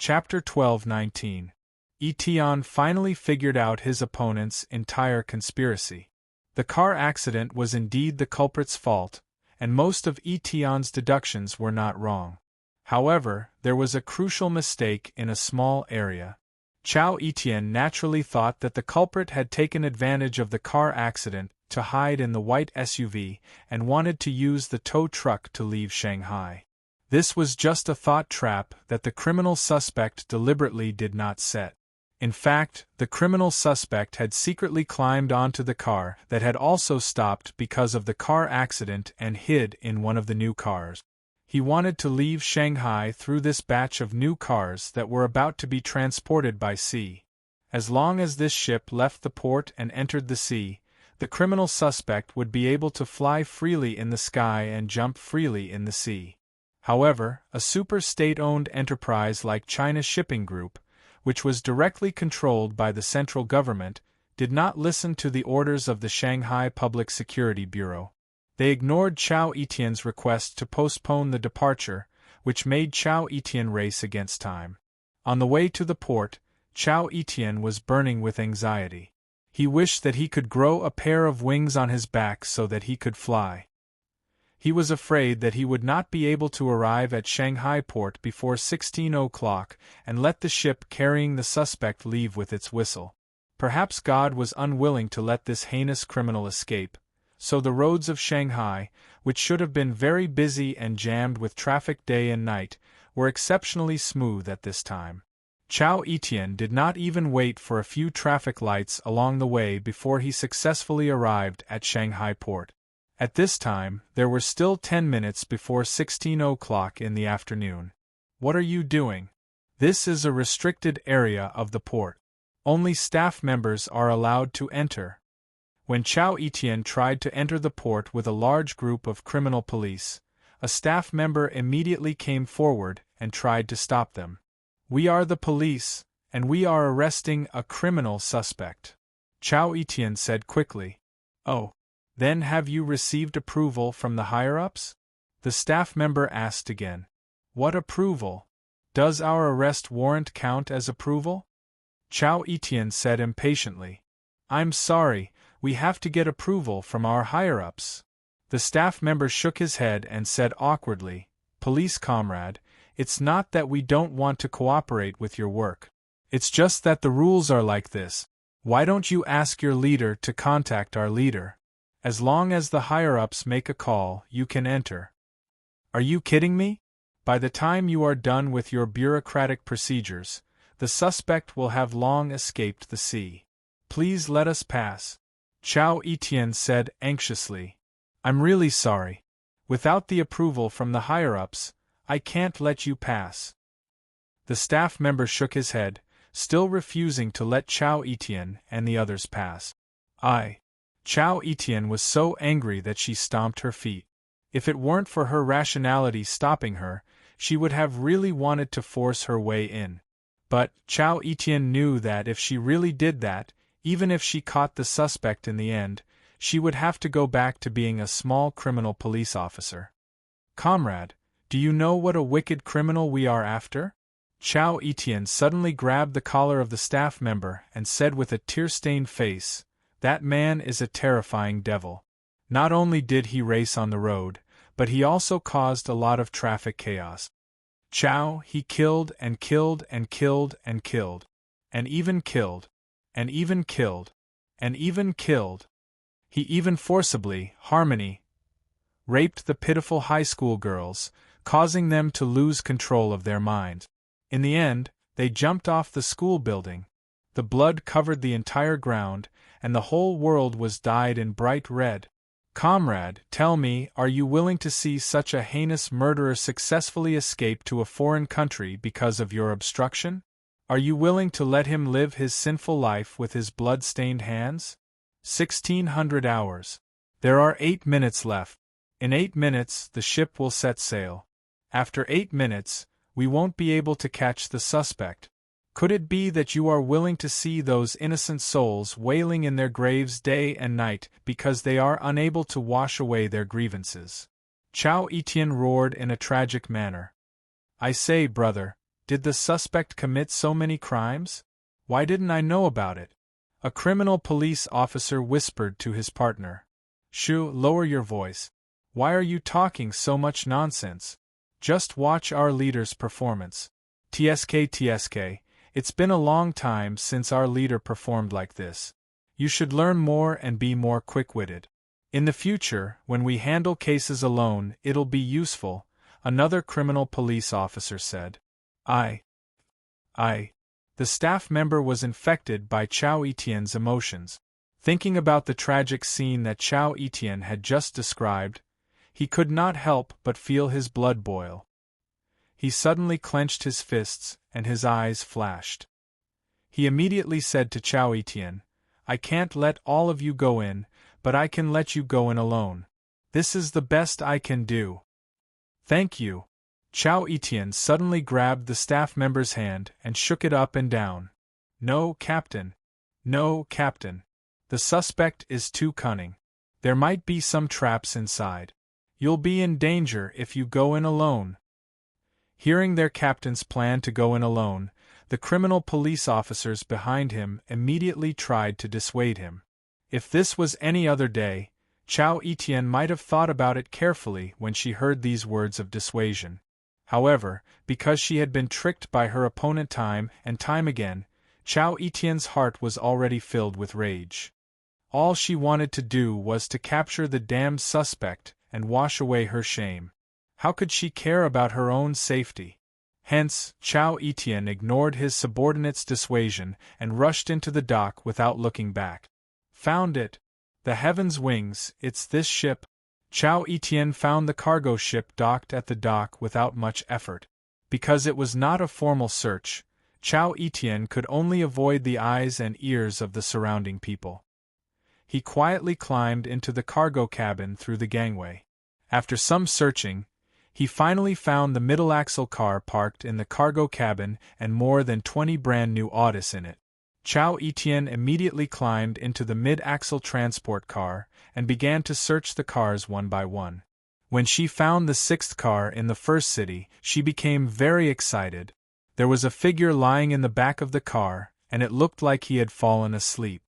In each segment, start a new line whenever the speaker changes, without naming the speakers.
Chapter 12-19. Etienne finally figured out his opponent's entire conspiracy. The car accident was indeed the culprit's fault, and most of Etienne's deductions were not wrong. However, there was a crucial mistake in a small area. Chao Etienne naturally thought that the culprit had taken advantage of the car accident to hide in the white SUV and wanted to use the tow truck to leave Shanghai. This was just a thought trap that the criminal suspect deliberately did not set. In fact, the criminal suspect had secretly climbed onto the car that had also stopped because of the car accident and hid in one of the new cars. He wanted to leave Shanghai through this batch of new cars that were about to be transported by sea. As long as this ship left the port and entered the sea, the criminal suspect would be able to fly freely in the sky and jump freely in the sea. However, a super state-owned enterprise like China Shipping Group, which was directly controlled by the central government, did not listen to the orders of the Shanghai Public Security Bureau. They ignored Chao Etienne's request to postpone the departure, which made Chao Etienne race against time. On the way to the port, Chao Etienne was burning with anxiety. He wished that he could grow a pair of wings on his back so that he could fly. He was afraid that he would not be able to arrive at Shanghai port before 16 o'clock and let the ship carrying the suspect leave with its whistle. Perhaps God was unwilling to let this heinous criminal escape, so the roads of Shanghai, which should have been very busy and jammed with traffic day and night, were exceptionally smooth at this time. Chao Etienne did not even wait for a few traffic lights along the way before he successfully arrived at Shanghai port. At this time, there were still 10 minutes before 16 o'clock in the afternoon. What are you doing? This is a restricted area of the port. Only staff members are allowed to enter. When Chao Etienne tried to enter the port with a large group of criminal police, a staff member immediately came forward and tried to stop them. "We are the police, and we are arresting a criminal suspect," Chao Etienne said quickly. "Oh. Then have you received approval from the higher-ups?" the staff member asked again. "What approval? Does our arrest warrant count as approval?" Chao Etienne said impatiently. "I'm sorry, we have to get approval from our higher-ups." The staff member shook his head and said awkwardly, "Police comrade, it's not that we don't want to cooperate with your work. It's just that the rules are like this. Why don't you ask your leader to contact our leader? As long as the higher-ups make a call, you can enter." "Are you kidding me? By the time you are done with your bureaucratic procedures, the suspect will have long escaped the sea. Please let us pass," Chao Etienne said anxiously. "I'm really sorry. Without the approval from the higher-ups, I can't let you pass." The staff member shook his head, still refusing to let Chao Etienne and the others pass. Chao Etienne was so angry that she stomped her feet. If it weren't for her rationality stopping her, she would have really wanted to force her way in. But Chao Etienne knew that if she really did that, even if she caught the suspect in the end, she would have to go back to being a small criminal police officer. "Comrade, do you know what a wicked criminal we are after?" Chao Etienne suddenly grabbed the collar of the staff member and said with a tear-stained face, "That man is a terrifying devil. Not only did he race on the road, but he also caused a lot of traffic chaos. Chao, he killed and killed and killed and killed. And even killed. And even killed. And even killed. He even forcibly, raped the pitiful high school girls, causing them to lose control of their minds. In the end, they jumped off the school building. The blood covered the entire ground, and the whole world was dyed in bright red. Comrade, tell me, are you willing to see such a heinous murderer successfully escape to a foreign country because of your obstruction? Are you willing to let him live his sinful life with his blood-stained hands? 1600 hours. There are 8 minutes left. In 8 minutes, the ship will set sail. After 8 minutes, we won't be able to catch the suspect. Could it be that you are willing to see those innocent souls wailing in their graves day and night because they are unable to wash away their grievances?" Chao Etienne roared in a tragic manner. "I say, brother, Did the suspect commit so many crimes? Why didn't I know about it? A criminal police officer whispered to his partner. Shoo, lower your voice. Why are you talking so much nonsense? Just watch our leader's performance. TSK, it's been a long time since our leader performed like this. You should learn more and be more quick-witted. In the future, when we handle cases alone, it'll be useful, another criminal police officer said. I. The staff member was infected by Chao Etienne's emotions. Thinking about the tragic scene that Chao Etienne had just described, he could not help but feel his blood boil. He suddenly clenched his fists, and his eyes flashed. He immediately said to Chao Etienne, I can't let all of you go in, but I can let you go in alone. This is the best I can do. Thank you. Chao Etienne suddenly grabbed the staff member's hand and shook it up and down. No, Captain. No, Captain. The suspect is too cunning. There might be some traps inside. You'll be in danger if you go in alone. Hearing their captain's plan to go in alone, the criminal police officers behind him immediately tried to dissuade him. If this was any other day, Chao Etienne might have thought about it carefully when she heard these words of dissuasion. However, because she had been tricked by her opponent time and time again, Chao Etienne's heart was already filled with rage. All she wanted to do was to capture the damned suspect and wash away her shame. How could she care about her own safety? Hence, Chao Etienne ignored his subordinate's dissuasion and rushed into the dock without looking back. Found it. The Heaven's Wings, it's this ship. Chao Etienne found the cargo ship docked at the dock without much effort. Because it was not a formal search, Chao Etienne could only avoid the eyes and ears of the surrounding people. He quietly climbed into the cargo cabin through the gangway. After some searching, he finally found the middle-axle car parked in the cargo cabin and more than 20 brand-new Audis in it. Chao Etienne immediately climbed into the mid-axle transport car and began to search the cars one by one. When she found the 6th car in the first city, she became very excited. There was a figure lying in the back of the car, and it looked like he had fallen asleep.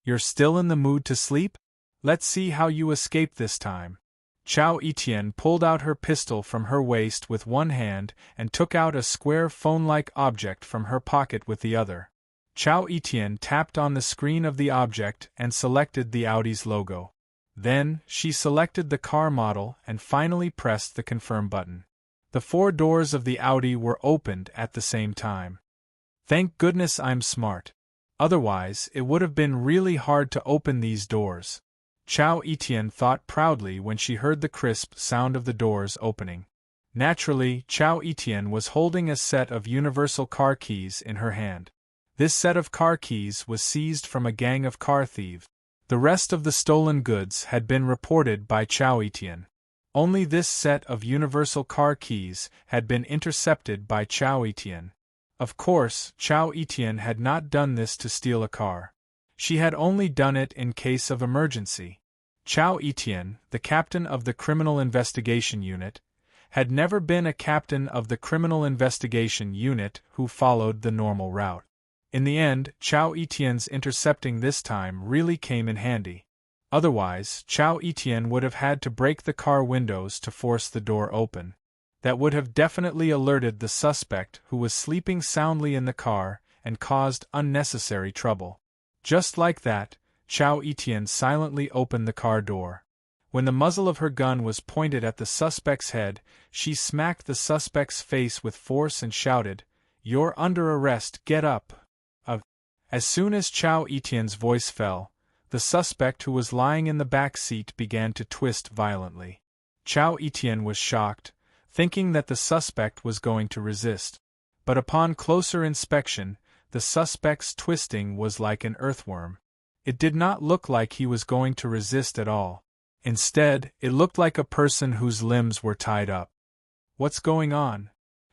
You're still in the mood to sleep? Let's see how you escape this time. Chao Etienne pulled out her pistol from her waist with one hand and took out a square phone-like object from her pocket with the other. Chao Etienne tapped on the screen of the object and selected the Audi's logo. Then, she selected the car model and finally pressed the confirm button. The 4 doors of the Audi were opened at the same time. Thank goodness I'm smart. Otherwise, it would have been really hard to open these doors. Chao Etienne thought proudly when she heard the crisp sound of the doors opening. Naturally, Chao Etienne was holding a set of universal car keys in her hand. This set of car keys was seized from a gang of car thieves. The rest of the stolen goods had been reported by Chao Etienne. Only this set of universal car keys had been intercepted by Chao Etienne. Of course, Chao Etienne had not done this to steal a car. She had only done it in case of emergency. Chao Etienne, the captain of the Criminal Investigation Unit, had never been a captain of the Criminal Investigation Unit who followed the normal route. In the end, Chao Etienne's intercepting this time really came in handy. Otherwise, Chao Etienne would have had to break the car windows to force the door open. That would have definitely alerted the suspect who was sleeping soundly in the car and caused unnecessary trouble. Just like that, Chao Etienne silently opened the car door. When the muzzle of her gun was pointed at the suspect's head, she smacked the suspect's face with force and shouted, "You're under arrest, get up!" As soon as Chao Etienne's voice fell, the suspect who was lying in the back seat began to twist violently. Chao Etienne was shocked, thinking that the suspect was going to resist. But upon closer inspection, the suspect's twisting was like an earthworm. It did not look like he was going to resist at all. Instead, it looked like a person whose limbs were tied up. What's going on?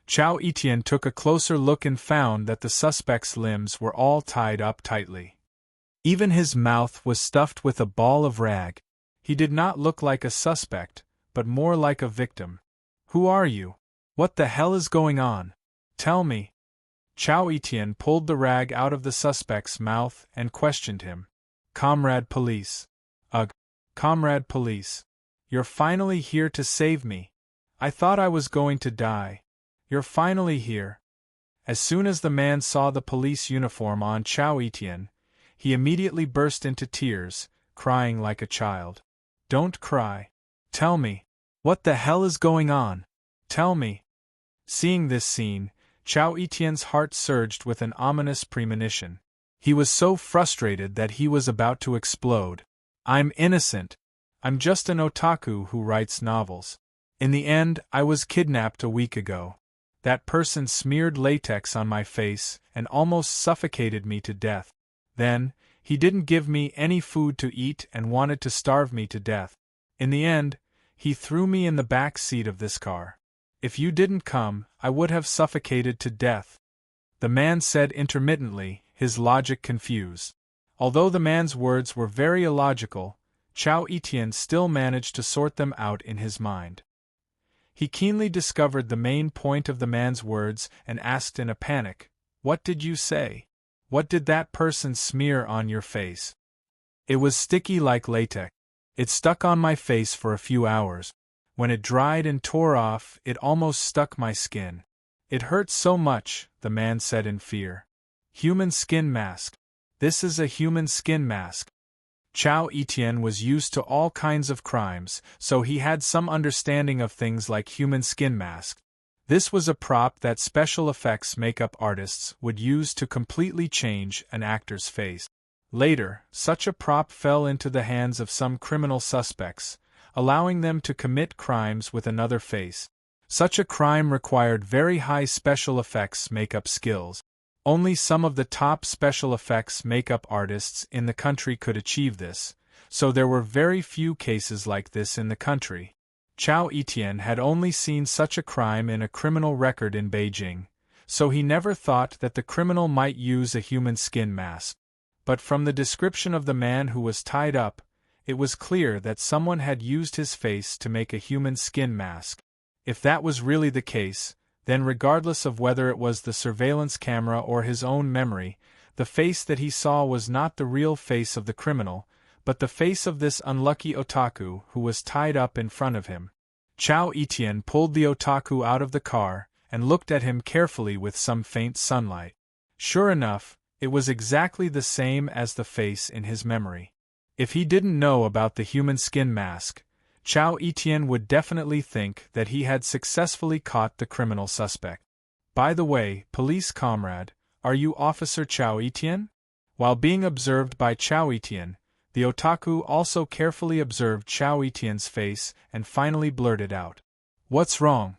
Chao Etienne took a closer look and found that the suspect's limbs were all tied up tightly. Even his mouth was stuffed with a ball of rag. He did not look like a suspect, but more like a victim. Who are you? What the hell is going on? Tell me. Chow Etienne pulled the rag out of the suspect's mouth and questioned him. Comrade police. Ugh. Comrade police. You're finally here to save me. I thought I was going to die. You're finally here. As soon as the man saw the police uniform on Chow Etienne, he immediately burst into tears, crying like a child. Don't cry. Tell me. What the hell is going on? Tell me. Seeing this scene, Chow Etienne's heart surged with an ominous premonition. He was so frustrated that he was about to explode. I'm innocent. I'm just an otaku who writes novels. In the end, I was kidnapped a week ago. That person smeared latex on my face and almost suffocated me to death. Then, he didn't give me any food to eat and wanted to starve me to death. In the end, he threw me in the back seat of this car. If you didn't come, I would have suffocated to death. The man said intermittently, his logic confused. Although the man's words were very illogical, Chow Etienne still managed to sort them out in his mind. He keenly discovered the main point of the man's words and asked in a panic, What did you say? What did that person smear on your face? It was sticky like latex. It stuck on my face for a few hours. When it dried and tore off, it almost stuck my skin. It hurt so much, the man said in fear. Human skin mask. This is a human skin mask. Chow Etienne was used to all kinds of crimes, so he had some understanding of things like human skin mask. This was a prop that special effects makeup artists would use to completely change an actor's face. Later, such a prop fell into the hands of some criminal suspects, allowing them to commit crimes with another face. Such a crime required very high special effects makeup skills. Only some of the top special effects makeup artists in the country could achieve this, so there were very few cases like this in the country. Chow Etienne had only seen such a crime in a criminal record in Beijing, so he never thought that the criminal might use a human skin mask. But from the description of the man who was tied up, it was clear that someone had used his face to make a human skin mask. If that was really the case, then regardless of whether it was the surveillance camera or his own memory, the face that he saw was not the real face of the criminal, but the face of this unlucky otaku who was tied up in front of him. Chow Etienne pulled the otaku out of the car and looked at him carefully with some faint sunlight. Sure enough, it was exactly the same as the face in his memory. If he didn't know about the human skin mask, Chow Etienne would definitely think that he had successfully caught the criminal suspect. By the way, police comrade, are you Officer Chow Etienne? While being observed by Chow Etienne, the otaku also carefully observed Chow Etienne's face and finally blurted out, What's wrong?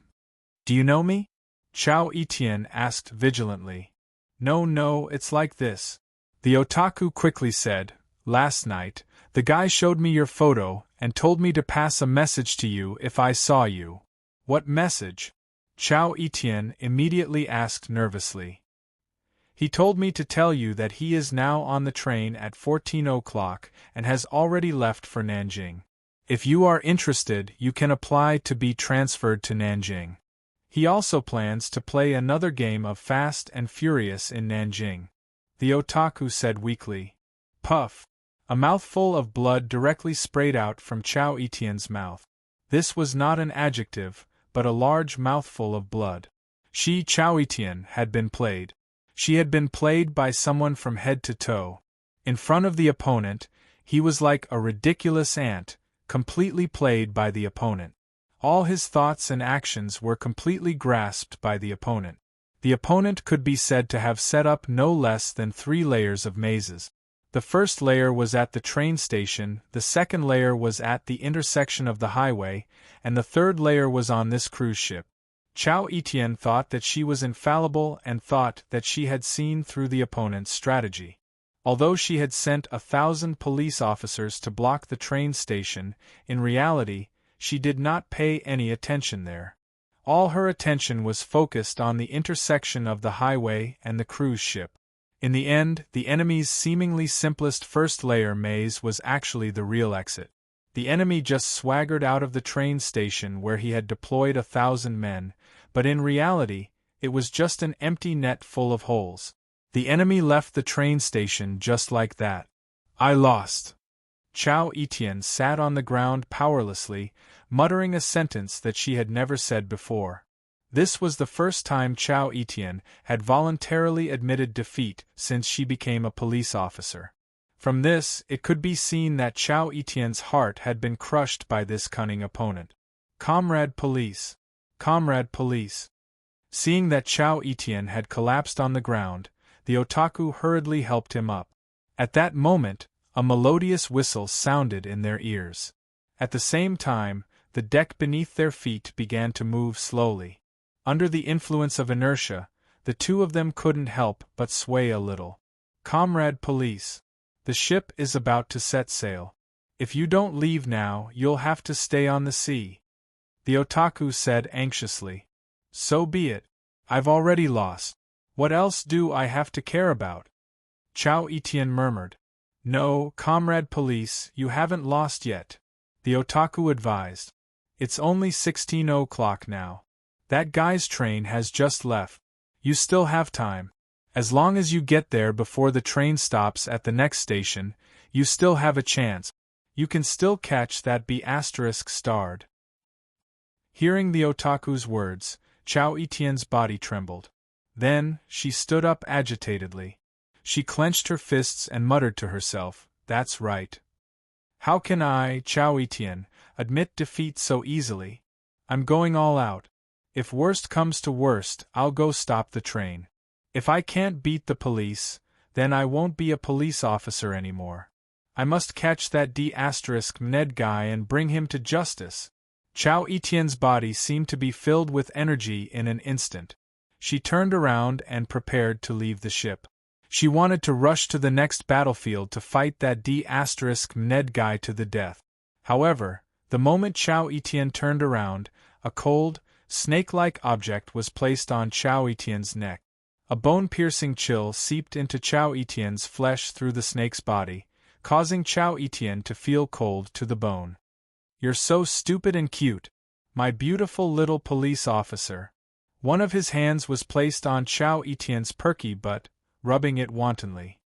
Do you know me? Chow Etienne asked vigilantly. No, it's like this. The otaku quickly said, Last night, the guy showed me your photo and told me to pass a message to you if I saw you. What message? Chow Etienne immediately asked nervously. He told me to tell you that he is now on the train at 14 o'clock and has already left for Nanjing. If you are interested, you can apply to be transferred to Nanjing. He also plans to play another game of Fast and Furious in Nanjing. The otaku said weakly. Puff. A mouthful of blood directly sprayed out from Chow Etienne's mouth. This was not an adjective, but a large mouthful of blood. She, Chow Etienne, had been played. She had been played by someone from head to toe. In front of the opponent, he was like a ridiculous ant, completely played by the opponent. All his thoughts and actions were completely grasped by the opponent. The opponent could be said to have set up no less than 3 layers of mazes. The first layer was at the train station, the second layer was at the intersection of the highway, and the third layer was on this cruise ship. Chow Etienne thought that she was infallible and thought that she had seen through the opponent's strategy. Although she had sent 1,000 police officers to block the train station, in reality, she did not pay any attention there. All her attention was focused on the intersection of the highway and the cruise ship. In the end, the enemy's seemingly simplest first-layer maze was actually the real exit. The enemy just swaggered out of the train station where he had deployed 1,000 men, but in reality, It was just an empty net full of holes. The enemy left the train station just like that. I lost. Chao Etienne sat on the ground powerlessly, muttering a sentence that she had never said before. This was the first time Chao Etienne had voluntarily admitted defeat since she became a police officer. From this, it could be seen that Chao Etienne's heart had been crushed by this cunning opponent. Comrade police! Comrade police! Seeing that Chao Etienne had collapsed on the ground, the otaku hurriedly helped him up. At that moment, a melodious whistle sounded in their ears. At the same time, the deck beneath their feet began to move slowly. Under the influence of inertia, the two of them couldn't help but sway a little. Comrade police! The ship is about to set sail. If you don't leave now, you'll have to stay on the sea. The otaku said anxiously. So be it. I've already lost. What else do I have to care about? Chao Etienne murmured. No, comrade police, you haven't lost yet. The otaku advised. It's only 16 o'clock now. That guy's train has just left. You still have time. As long as you get there before the train stops at the next station, you still have a chance. You can still catch that B** starred. Hearing the otaku's words, Chao Etienne's body trembled. Then, she stood up agitatedly. She clenched her fists and muttered to herself, "That's right. How can I, Chao Etienne, admit defeat so easily? I'm going all out. If worst comes to worst, I'll go stop the train. If I can't beat the police, then I won't be a police officer anymore. I must catch that D***Ned guy and bring him to justice." Chao Etienne's body seemed to be filled with energy in an instant. She turned around and prepared to leave the ship. She wanted to rush to the next battlefield to fight that D***Ned guy to the death. However, the moment Chao Etienne turned around, a cold, snake-like object was placed on Chao Etienne's neck. A bone-piercing chill seeped into Chao Etienne's flesh through the snake's body, causing Chao Etienne to feel cold to the bone. "You're so stupid and cute, my beautiful little police officer." One of his hands was placed on Chao Etienne's perky butt, rubbing it wantonly.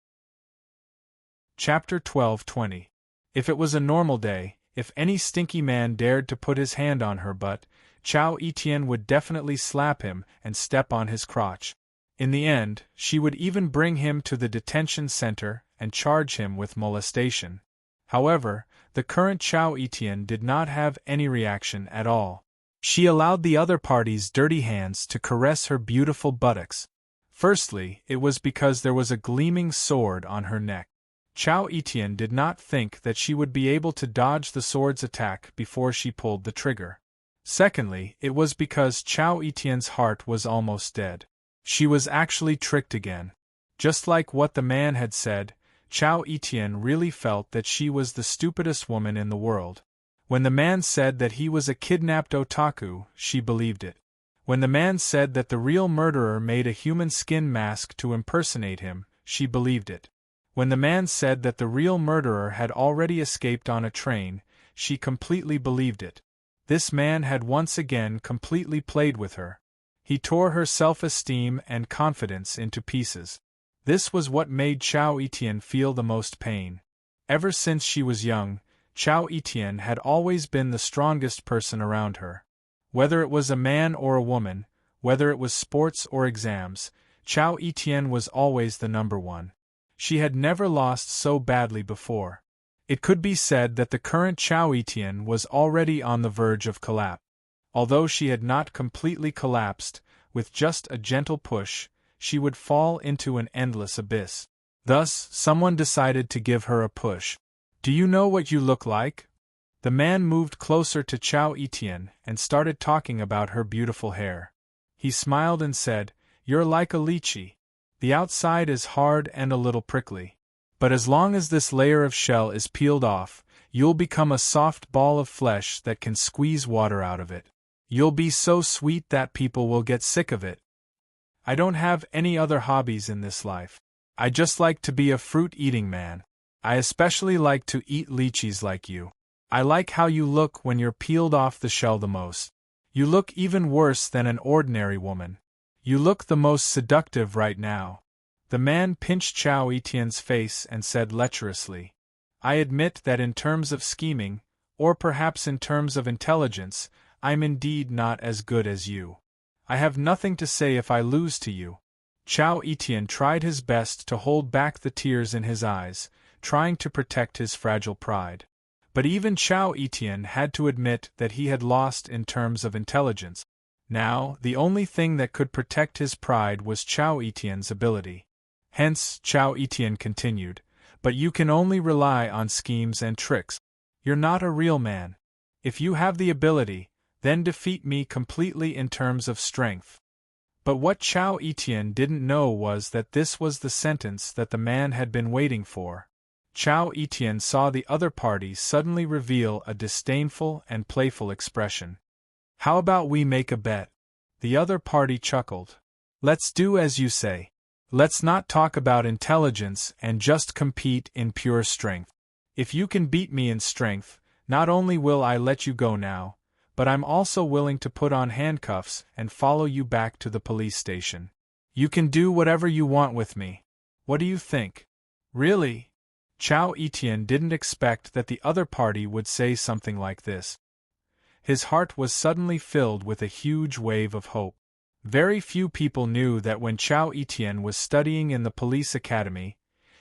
Chapter 12:20. If it was a normal day, if any stinky man dared to put his hand on her butt, Chao Etienne would definitely slap him and step on his crotch. In the end, she would even bring him to the detention center and charge him with molestation. However, the current Chao Etienne did not have any reaction at all. She allowed the other party's dirty hands to caress her beautiful buttocks. Firstly, it was because there was a gleaming sword on her neck. Chao Etienne did not think that she would be able to dodge the sword's attack before she pulled the trigger. Secondly, it was because Chao Etienne's heart was almost dead. She was actually tricked again. Just like what the man had said, Chao Etienne really felt that she was the stupidest woman in the world. When the man said that he was a kidnapped otaku, she believed it. When the man said that the real murderer made a human skin mask to impersonate him, she believed it. When the man said that the real murderer had already escaped on a train, she completely believed it. This man had once again completely played with her. He tore her self-esteem and confidence into pieces. This was what made Chao Etienne feel the most pain. Ever since she was young, Chao Etienne had always been the strongest person around her. Whether it was a man or a woman, whether it was sports or exams, Chao Etienne was always the number one. She had never lost so badly before. It could be said that the current Chao Etienne was already on the verge of collapse. Although she had not completely collapsed, with just a gentle push, she would fall into an endless abyss. Thus, someone decided to give her a push. "Do you know what you look like?" The man moved closer to Chao Etienne and started talking about her beautiful hair. He smiled and said, "You're like a lychee. The outside is hard and a little prickly. But as long as this layer of shell is peeled off, you'll become a soft ball of flesh that can squeeze water out of it. You'll be so sweet that people will get sick of it. I don't have any other hobbies in this life. I just like to be a fruit-eating man. I especially like to eat lychees like you. I like how you look when you're peeled off the shell the most. You look even worse than an ordinary woman. You look the most seductive right now. The man pinched Chao Etienne's face and said lecherously, I admit that in terms of scheming, or perhaps in terms of intelligence, I'm indeed not as good as you. I have nothing to say if I lose to you. Chao Etienne tried his best to hold back the tears in his eyes, trying to protect his fragile pride. But even Chao Etienne had to admit that he had lost in terms of intelligence. Now, the only thing that could protect his pride was Chao Etienne's ability. Hence, Chao Etienne continued, but you can only rely on schemes and tricks. You're not a real man. If you have the ability, then defeat me completely in terms of strength. But what Chao Etienne didn't know was that this was the sentence that the man had been waiting for. Chao Etienne saw the other party suddenly reveal a disdainful and playful expression. How about we make a bet? The other party chuckled. Let's do as you say. Let's not talk about intelligence and just compete in pure strength. If you can beat me in strength, not only will I let you go now, but I'm also willing to put on handcuffs and follow you back to the police station. You can do whatever you want with me. What do you think? Really? Chao Etienne didn't expect that the other party would say something like this. His heart was suddenly filled with a huge wave of hope. Very few people knew that when Chao Etienne was studying in the police academy,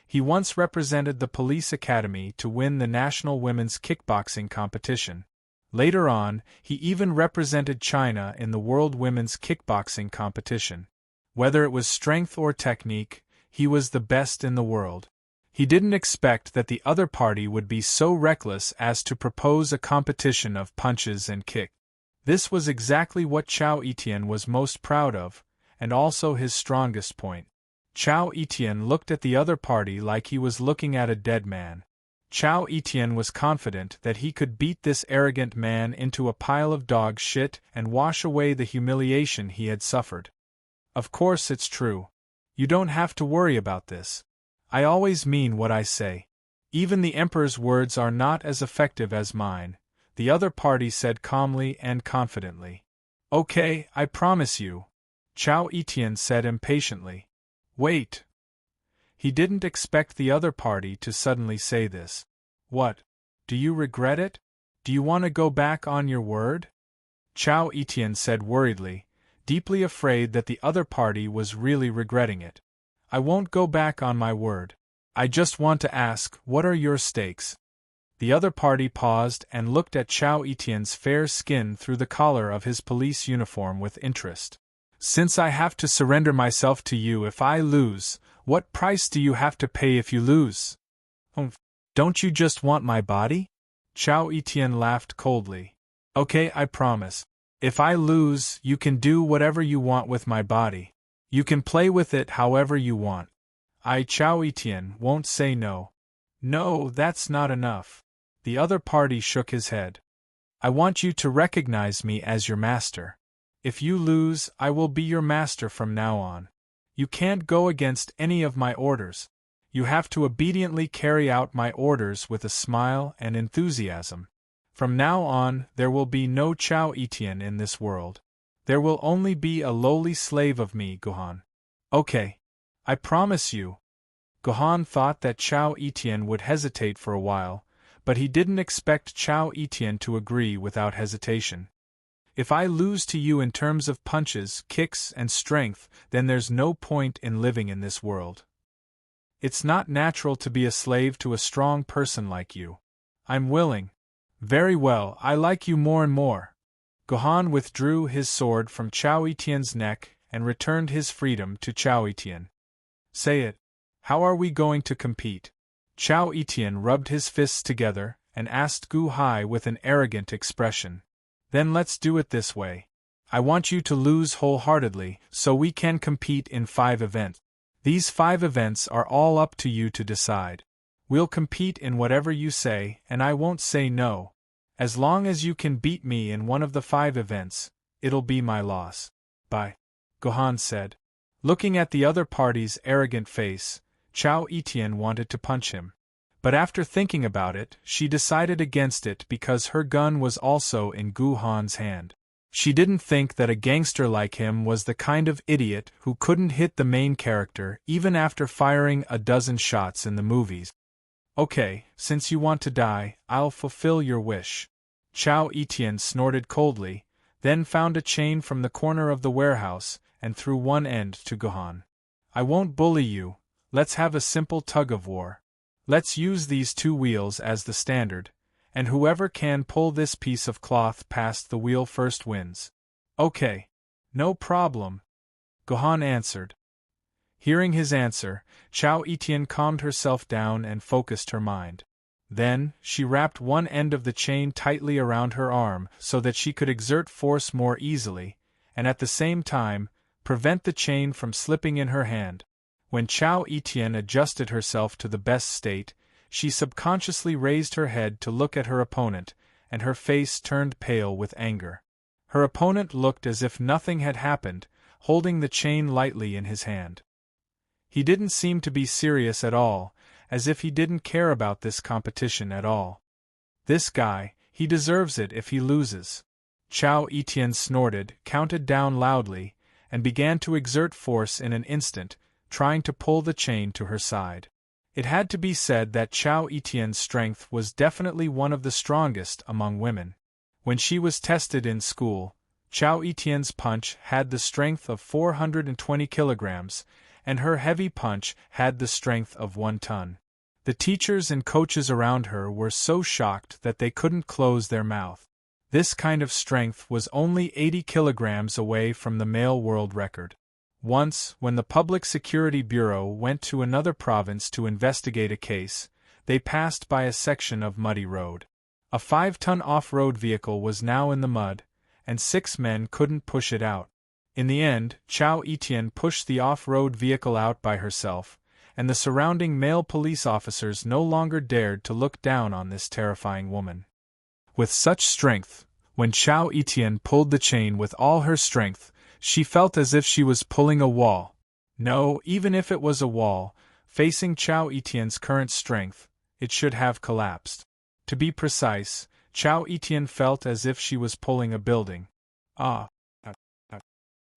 he once represented the police academy to win the national women's kickboxing competition. Later on, he even represented China in the World Women's Kickboxing Competition. Whether it was strength or technique, he was the best in the world. He didn't expect that the other party would be so reckless as to propose a competition of punches and kicks. This was exactly what Chao Etienne was most proud of, and also his strongest point. Chao Etienne looked at the other party like he was looking at a dead man. Chao Etienne was confident that he could beat this arrogant man into a pile of dog shit and wash away the humiliation he had suffered. Of course it's true. You don't have to worry about this. I always mean what I say. Even the Emperor's words are not as effective as mine, the other party said calmly and confidently. Okay, I promise you. Chao Etienne said impatiently. Wait. He didn't expect the other party to suddenly say this. What? Do you regret it? Do you want to go back on your word? Chao Etienne said worriedly, deeply afraid that the other party was really regretting it. I won't go back on my word. I just want to ask, what are your stakes? The other party paused and looked at Chao Etienne's fair skin through the collar of his police uniform with interest. Since I have to surrender myself to you if I lose, what price do you have to pay if you lose? Don't you just want my body? Chao Etienne laughed coldly. Okay, I promise. If I lose, you can do whatever you want with my body. You can play with it however you want. Chao Etienne, won't say no. No, that's not enough. The other party shook his head. I want you to recognize me as your master. If you lose, I will be your master from now on. You can't go against any of my orders. You have to obediently carry out my orders with a smile and enthusiasm. From now on, there will be no Chao Etienne in this world. There will only be a lowly slave of me, Gohan. Okay. I promise you. Gohan thought that Chao Etienne would hesitate for a while, but he didn't expect Chao Etienne to agree without hesitation. If I lose to you in terms of punches, kicks, and strength, then there's no point in living in this world. It's not natural to be a slave to a strong person like you. I'm willing. Very well, I like you more and more. Gohan withdrew his sword from Chao Etienne's neck and returned his freedom to Chao Etienne. Say it. How are we going to compete? Chao Etienne rubbed his fists together and asked Gu Hai with an arrogant expression. Then let's do it this way. I want you to lose wholeheartedly so we can compete in 5 events. These 5 events are all up to you to decide. We'll compete in whatever you say and I won't say no. As long as you can beat me in one of the 5 events, it'll be my loss. Bye. Gohan said. Looking at the other party's arrogant face, Chao Etienne wanted to punch him. But after thinking about it, she decided against it because her gun was also in Gu Han's hand. She didn't think that a gangster like him was the kind of idiot who couldn't hit the main character even after firing a dozen shots in the movies. Okay, since you want to die, I'll fulfill your wish. Chao Etienne snorted coldly, then found a chain from the corner of the warehouse and threw one end to Gohan. I won't bully you, let's have a simple tug-of-war. Let's use these two wheels as the standard, and whoever can pull this piece of cloth past the wheel first wins. Okay. No problem, Gohan answered. Hearing his answer, Chao Etienne calmed herself down and focused her mind. Then, she wrapped one end of the chain tightly around her arm so that she could exert force more easily, and at the same time, prevent the chain from slipping in her hand. When Chao Etienne adjusted herself to the best state, she subconsciously raised her head to look at her opponent, and her face turned pale with anger. Her opponent looked as if nothing had happened, holding the chain lightly in his hand. He didn't seem to be serious at all, as if he didn't care about this competition at all. This guy, he deserves it if he loses. Chao Etienne snorted, counted down loudly, and began to exert force in an instant, trying to pull the chain to her side. It had to be said that Chao Etienne's strength was definitely one of the strongest among women. When she was tested in school, Chao Etienne's punch had the strength of 420 kilograms, and her heavy punch had the strength of 1 ton. The teachers and coaches around her were so shocked that they couldn't close their mouth. This kind of strength was only 80 kilograms away from the male world record. Once, when the Public Security Bureau went to another province to investigate a case, they passed by a section of muddy road. A 5-ton off-road vehicle was now in the mud, and 6 men couldn't push it out. In the end, Chao Etienne pushed the off-road vehicle out by herself, and the surrounding male police officers no longer dared to look down on this terrifying woman. With such strength, when Chao Etienne pulled the chain with all her strength, she felt as if she was pulling a wall. No, even if it was a wall, facing Chao Etienne's current strength, it should have collapsed. To be precise, Chao Etienne felt as if she was pulling a building.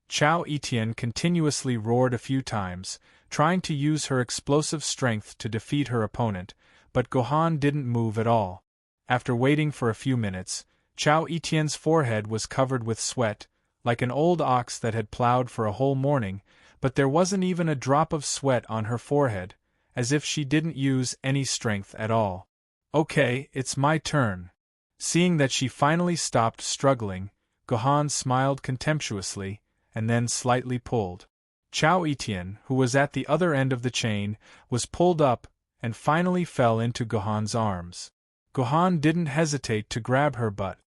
Chao Etienne continuously roared a few times, trying to use her explosive strength to defeat her opponent, but Gohan didn't move at all. After waiting for a few minutes, Chao Etienne's forehead was covered with sweat, like an old ox that had plowed for a whole morning, but there wasn't even a drop of sweat on her forehead, as if she didn't use any strength at all. Okay, it's my turn. Seeing that she finally stopped struggling, Gohan smiled contemptuously, and then slightly pulled. Chao Etienne, who was at the other end of the chain, was pulled up, and finally fell into Gohan's arms. Gohan didn't hesitate to grab her but,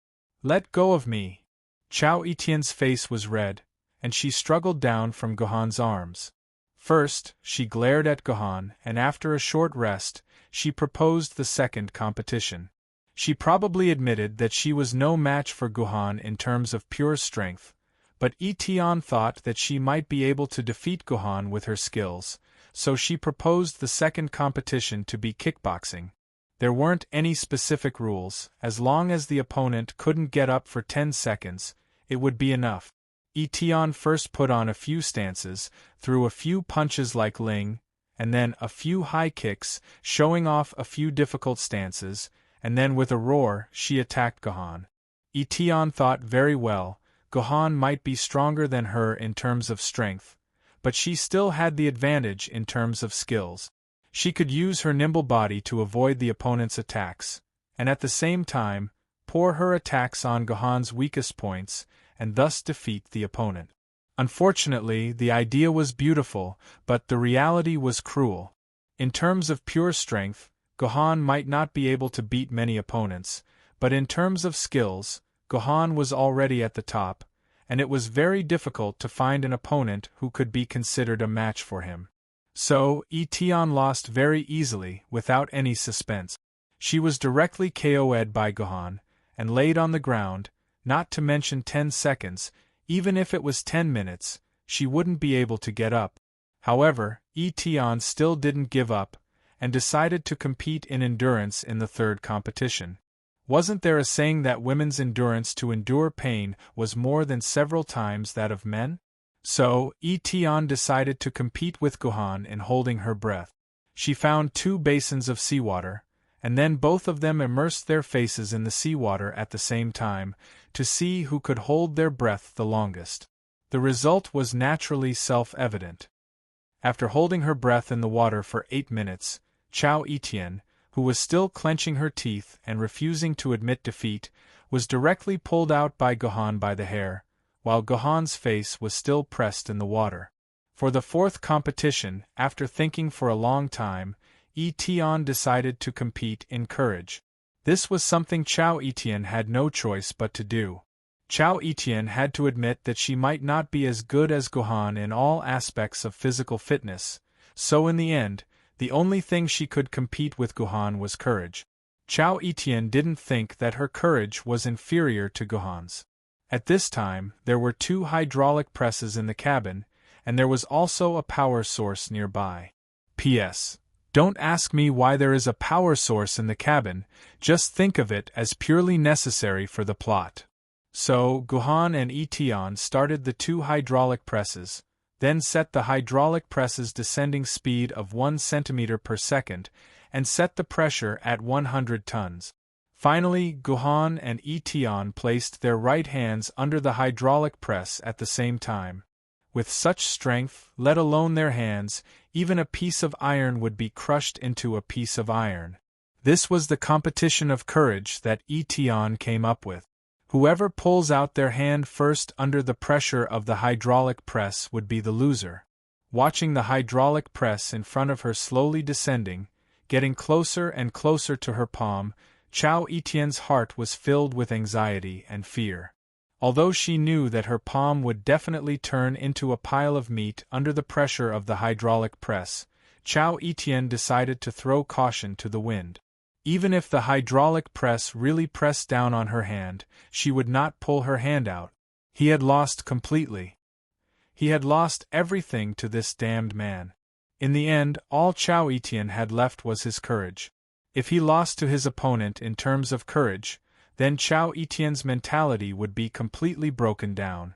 "Let go of me!" Chao Etienne's face was red, and she struggled down from Gohan's arms. First, she glared at Gohan, and after a short rest, she proposed the second competition. She probably admitted that she was no match for Gohan in terms of pure strength, but Etienne thought that she might be able to defeat Gohan with her skills, so she proposed the second competition to be kickboxing. There weren't any specific rules, as long as the opponent couldn't get up for 10 seconds, it would be enough. Etienne first put on a few stances, threw a few punches like Ling, and then a few high kicks, showing off a few difficult stances, and then with a roar she attacked Gohan. Etienne thought very well, Gohan might be stronger than her in terms of strength, but she still had the advantage in terms of skills. She could use her nimble body to avoid the opponent's attacks, and at the same time, pour her attacks on Gohan's weakest points, and thus defeat the opponent. Unfortunately, the idea was beautiful, but the reality was cruel. In terms of pure strength, Gohan might not be able to beat many opponents, but in terms of skills, Gohan was already at the top, and it was very difficult to find an opponent who could be considered a match for him. So, Etienne lost very easily, without any suspense. She was directly KO'd by Gohan, and laid on the ground, not to mention 10 seconds, even if it was 10 minutes, she wouldn't be able to get up. However, Etienne still didn't give up, and decided to compete in endurance in the third competition. Wasn't there a saying that women's endurance to endure pain was more than several times that of men? So, Etion decided to compete with Guhan in holding her breath. She found 2 basins of seawater, and then both of them immersed their faces in the seawater at the same time, to see who could hold their breath the longest. The result was naturally self-evident. After holding her breath in the water for 8 minutes, Chao Etienne, who was still clenching her teeth and refusing to admit defeat, was directly pulled out by Guhan by the hair, while Guhan's face was still pressed in the water. For the 4th competition, after thinking for a long time, Etienne decided to compete in courage. This was something Chao Etienne had no choice but to do. Chao Etienne had to admit that she might not be as good as Guhan in all aspects of physical fitness, so in the end, the only thing she could compete with Guhan was courage. Chao Etienne didn't think that her courage was inferior to Guhan's. At this time, there were 2 hydraulic presses in the cabin, and there was also a power source nearby. P.S. Don't ask me why there is a power source in the cabin, just think of it as purely necessary for the plot. So, Guhan and Etienne started the 2 hydraulic presses, then set the hydraulic presses descending speed of 1 centimeter per second, and set the pressure at 100 tons. Finally, Guhan and Etienne placed their right hands under the hydraulic press at the same time. With such strength, let alone their hands, even a piece of iron would be crushed into a piece of iron. This was the competition of courage that Etienne came up with. Whoever pulls out their hand first under the pressure of the hydraulic press would be the loser. Watching the hydraulic press in front of her slowly descending, getting closer and closer to her palm, Chao Etienne's heart was filled with anxiety and fear. Although she knew that her palm would definitely turn into a pile of meat under the pressure of the hydraulic press, Chao Etienne decided to throw caution to the wind. Even if the hydraulic press really pressed down on her hand, she would not pull her hand out. He had lost completely. He had lost everything to this damned man. In the end, all Chao Etienne had left was his courage. If he lost to his opponent in terms of courage, then Chao Etienne's mentality would be completely broken down.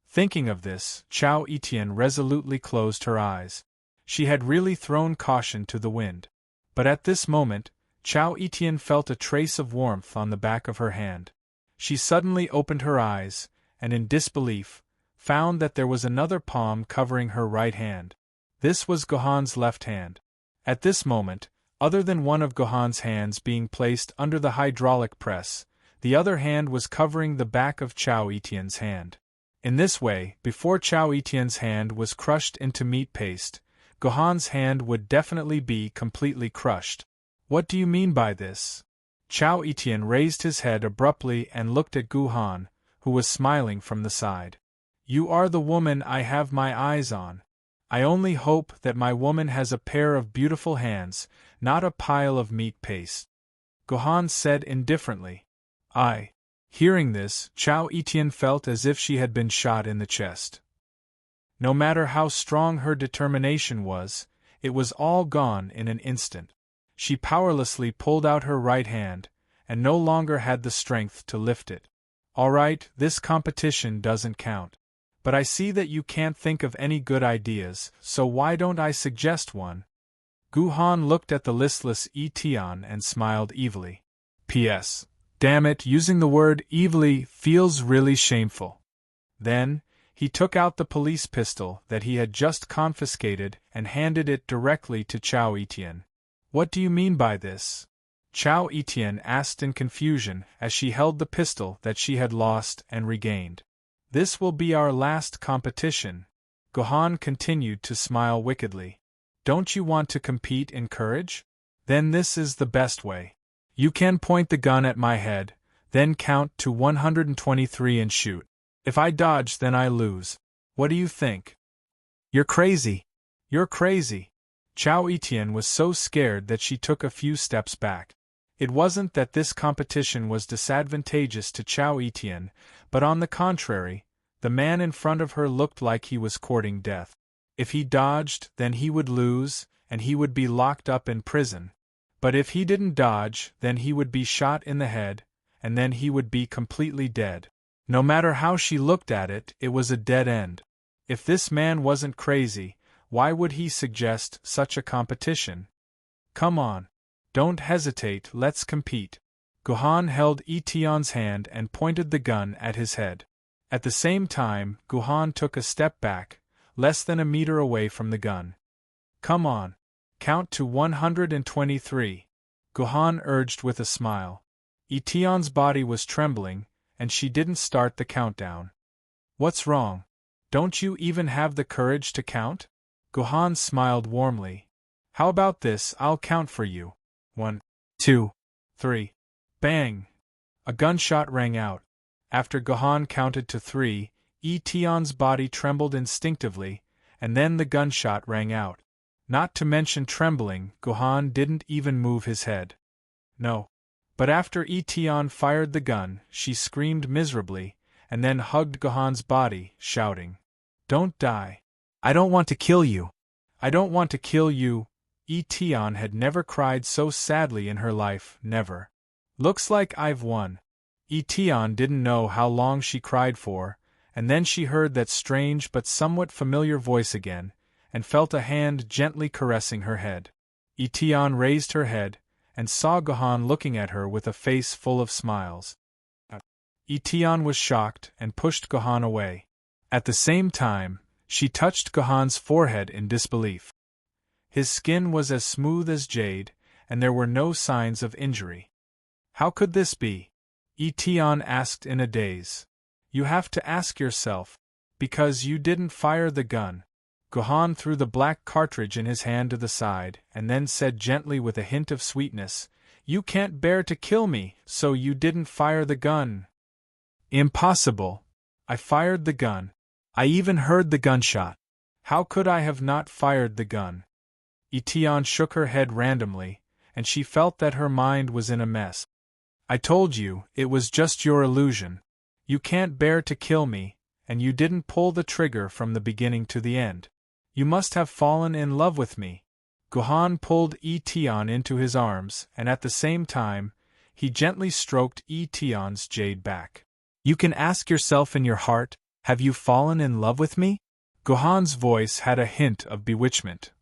Thinking of this, Chao Etienne resolutely closed her eyes. She had really thrown caution to the wind. But at this moment, Chao Etienne felt a trace of warmth on the back of her hand. She suddenly opened her eyes, and in disbelief, found that there was another palm covering her right hand. This was Guhan's left hand. At this moment, other than one of Guhan's hands being placed under the hydraulic press, the other hand was covering the back of Chao Etienne's hand. In this way, before Chao Etienne's hand was crushed into meat paste, Guhan's hand would definitely be completely crushed. What do you mean by this? Chao Etienne raised his head abruptly and looked at Guhan, who was smiling from the side. You are the woman I have my eyes on. I only hope that my woman has a pair of beautiful hands, not a pile of meat paste. Guhan said indifferently. Hearing this, Chao Etienne felt as if she had been shot in the chest. No matter how strong her determination was, it was all gone in an instant. She powerlessly pulled out her right hand, and no longer had the strength to lift it. All right, this competition doesn't count. But I see that you can't think of any good ideas, so why don't I suggest one? Guhan looked at the listless Etienne and smiled evilly. P.S. Damn it, using the word evilly feels really shameful. Then, he took out the police pistol that he had just confiscated and handed it directly to Chao Etienne. What do you mean by this? Chao Etienne asked in confusion as she held the pistol that she had lost and regained. This will be our last competition. Guhan continued to smile wickedly. Don't you want to compete in courage? Then this is the best way. You can point the gun at my head, then count to 123 and shoot. If I dodge, then I lose. What do you think? You're crazy. You're crazy. Chao Etienne was so scared that she took a few steps back. It wasn't that this competition was disadvantageous to Chao Etienne, but on the contrary, the man in front of her looked like he was courting death. If he dodged, then he would lose, and he would be locked up in prison. But if he didn't dodge, then he would be shot in the head, and then he would be completely dead. No matter how she looked at it, it was a dead end. If this man wasn't crazy, why would he suggest such a competition? Come on. Don't hesitate, let's compete. Guhan held Etion's hand and pointed the gun at his head. At the same time, Guhan took a step back, less than a meter away from the gun. Come on. Count to 123. Guhan urged with a smile. Etion's body was trembling, and she didn't start the countdown. What's wrong? Don't you even have the courage to count? Guhan smiled warmly. How about this, I'll count for you. 1, 2, 3. Bang! A gunshot rang out. After Guhan counted to 3, Etion's body trembled instinctively, and then the gunshot rang out. Not to mention trembling, Guhan didn't even move his head. No. But after Etion fired the gun, she screamed miserably, and then hugged Guhan's body, shouting, "Don't die. I don't want to kill you. I don't want to kill you." Etion had never cried so sadly in her life, never. Looks like I've won. Etion didn't know how long she cried for, and then she heard that strange but somewhat familiar voice again, and felt a hand gently caressing her head. Etion raised her head, and saw Guhan looking at her with a face full of smiles. Etion was shocked and pushed Guhan away. At the same time, she touched Guhan's forehead in disbelief. His skin was as smooth as jade, and there were no signs of injury. How could this be? Etion asked in a daze. You have to ask yourself. Because you didn't fire the gun. Guhan threw the black cartridge in his hand to the side, and then said gently with a hint of sweetness, "You can't bear to kill me, so you didn't fire the gun." Impossible. I fired the gun. I even heard the gunshot. How could I have not fired the gun? Etion shook her head randomly, and she felt that her mind was in a mess. I told you, it was just your illusion. You can't bear to kill me, and you didn't pull the trigger from the beginning to the end. You must have fallen in love with me. Guhan pulled Etion into his arms, and at the same time, he gently stroked Etion's jade back. You can ask yourself in your heart, have you fallen in love with me? Guhan's voice had a hint of bewitchment.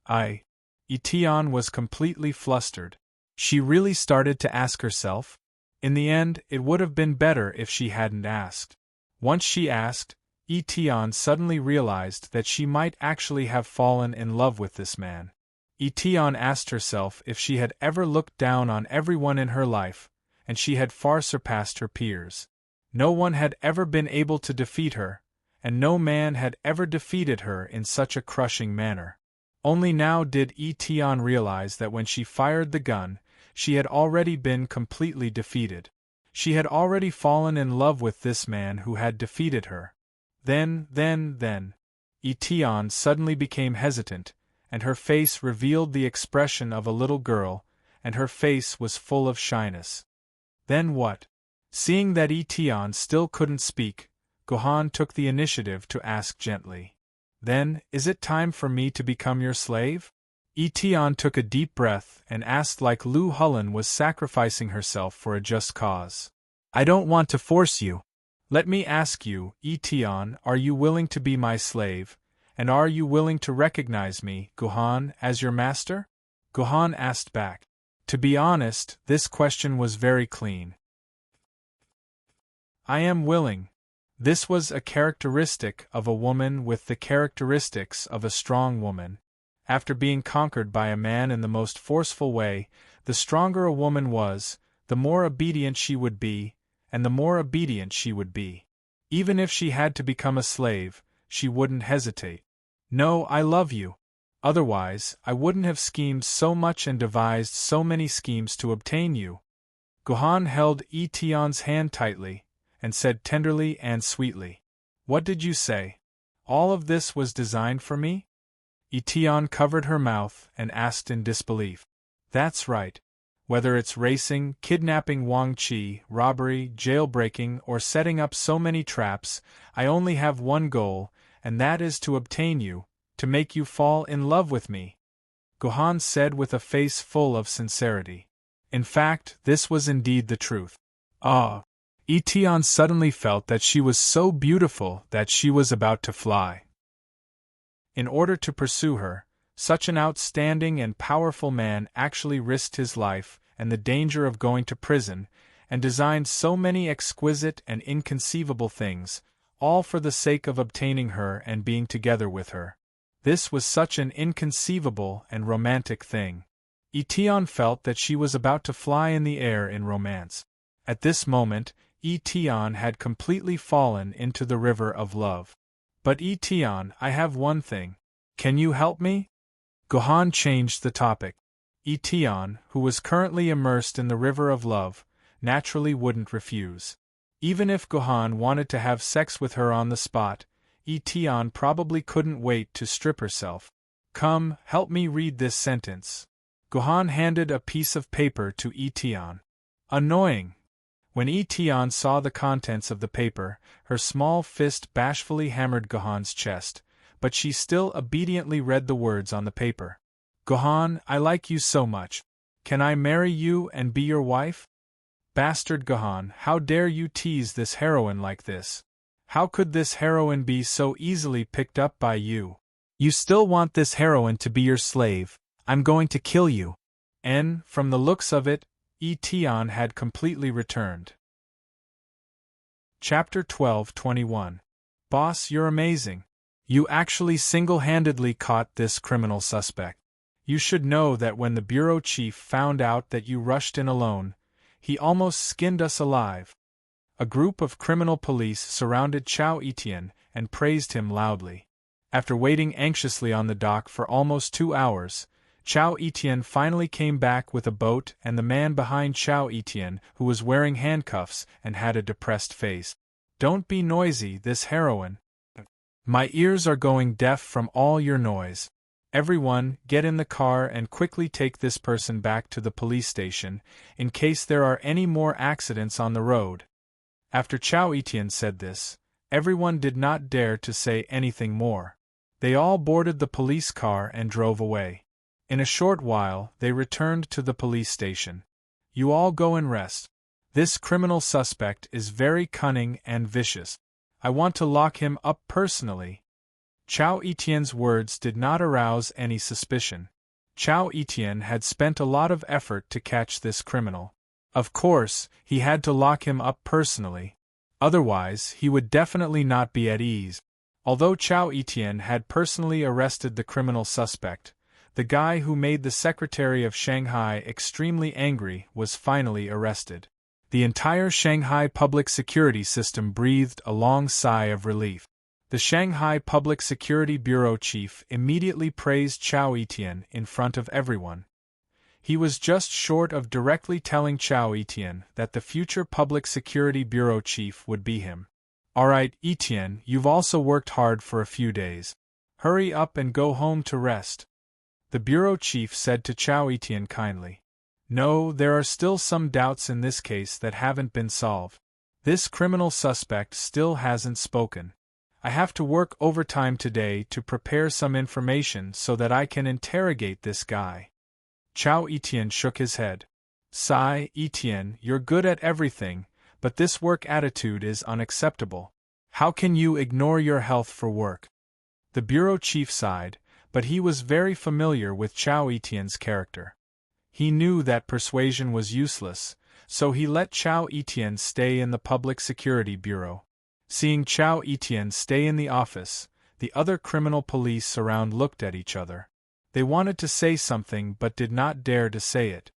Etion was completely flustered. She really started to ask herself? In the end, it would have been better if she hadn't asked. Once she asked, Etion suddenly realized that she might actually have fallen in love with this man. Etion asked herself if she had ever looked down on everyone in her life, and she had far surpassed her peers. No one had ever been able to defeat her, and no man had ever defeated her in such a crushing manner. Only now did Etion realize that when she fired the gun, she had already been completely defeated. She had already fallen in love with this man who had defeated her. Then, Etion suddenly became hesitant, and her face revealed the expression of a little girl, and her face was full of shyness. Then what? Seeing that Etion still couldn't speak, Guhan took the initiative to ask gently. Then, is it time for me to become your slave? Etion took a deep breath and asked like Lu Hulin was sacrificing herself for a just cause. I don't want to force you. Let me ask you, Etion, are you willing to be my slave, and are you willing to recognize me, Guhan, as your master? Guhan asked back. To be honest, this question was very clean. I am willing. This was a characteristic of a woman with the characteristics of a strong woman. After being conquered by a man in the most forceful way, the stronger a woman was, the more obedient she would be, and the more obedient she would be. Even if she had to become a slave, she wouldn't hesitate. No, I love you. Otherwise, I wouldn't have schemed so much and devised so many schemes to obtain you. Guhan held Etion's hand tightly, and said tenderly and sweetly, What did you say? All of this was designed for me? Etion covered her mouth and asked in disbelief. That's right. Whether it's racing, kidnapping Wang Qi, robbery, jailbreaking, or setting up so many traps, I only have one goal, and that is to obtain you, to make you fall in love with me. Guhan said with a face full of sincerity. In fact, this was indeed the truth. Ah! Etion suddenly felt that she was so beautiful that she was about to fly. In order to pursue her, such an outstanding and powerful man actually risked his life and the danger of going to prison, and designed so many exquisite and inconceivable things, all for the sake of obtaining her and being together with her. This was such an inconceivable and romantic thing. Etion felt that she was about to fly in the air in romance. At this moment, Etion had completely fallen into the river of love. But Etion, I have one thing. Can you help me? Gohan changed the topic. Etion, who was currently immersed in the river of love, naturally wouldn't refuse. Even if Gohan wanted to have sex with her on the spot, Etion probably couldn't wait to strip herself. Come, help me read this sentence. Gohan handed a piece of paper to Etion. Annoying! When Etion saw the contents of the paper, her small fist bashfully hammered Gohan's chest, but she still obediently read the words on the paper. Gohan, I like you so much. Can I marry you and be your wife? Bastard Gohan, how dare you tease this heroine like this? How could this heroine be so easily picked up by you? You still want this heroine to be your slave. I'm going to kill you. From the looks of it, Etion had completely returned. Chapter 12:21. Boss, you're amazing. You actually single-handedly caught this criminal suspect. You should know that when the bureau chief found out that you rushed in alone, he almost skinned us alive. A group of criminal police surrounded Chao Etienne and praised him loudly. After waiting anxiously on the dock for almost 2 hours, Chao Etienne finally came back with a boat and the man behind Chao Etienne, who was wearing handcuffs and had a depressed face. Don't be noisy, this heroine. My ears are going deaf from all your noise. Everyone, get in the car and quickly take this person back to the police station, in case there are any more accidents on the road. After Chao Etienne said this, everyone did not dare to say anything more. They all boarded the police car and drove away. In a short while, they returned to the police station. You all go and rest. This criminal suspect is very cunning and vicious. I want to lock him up personally. Chao Etienne's words did not arouse any suspicion. Chao Etienne had spent a lot of effort to catch this criminal. Of course, he had to lock him up personally. Otherwise, he would definitely not be at ease. Although Chao Etienne had personally arrested the criminal suspect, the guy who made the Secretary of Shanghai extremely angry was finally arrested. The entire Shanghai public security system breathed a long sigh of relief. The Shanghai Public Security Bureau chief immediately praised Chao Etienne in front of everyone. He was just short of directly telling Chao Etienne that the future Public Security Bureau chief would be him. Alright, Etienne, you've also worked hard for a few days. Hurry up and go home to rest. The bureau chief said to Chao Etienne kindly. No, there are still some doubts in this case that haven't been solved. This criminal suspect still hasn't spoken. I have to work overtime today to prepare some information so that I can interrogate this guy. Chao Etienne shook his head. Sigh, Etienne, you're good at everything, but this work attitude is unacceptable. How can you ignore your health for work? The bureau chief sighed, but he was very familiar with Chao Etienne's character. He knew that persuasion was useless, so he let Chao Etienne stay in the Public Security Bureau. Seeing Chao Etienne stay in the office, the other criminal police around looked at each other. They wanted to say something but did not dare to say it.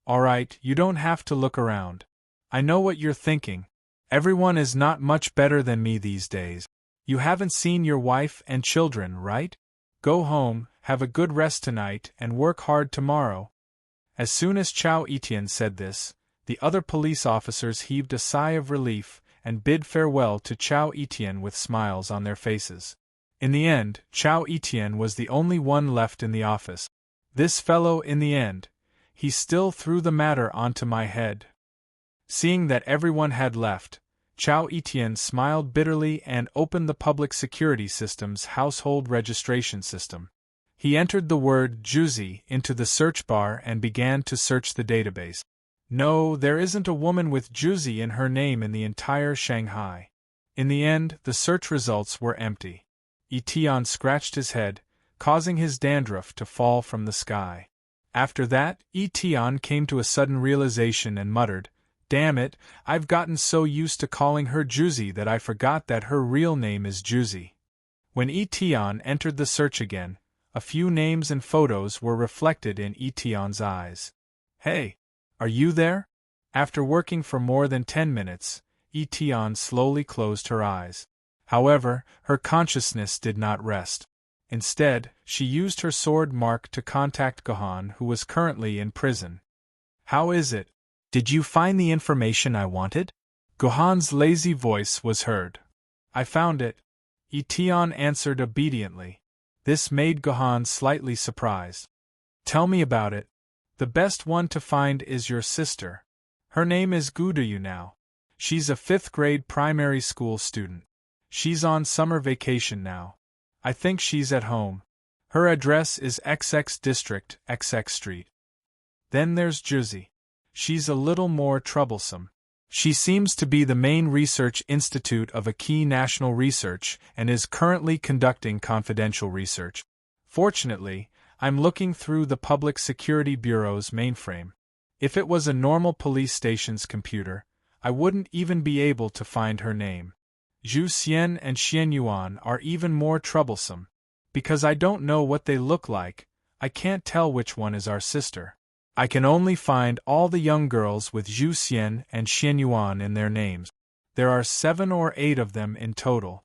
Alright, you don't have to look around. I know what you're thinking. Everyone is not much better than me these days. You haven't seen your wife and children, right? Go home, have a good rest tonight, and work hard tomorrow. As soon as Chao Etienne said this, the other police officers heaved a sigh of relief and bid farewell to Chao Etienne with smiles on their faces. In the end, Chao Etienne was the only one left in the office. This fellow, in the end, he still threw the matter onto my head. Seeing that everyone had left, Chao Etienne smiled bitterly and opened the public security system's household registration system. He entered the word Juzi into the search bar and began to search the database. No, there isn't a woman with Juzi in her name in the entire Shanghai. In the end, the search results were empty. Etienne scratched his head, causing his dandruff to fall from the sky. After that, Etienne came to a sudden realization and muttered, "Damn it, I've gotten so used to calling her Juzi that I forgot that her real name is Juzi." When Etienne entered the search again, a few names and photos were reflected in Etienne's eyes. "Hey, are you there?" After working for more than 10 minutes, Etienne slowly closed her eyes. However, her consciousness did not rest. Instead, she used her sword mark to contact Gohan, who was currently in prison. "How is it? Did you find the information I wanted?" Gohan's lazy voice was heard. "I found it," Etienne answered obediently. This made Gohan slightly surprised. "Tell me about it." "The best one to find is your sister. Her name is Gudayu now. She's a 5th grade primary school student. She's on summer vacation now. I think she's at home. Her address is XX District, XX Street. Then there's Juzi. She's a little more troublesome. She seems to be the main research institute of a key national research and is currently conducting confidential research. Fortunately, I'm looking through the Public Security Bureau's mainframe. If it was a normal police station's computer, I wouldn't even be able to find her name. Zhu Xian and Xian Yuan are even more troublesome. Because I don't know what they look like, I can't tell which one is our sister. I can only find all the young girls with Zhu Xian and Xian Yuan in their names. There are 7 or 8 of them in total.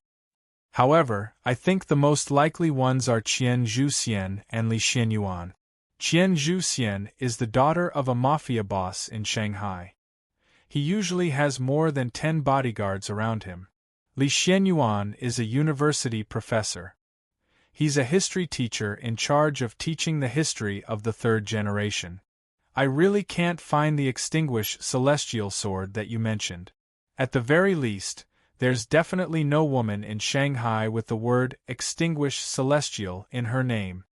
However, I think the most likely ones are Qian Zhu Xian and Li Xian Yuan. Qian Zhu Xian is the daughter of a mafia boss in Shanghai. He usually has more than 10 bodyguards around him. Li Xian Yuan is a university professor. He's a history teacher in charge of teaching the history of the 3rd generation. I really can't find the extinguished celestial sword that you mentioned. At the very least, there's definitely no woman in Shanghai with the word extinguished celestial in her name.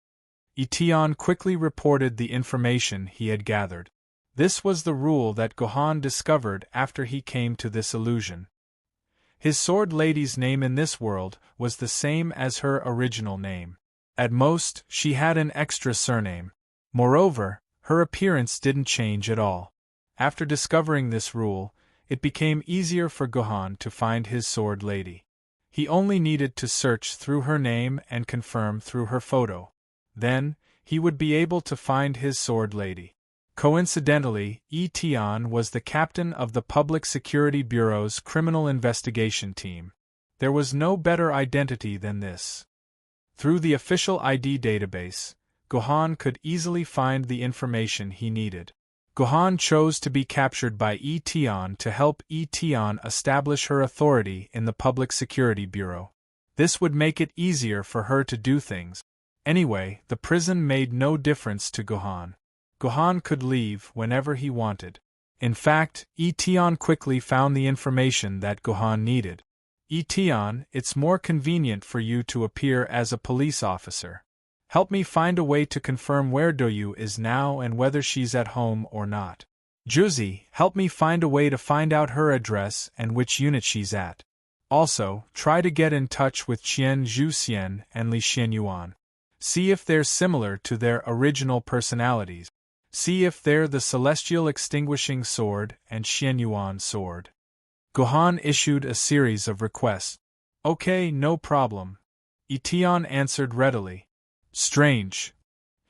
Etienne quickly reported the information he had gathered. This was the rule that Gohan discovered after he came to this illusion. His sword lady's name in this world was the same as her original name. At most, she had an extra surname. Moreover, her appearance didn't change at all. After discovering this rule, it became easier for Gohan to find his sword lady. He only needed to search through her name and confirm through her photo. Then, he would be able to find his sword lady. Coincidentally, Etienne was the captain of the Public Security Bureau's criminal investigation team. There was no better identity than this. Through the official ID database, Gohan could easily find the information he needed. Gohan chose to be captured by Etienne to help Etienne establish her authority in the Public Security Bureau. This would make it easier for her to do things. Anyway, the prison made no difference to Gohan. Gohan could leave whenever he wanted. In fact, Etienne quickly found the information that Gohan needed. "Etienne, it's more convenient for you to appear as a police officer. Help me find a way to confirm where Doyu is now and whether she's at home or not. Juzi, help me find a way to find out her address and which unit she's at. Also, try to get in touch with Qian Zhu Xian and Li Xian Yuan. See if they're similar to their original personalities. See if they're the Celestial Extinguishing Sword and Xian Yuan sword." Gohan issued a series of requests. "Okay, no problem," Etienne answered readily. Strange.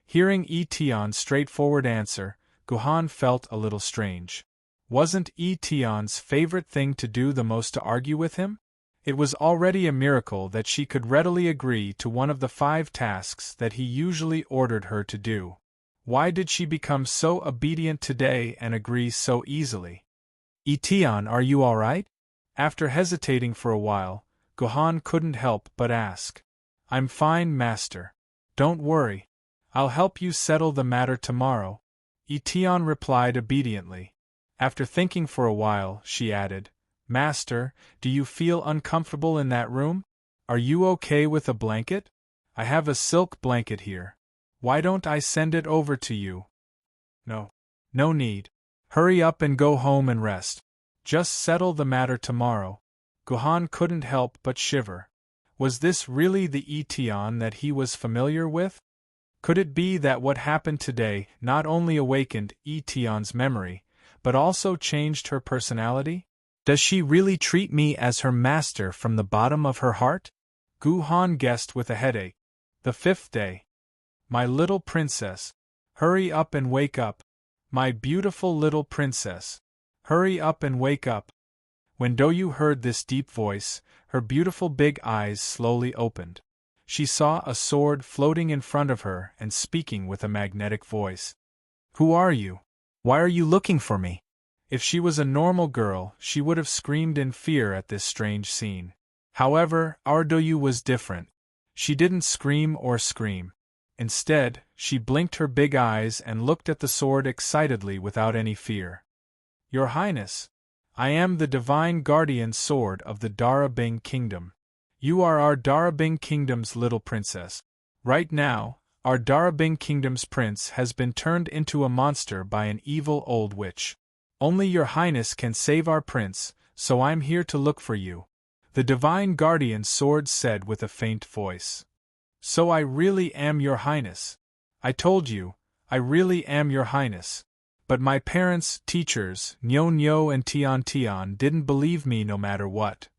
Hearing Etienne's straightforward answer, Gohan felt a little strange. Wasn't Etienne's favorite thing to do the most to argue with him? It was already a miracle that she could readily agree to one of the 5 tasks that he usually ordered her to do. Why did she become so obedient today and agree so easily? "Etienne, are you all right?" After hesitating for a while, Gohan couldn't help but ask. "I'm fine, Master. Don't worry. I'll help you settle the matter tomorrow," Etienne replied obediently. After thinking for a while, she added, "Master, do you feel uncomfortable in that room? Are you okay with a blanket? I have a silk blanket here. Why don't I send it over to you?" "No. No need. Hurry up and go home and rest. Just settle the matter tomorrow. Gohan couldn't help but shiver. Was this really the Etion that he was familiar with? Could it be that what happened today not only awakened Etion's memory, but also changed her personality? Does she really treat me as her master from the bottom of her heart? Gohan guessed with a headache. The 5th day. My little princess. Hurry up and wake up. My beautiful little princess. Hurry up and wake up. When Doyu heard this deep voice, her beautiful big eyes slowly opened. She saw a sword floating in front of her and speaking with a magnetic voice. Who are you? Why are you looking for me? If she was a normal girl, she would have screamed in fear at this strange scene. However, our Doyu was different. She didn't scream or scream. Instead, she blinked her big eyes and looked at the sword excitedly without any fear. Your Highness, I am the divine guardian sword of the Darabing Kingdom. You are our Darabing Kingdom's little princess. Right now, our Darabing Kingdom's prince has been turned into a monster by an evil old witch. Only your Highness can save our prince, so I'm here to look for you. The divine guardian sword said with a faint voice. So I really am your Highness. I told you, I really am your Highness. But my parents, teachers, Nyo Nyo and Tian Tian didn't believe me no matter what.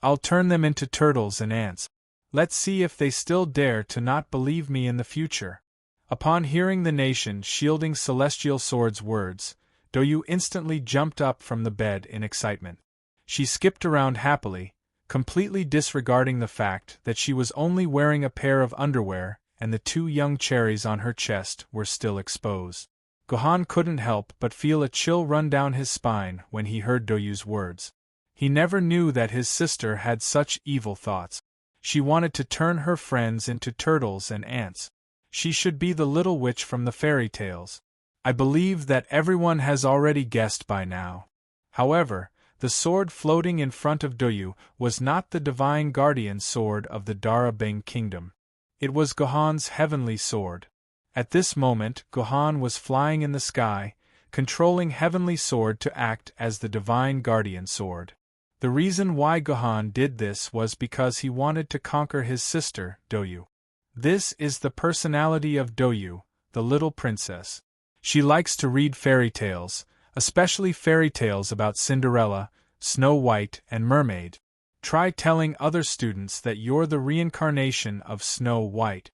I'll turn them into turtles and ants. Let's see if they still dare to not believe me in the future. Upon hearing the nation shielding Celestial Sword's words, Doyu instantly jumped up from the bed in excitement. She skipped around happily, completely disregarding the fact that she was only wearing a pair of underwear and the 2 young cherries on her chest were still exposed. Gohan couldn't help but feel a chill run down his spine when he heard Doyu's words. He never knew that his sister had such evil thoughts. She wanted to turn her friends into turtles and ants. She should be the little witch from the fairy tales. I believe that everyone has already guessed by now. However, the sword floating in front of Doyu was not the divine guardian sword of the Darabing Kingdom. It was Gohan's heavenly sword. At this moment, Gohan was flying in the sky, controlling heavenly sword to act as the divine guardian sword. The reason why Gohan did this was because he wanted to conquer his sister, Doyu. This is the personality of Doyu, the little princess. She likes to read fairy tales, especially fairy tales about Cinderella, Snow White, and Mermaid. Try telling other students that you're the reincarnation of Snow White.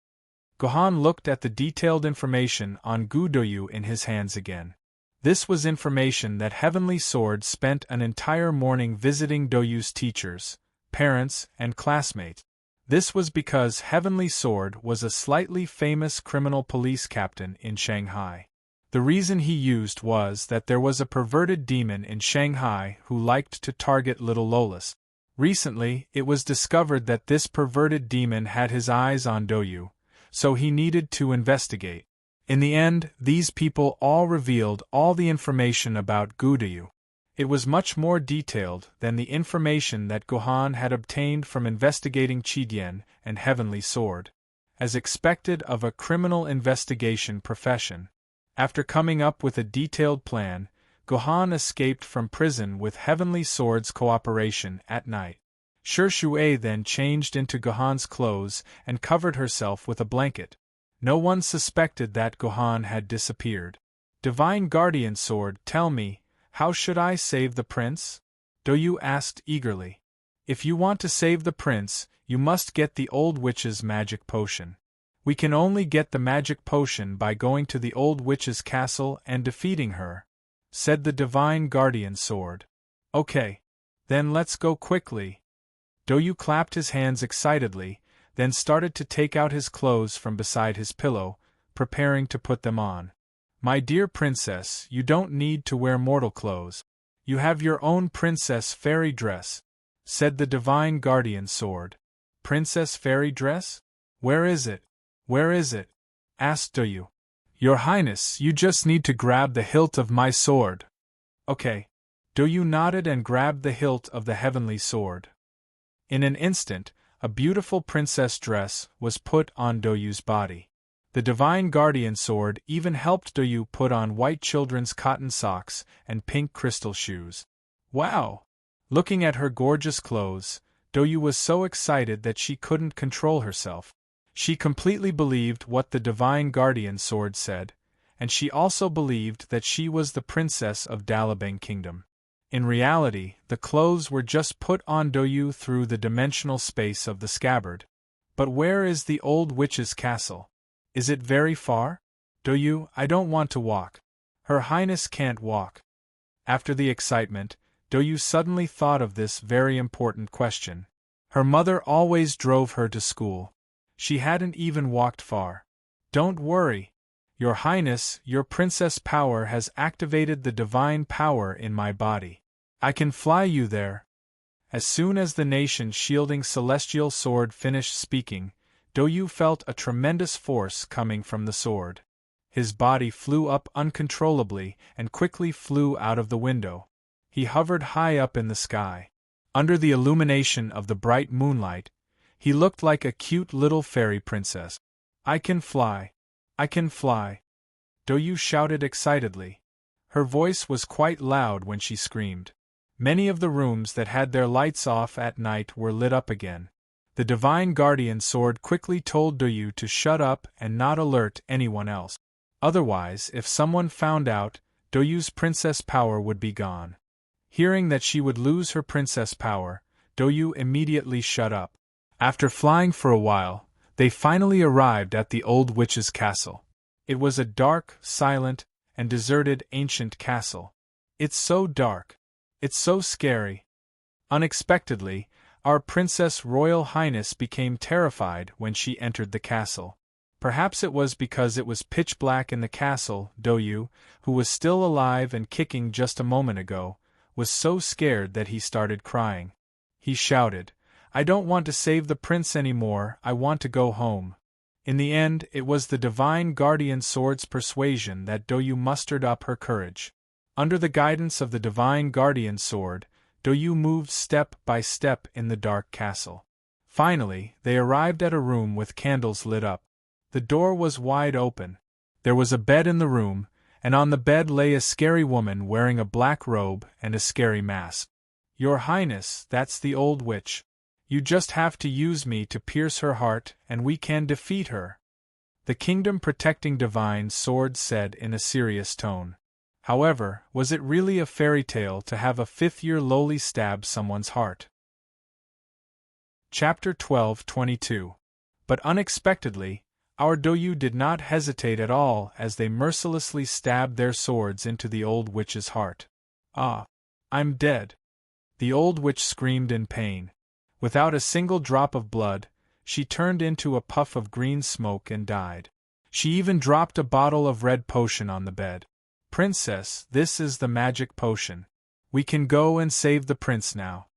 Gohan looked at the detailed information on Doyu in his hands again. This was information that Heavenly Sword spent an entire morning visiting Doyu's teachers, parents, and classmates. This was because Heavenly Sword was a slightly famous criminal police captain in Shanghai. The reason he used was that there was a perverted demon in Shanghai who liked to target little Lolas. Recently, it was discovered that this perverted demon had his eyes on Doyu, so he needed to investigate. In the end, these people all revealed all the information about Doyu. It was much more detailed than the information that Gohan had obtained from investigating Qidien and Heavenly Sword. As expected of a criminal investigation profession. After coming up with a detailed plan, Gohan escaped from prison with Heavenly Sword's cooperation at night. Shue then changed into Gohan's clothes and covered herself with a blanket. No one suspected that Gohan had disappeared. Divine Guardian Sword, tell me, how should I save the prince? Doyu asked eagerly. If you want to save the prince, you must get the old witch's magic potion. We can only get the magic potion by going to the old witch's castle and defeating her, said the Divine Guardian Sword. Okay. Then let's go quickly. Doyu clapped his hands excitedly, then started to take out his clothes from beside his pillow, preparing to put them on. My dear princess, you don't need to wear mortal clothes. You have your own princess fairy dress, said the Divine Guardian Sword. Princess fairy dress? Where is it? Where is it? Asked Doyu. Your Highness, you just need to grab the hilt of my sword. Okay. Doyu nodded and grabbed the hilt of the heavenly sword. In an instant, a beautiful princess dress was put on Doyu's body. The divine guardian sword even helped Doyu put on white children's cotton socks and pink crystal shoes. Wow! Looking at her gorgeous clothes, Doyu was so excited that she couldn't control herself. She completely believed what the divine guardian sword said, and she also believed that she was the princess of Dalabang Kingdom. In reality, the clothes were just put on Doyu through the dimensional space of the scabbard. But where is the old witch's castle? Is it very far? Doyu, I don't want to walk. Her Highness can't walk. After the excitement, Doyu suddenly thought of this very important question. Her mother always drove her to school. She hadn't even walked far. Don't worry. Your Highness, your princess power has activated the divine power in my body. I can fly you there. As soon as the nation shielding celestial sword finished speaking, Doyu felt a tremendous force coming from the sword. His body flew up uncontrollably and quickly flew out of the window. He hovered high up in the sky. Under the illumination of the bright moonlight, he looked like a cute little fairy princess. I can fly. I can fly. Doyu shouted excitedly. Her voice was quite loud when she screamed. Many of the rooms that had their lights off at night were lit up again. The divine guardian sword quickly told Doyu to shut up and not alert anyone else. Otherwise, if someone found out, Doyu's princess power would be gone. Hearing that she would lose her princess power, Doyu immediately shut up. After flying for a while, they finally arrived at the old witch's castle. It was a dark, silent, and deserted ancient castle. It's so dark. It's so scary. Unexpectedly, our Princess Royal Highness became terrified when she entered the castle. Perhaps it was because it was pitch black in the castle. Doyu, who was still alive and kicking just a moment ago, was so scared that he started crying. He shouted, I don't want to save the prince anymore, I want to go home. In the end, it was the divine guardian sword's persuasion that Doyu mustered up her courage. Under the guidance of the divine guardian sword, Doyu moved step by step in the dark castle. Finally, they arrived at a room with candles lit up. The door was wide open. There was a bed in the room, and on the bed lay a scary woman wearing a black robe and a scary mask. Your Highness, that's the old witch. You just have to use me to pierce her heart, and we can defeat her. The kingdom-protecting divine sword said in a serious tone. However, was it really a fairy tale to have a fifth-year lowly stab someone's heart? Chapter 12:22. But unexpectedly, our Doyu did not hesitate at all as they mercilessly stabbed their swords into the old witch's heart. Ah! I'm dead! The old witch screamed in pain. Without a single drop of blood, she turned into a puff of green smoke and died. She even dropped a bottle of red potion on the bed. Princess, this is the magic potion. We can go and save the prince now.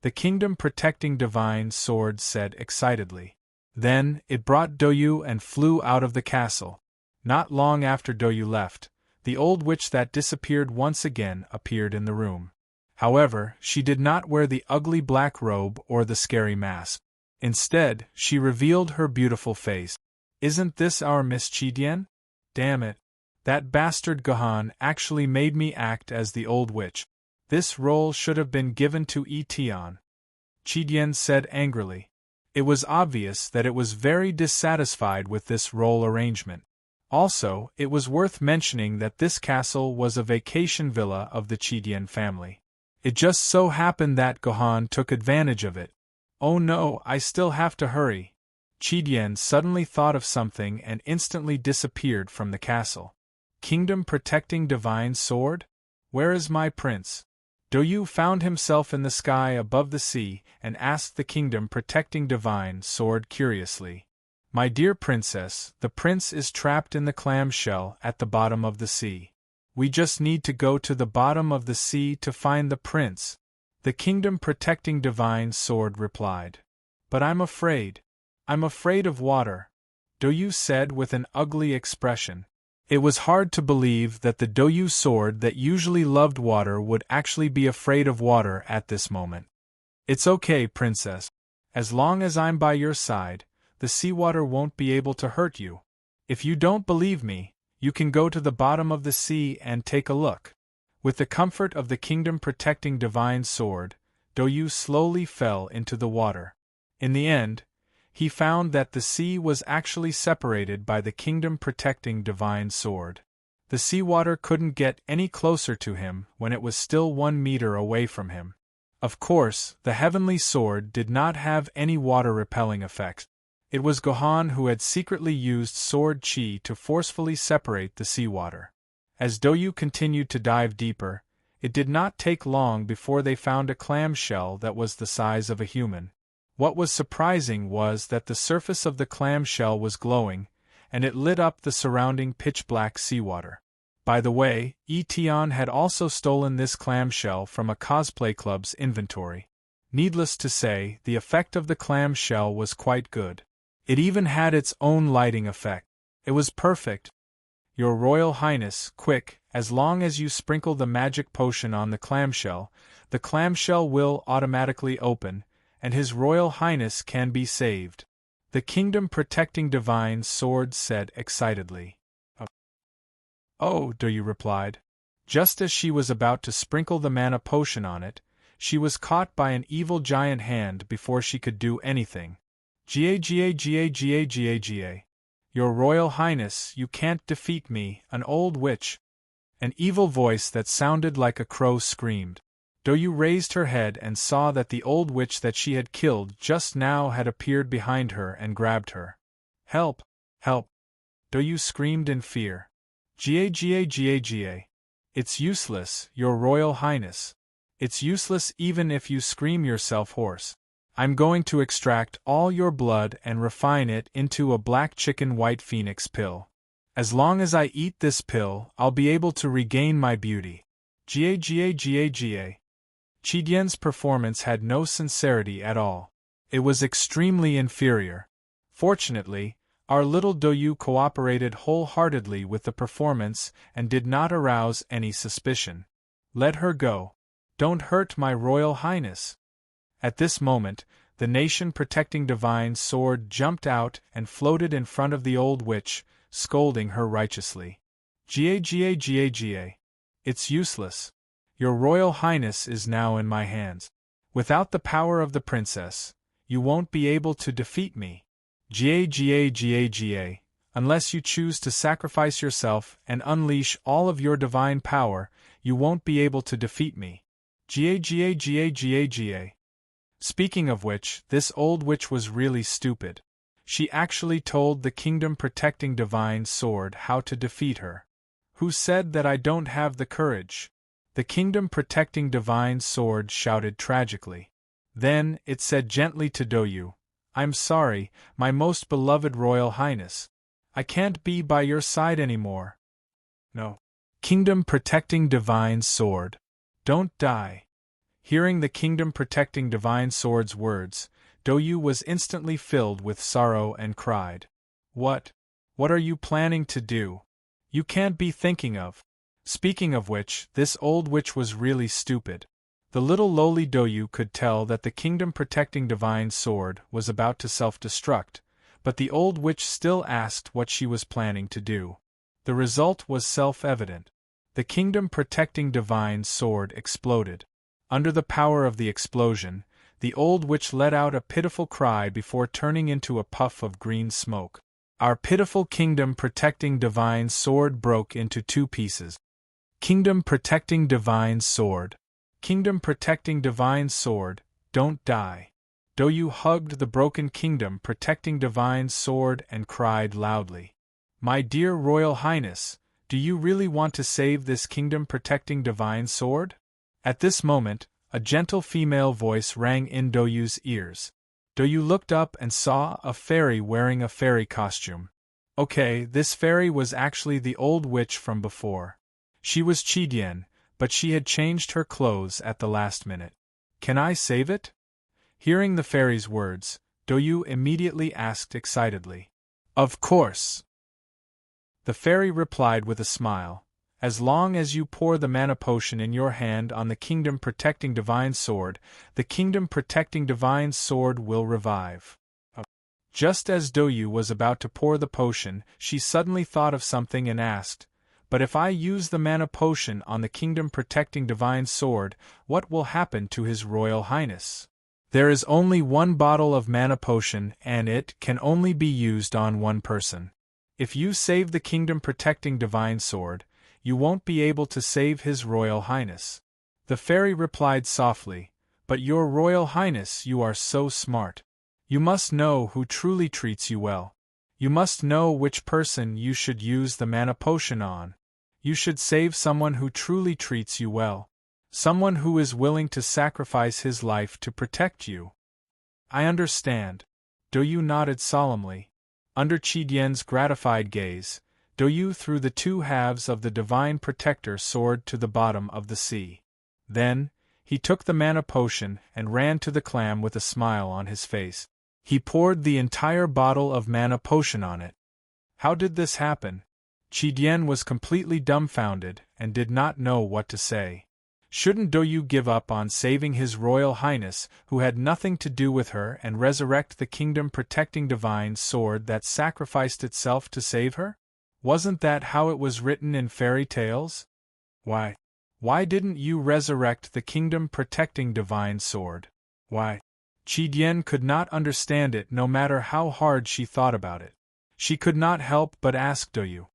The kingdom-protecting divine sword said excitedly. Then, it brought Doyu and flew out of the castle. Not long after Doyu left, the old witch that disappeared once again appeared in the room. However, she did not wear the ugly black robe or the scary mask. Instead, she revealed her beautiful face. Isn't this our Miss Chidian? Damn it. That bastard Gohan actually made me act as the old witch. This role should have been given to Etion. Chidian said angrily. It was obvious that it was very dissatisfied with this role arrangement. Also, it was worth mentioning that this castle was a vacation villa of the Chidian family. It just so happened that Gohan took advantage of it. Oh no, I still have to hurry. Chidian suddenly thought of something and instantly disappeared from the castle. Kingdom-protecting divine sword? Where is my prince? Doyu found himself in the sky above the sea and asked the kingdom-protecting divine sword curiously. My dear princess, the prince is trapped in the clamshell at the bottom of the sea. We just need to go to the bottom of the sea to find the prince. The kingdom-protecting divine sword replied. But I'm afraid. I'm afraid of water, Doyu said with an ugly expression. It was hard to believe that the Doyu sword that usually loved water would actually be afraid of water at this moment. It's okay, princess. As long as I'm by your side, the seawater won't be able to hurt you. If you don't believe me, you can go to the bottom of the sea and take a look. With the comfort of the kingdom-protecting divine sword, Doyu slowly fell into the water. In the end, he found that the sea was actually separated by the kingdom-protecting divine sword. The seawater couldn't get any closer to him when it was still 1 meter away from him. Of course, the heavenly sword did not have any water-repelling effect. It was Gohan who had secretly used sword chi to forcefully separate the seawater. As Doyu continued to dive deeper, it did not take long before they found a clamshell that was the size of a human. What was surprising was that the surface of the clamshell was glowing, and it lit up the surrounding pitch-black seawater. By the way, Etion had also stolen this clamshell from a cosplay club's inventory. Needless to say, the effect of the clamshell was quite good. It even had its own lighting effect. It was perfect. Your Royal Highness, quick, as long as you sprinkle the magic potion on the clamshell will automatically open, and His Royal Highness can be saved. The kingdom-protecting divine sword said excitedly. Oh, Doyu replied. Just as she was about to sprinkle the mana potion on it, she was caught by an evil giant hand before she could do anything. Ga. Your Royal Highness, you can't defeat me, an old witch. An evil voice that sounded like a crow screamed. Doyu raised her head and saw that the old witch that she had killed just now had appeared behind her and grabbed her. Help! Help! Doyu screamed in fear. Ga. It's useless, Your Royal Highness. It's useless even if you scream yourself hoarse. I'm going to extract all your blood and refine it into a black chicken white phoenix pill. As long as I eat this pill, I'll be able to regain my beauty. Ga. Chidian's performance had no sincerity at all. It was extremely inferior. Fortunately, our little Doyu cooperated wholeheartedly with the performance and did not arouse any suspicion. Let her go. Don't hurt my Royal Highness. At this moment, the nation-protecting divine sword jumped out and floated in front of the old witch, scolding her righteously. Ga. It's useless. Your Royal Highness is now in my hands. Without the power of the princess, you won't be able to defeat me. Ga. Unless you choose to sacrifice yourself and unleash all of your divine power, you won't be able to defeat me. Ga. Speaking of which, this old witch was really stupid. She actually told the kingdom-protecting divine sword how to defeat her. Who said that I don't have the courage? The kingdom-protecting divine sword shouted tragically. Then, it said gently to Doyu, I'm sorry, my most beloved Royal Highness. I can't be by your side anymore. No. Kingdom-protecting divine sword. Don't die. Hearing the kingdom-protecting divine sword's words, Doyu was instantly filled with sorrow and cried. What? What are you planning to do? You can't be thinking of. Speaking of which, this old witch was really stupid. The little lowly Doyu could tell that the kingdom-protecting divine sword was about to self-destruct, but the old witch still asked what she was planning to do. The result was self-evident. The kingdom-protecting divine sword exploded. Under the power of the explosion, the old witch let out a pitiful cry before turning into a puff of green smoke. Our pitiful kingdom-protecting divine sword broke into 2 pieces. Kingdom-protecting divine sword. Kingdom-protecting divine sword, don't die. Doyu hugged the broken kingdom-protecting divine sword and cried loudly. My dear Royal Highness, do you really want to save this kingdom-protecting divine sword? At this moment, a gentle female voice rang in Doyu's ears. Doyu looked up and saw a fairy wearing a fairy costume. Okay, this fairy was actually the old witch from before. She was Chidian, but she had changed her clothes at the last minute. Can I save it? Hearing the fairy's words, Doyu immediately asked excitedly. Of course. The fairy replied with a smile. As long as you pour the mana potion in your hand on the kingdom-protecting divine sword, the kingdom-protecting divine sword will revive. Just as Doyu was about to pour the potion, she suddenly thought of something and asked, "But if I use the mana potion on the kingdom-protecting divine sword, what will happen to His Royal Highness?" "There is only one bottle of mana potion and it can only be used on one person. If you save the kingdom-protecting divine sword, you won't be able to save His Royal Highness." The fairy replied softly, "But Your Royal Highness, you are so smart. You must know who truly treats you well. You must know which person you should use the mana potion on. You should save someone who truly treats you well. Someone who is willing to sacrifice his life to protect you." "I understand." Doyu nodded solemnly. Under Qidian's gratified gaze, Doyu threw the two halves of the divine protector sword to the bottom of the sea. Then, he took the mana potion and ran to the clam with a smile on his face. He poured the entire bottle of mana potion on it. How did this happen? Qidian was completely dumbfounded and did not know what to say. Shouldn't Doyu give up on saving His Royal Highness, who had nothing to do with her, and resurrect the kingdom-protecting divine sword that sacrificed itself to save her? Wasn't that how it was written in fairy tales? Why didn't you resurrect the kingdom-protecting divine sword? Why? Qidian could not understand it no matter how hard she thought about it. She could not help but ask Doyu.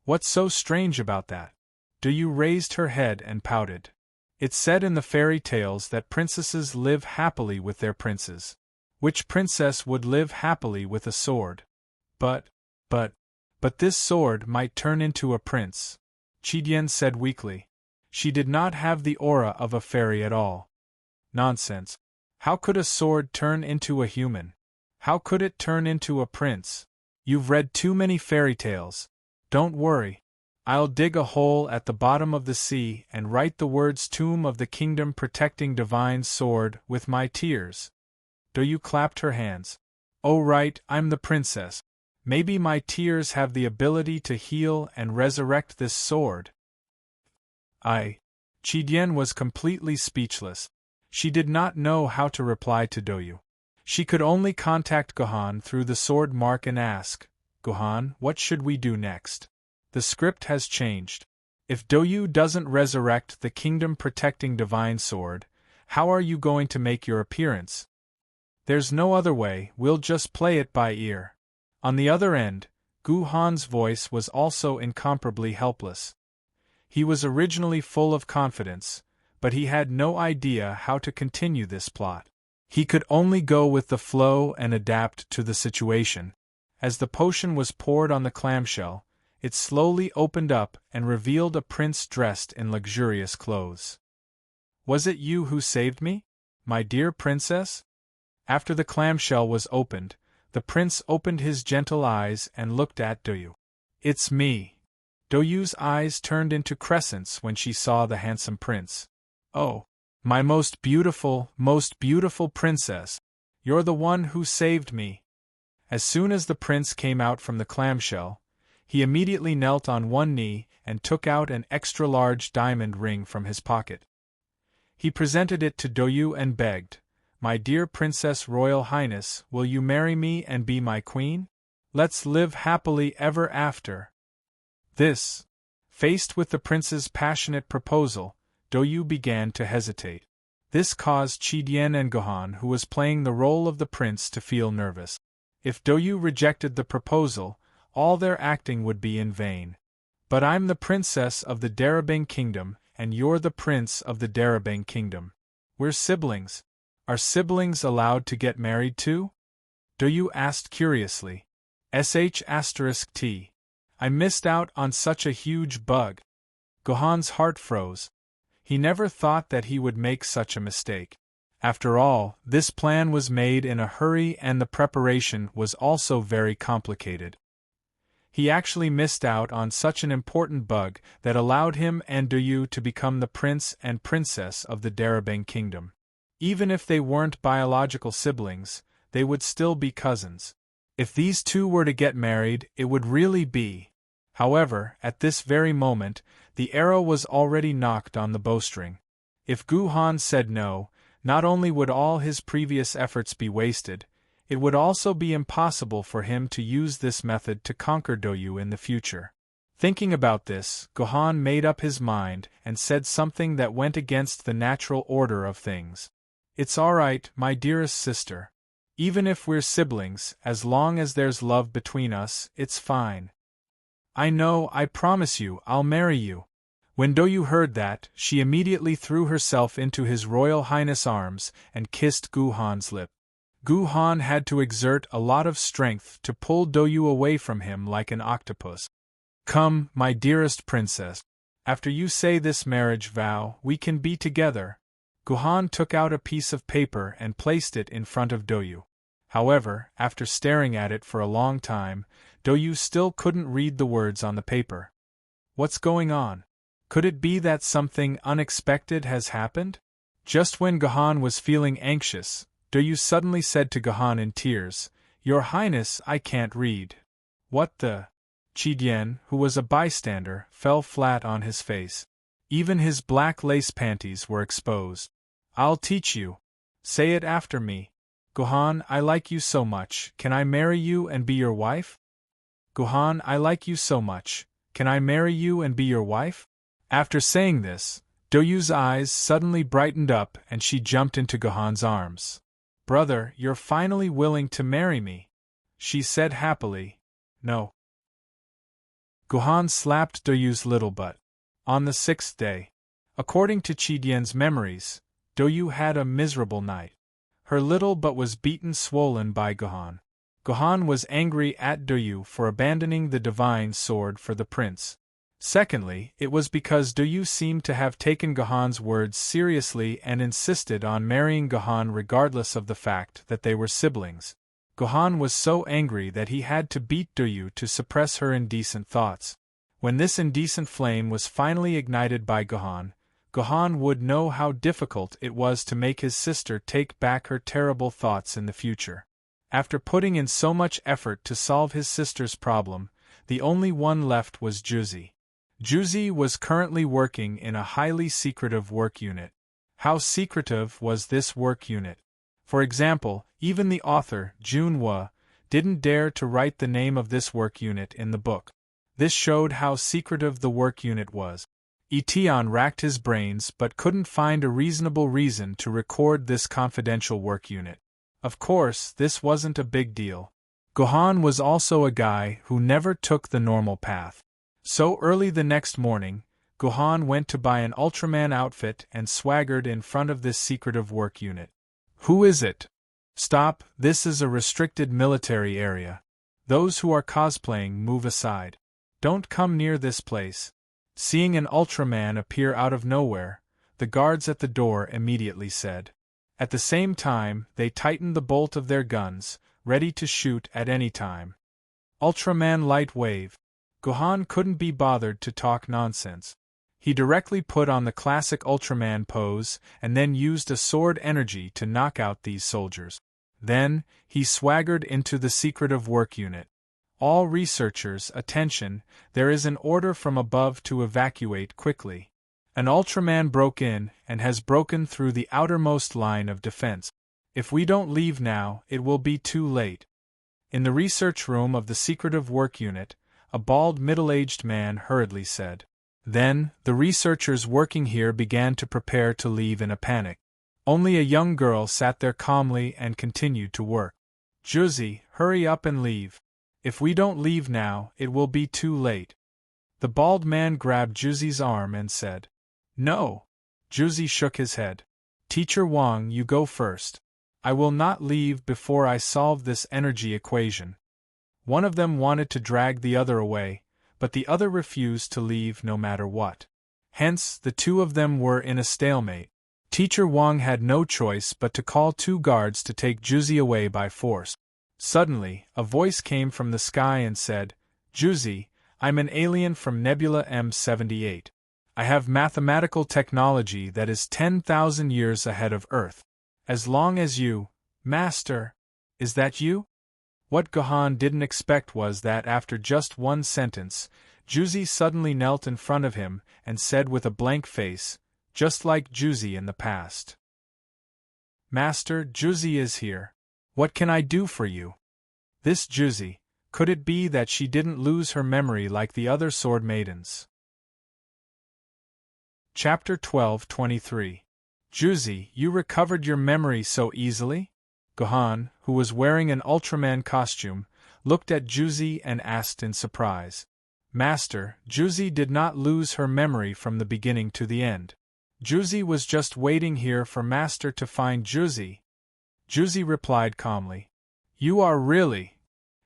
"What's so strange about that?" Doyu raised her head and pouted. "It's said in the fairy tales that princesses live happily with their princes. Which princess would live happily with a sword? But this sword might turn into a prince," Qidian said weakly. She did not have the aura of a fairy at all. "Nonsense. How could a sword turn into a human? How could it turn into a prince? You've read too many fairy tales. Don't worry. I'll dig a hole at the bottom of the sea and write the words Tomb of the Kingdom-Protecting Divine Sword with my tears." Doyu clapped her hands. "Oh right, I'm the princess. Maybe my tears have the ability to heal and resurrect this sword." Qidian was completely speechless. She did not know how to reply to Doyu. She could only contact Gohan through the sword mark and ask, "Gohan, what should we do next? The script has changed. If Doyu doesn't resurrect the kingdom-protecting divine sword, how are you going to make your appearance?" "There's no other way, we'll just play it by ear." On the other end, Gohan's voice was also incomparably helpless. He was originally full of confidence, but he had no idea how to continue this plot. He could only go with the flow and adapt to the situation. As the potion was poured on the clamshell, it slowly opened up and revealed a prince dressed in luxurious clothes. "Was it you who saved me, my dear princess?" After the clamshell was opened, the prince opened his gentle eyes and looked at Doyu. "It's me." Doyu's eyes turned into crescents when she saw the handsome prince. "Oh, my most beautiful princess, you're the one who saved me." As soon as the prince came out from the clamshell, he immediately knelt on one knee and took out an extra-large diamond ring from his pocket. He presented it to Doyu and begged, "My dear Princess Royal Highness, will you marry me and be my queen? Let's live happily ever after." Faced with the prince's passionate proposal, Doyu began to hesitate. This caused Qidian and Gohan, who was playing the role of the prince, to feel nervous. If Doyu rejected the proposal, all their acting would be in vain. "But I'm the princess of the Darabang Kingdom, and you're the prince of the Darabang Kingdom. We're siblings. Are siblings allowed to get married too?" Doyu asked curiously. **T. I missed out on such a huge bug." Gohan's heart froze. He never thought that he would make such a mistake. After all, this plan was made in a hurry and the preparation was also very complicated. He actually missed out on such an important bug that allowed him and Doyu to become the prince and princess of the Darabang Kingdom. Even if they weren't biological siblings, they would still be cousins. If these two were to get married, it would really be. However, at this very moment, the arrow was already knocked on the bowstring. If Gohan said no, not only would all his previous efforts be wasted, It would also be impossible for him to use this method to conquer Doyu in the future. Thinking about this, Gohan made up his mind and said something that went against the natural order of things. It's alright, my dearest sister. Even if we're siblings, as long as there's love between us, it's fine. I know, I promise you, I'll marry you. When Doyu heard that, she immediately threw herself into His Royal Highness' arms and kissed Gohan's lip. Gohan had to exert a lot of strength to pull Doyu away from him like an octopus. Come, my dearest princess. After you say this marriage vow, we can be together. Gohan took out a piece of paper and placed it in front of Doyu. However, after staring at it for a long time, Doyu still couldn't read the words on the paper. What's going on? Could it be that something unexpected has happened? Just when Gohan was feeling anxious, Doyu suddenly said to Gohan in tears, "Your Highness, I can't read." What the? Chi-Dian, who was a bystander, fell flat on his face. Even his black lace panties were exposed. I'll teach you. Say it after me. Gohan, I like you so much, can I marry you and be your wife? Gohan, I like you so much, can I marry you and be your wife? After saying this, Doyu's eyes suddenly brightened up and she jumped into Gohan's arms. Brother, you're finally willing to marry me, she said happily. No. Gohan slapped Doyu's little butt. On the 6th day. According to Chi-Dian's memories, Doyu had a miserable night. Her little butt was beaten swollen by Gohan. Gohan was angry at Doyu for abandoning the divine sword for the prince. Secondly, it was because Doyu seemed to have taken Gohan's words seriously and insisted on marrying Gohan regardless of the fact that they were siblings. Gohan was so angry that he had to beat Doyu to suppress her indecent thoughts. When this indecent flame was finally ignited by Gohan, Gohan would know how difficult it was to make his sister take back her terrible thoughts in the future. After putting in so much effort to solve his sister's problem, the only one left was Juzi. Juzi was currently working in a highly secretive work unit. How secretive was this work unit? For example, even the author, Junhua, didn't dare to write the name of this work unit in the book. This showed how secretive the work unit was. Etienne racked his brains but couldn't find a reasonable reason to record this confidential work unit. Of course, this wasn't a big deal. Gohan was also a guy who never took the normal path. So early the next morning, Gohan went to buy an Ultraman outfit and swaggered in front of this secretive work unit. Who is it? Stop, this is a restricted military area. Those who are cosplaying move aside. Don't come near this place. Seeing an Ultraman appear out of nowhere, the guards at the door immediately said. At the same time, they tightened the bolt of their guns, ready to shoot at any time. Ultraman Light Wave. Gohan couldn't be bothered to talk nonsense. He directly put on the classic Ultraman pose and then used a sword energy to knock out these soldiers. Then, he swaggered into the secretive work unit. All researchers, attention, there is an order from above to evacuate quickly. An Ultraman broke in and has broken through the outermost line of defense. If we don't leave now, it will be too late. In the research room of the secretive work unit, a bald middle-aged man hurriedly said. Then, the researchers working here began to prepare to leave in a panic. Only a young girl sat there calmly and continued to work. Juzi, hurry up and leave. If we don't leave now, it will be too late. The bald man grabbed Juzi's arm and said. No. Juzi shook his head. Teacher Wang, you go first. I will not leave before I solve this energy equation. One of them wanted to drag the other away, but the other refused to leave no matter what. Hence, the two of them were in a stalemate. Teacher Wang had no choice but to call two guards to take Juzi away by force. Suddenly, a voice came from the sky and said, Juzi, I'm an alien from Nebula M78. I have mathematical technology that is 10,000 years ahead of Earth. As long as you, Master, is that you? What Gohan didn't expect was that after just one sentence, Juzi suddenly knelt in front of him and said with a blank face, just like Juzi in the past. Master, Juzi is here. What can I do for you? This Juzi, could it be that she didn't lose her memory like the other sword maidens? Chapter 12:23. Juzi, you recovered your memory so easily? Gohan, who was wearing an Ultraman costume, looked at Juzi and asked in surprise. Master, Juzi did not lose her memory from the beginning to the end. Juzi was just waiting here for Master to find Juzi. Juzi replied calmly. You are really...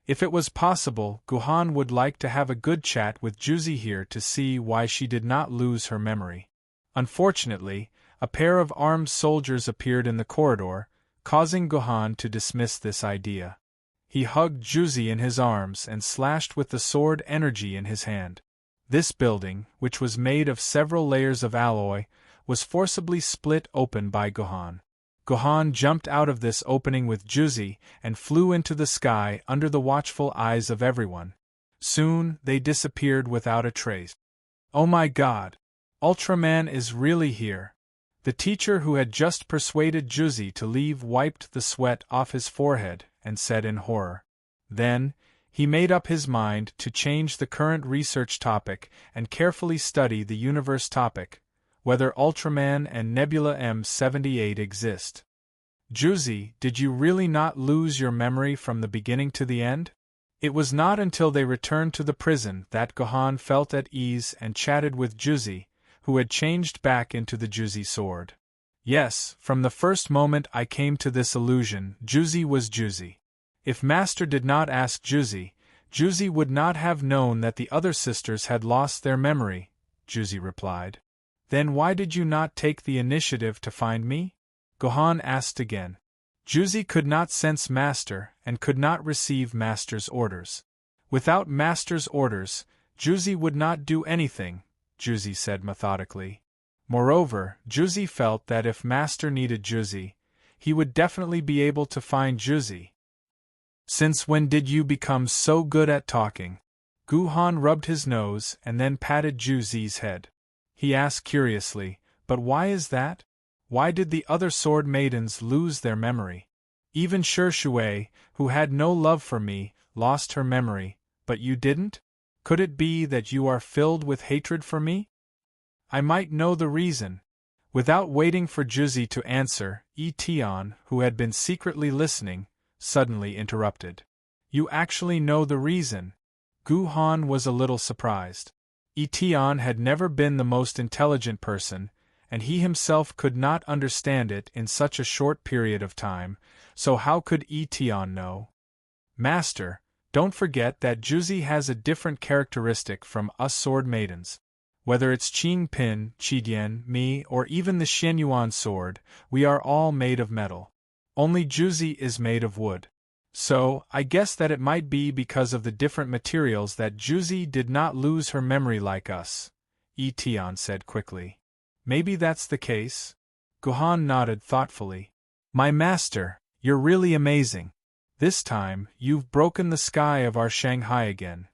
If it was possible, Gohan would like to have a good chat with Juzi here to see why she did not lose her memory. Unfortunately, a pair of armed soldiers appeared in the corridor, causing Gohan to dismiss this idea. He hugged Juzi in his arms and slashed with the sword energy in his hand. This building, which was made of several layers of alloy, was forcibly split open by Gohan. Gohan jumped out of this opening with Juzi and flew into the sky under the watchful eyes of everyone. Soon, they disappeared without a trace. Oh my God! Ultraman is really here! The teacher who had just persuaded Juzi to leave wiped the sweat off his forehead and said in horror. Then, he made up his mind to change the current research topic and carefully study the universe topic, whether Ultraman and Nebula M78 exist. Juzi, did you really not lose your memory from the beginning to the end? It was not until they returned to the prison that Gohan felt at ease and chatted with Juzi, who had changed back into the Juzi sword. Yes, from the first moment I came to this illusion, Juzi was Juzi. If Master did not ask Juzi, Juzi would not have known that the other sisters had lost their memory, Juzi replied. Then why did you not take the initiative to find me? Gohan asked again. Juzi could not sense Master and could not receive Master's orders. Without Master's orders, Juzi would not do anything, Juzi said methodically. Moreover, Juzi felt that if Master needed Juzi, he would definitely be able to find Juzi. Since when did you become so good at talking? Gohan rubbed his nose and then patted Juzi's head. He asked curiously, but why is that? Why did the other sword maidens lose their memory? Even Shui, who had no love for me, lost her memory, but you didn't? Could it be that you are filled with hatred for me? I might know the reason. Without waiting for Juzi to answer, Etion, who had been secretly listening, suddenly interrupted. You actually know the reason? Gohan was a little surprised. Etion had never been the most intelligent person, and he himself could not understand it in such a short period of time, so how could Etion know? Master, don't forget that Juzi has a different characteristic from us sword maidens. Whether it's Qing Pin, Qidian, me, or even the Xianyuan sword, we are all made of metal. Only Juzi is made of wood. So, I guess that it might be because of the different materials that Juzi did not lose her memory like us, Etion said quickly. Maybe that's the case? Gohan nodded thoughtfully. My master, you're really amazing. This time, you've broken the sky of our Shanghai again.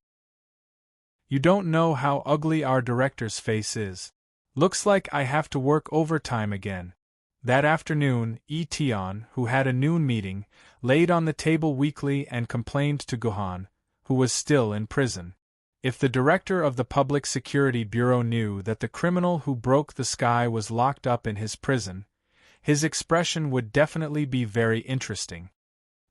You don't know how ugly our director's face is. Looks like I have to work overtime again. That afternoon, Etion, who had a noon meeting, laid on the table weakly and complained to Gohan, who was still in prison. If the director of the Public Security Bureau knew that the criminal who broke the sky was locked up in his prison, his expression would definitely be very interesting.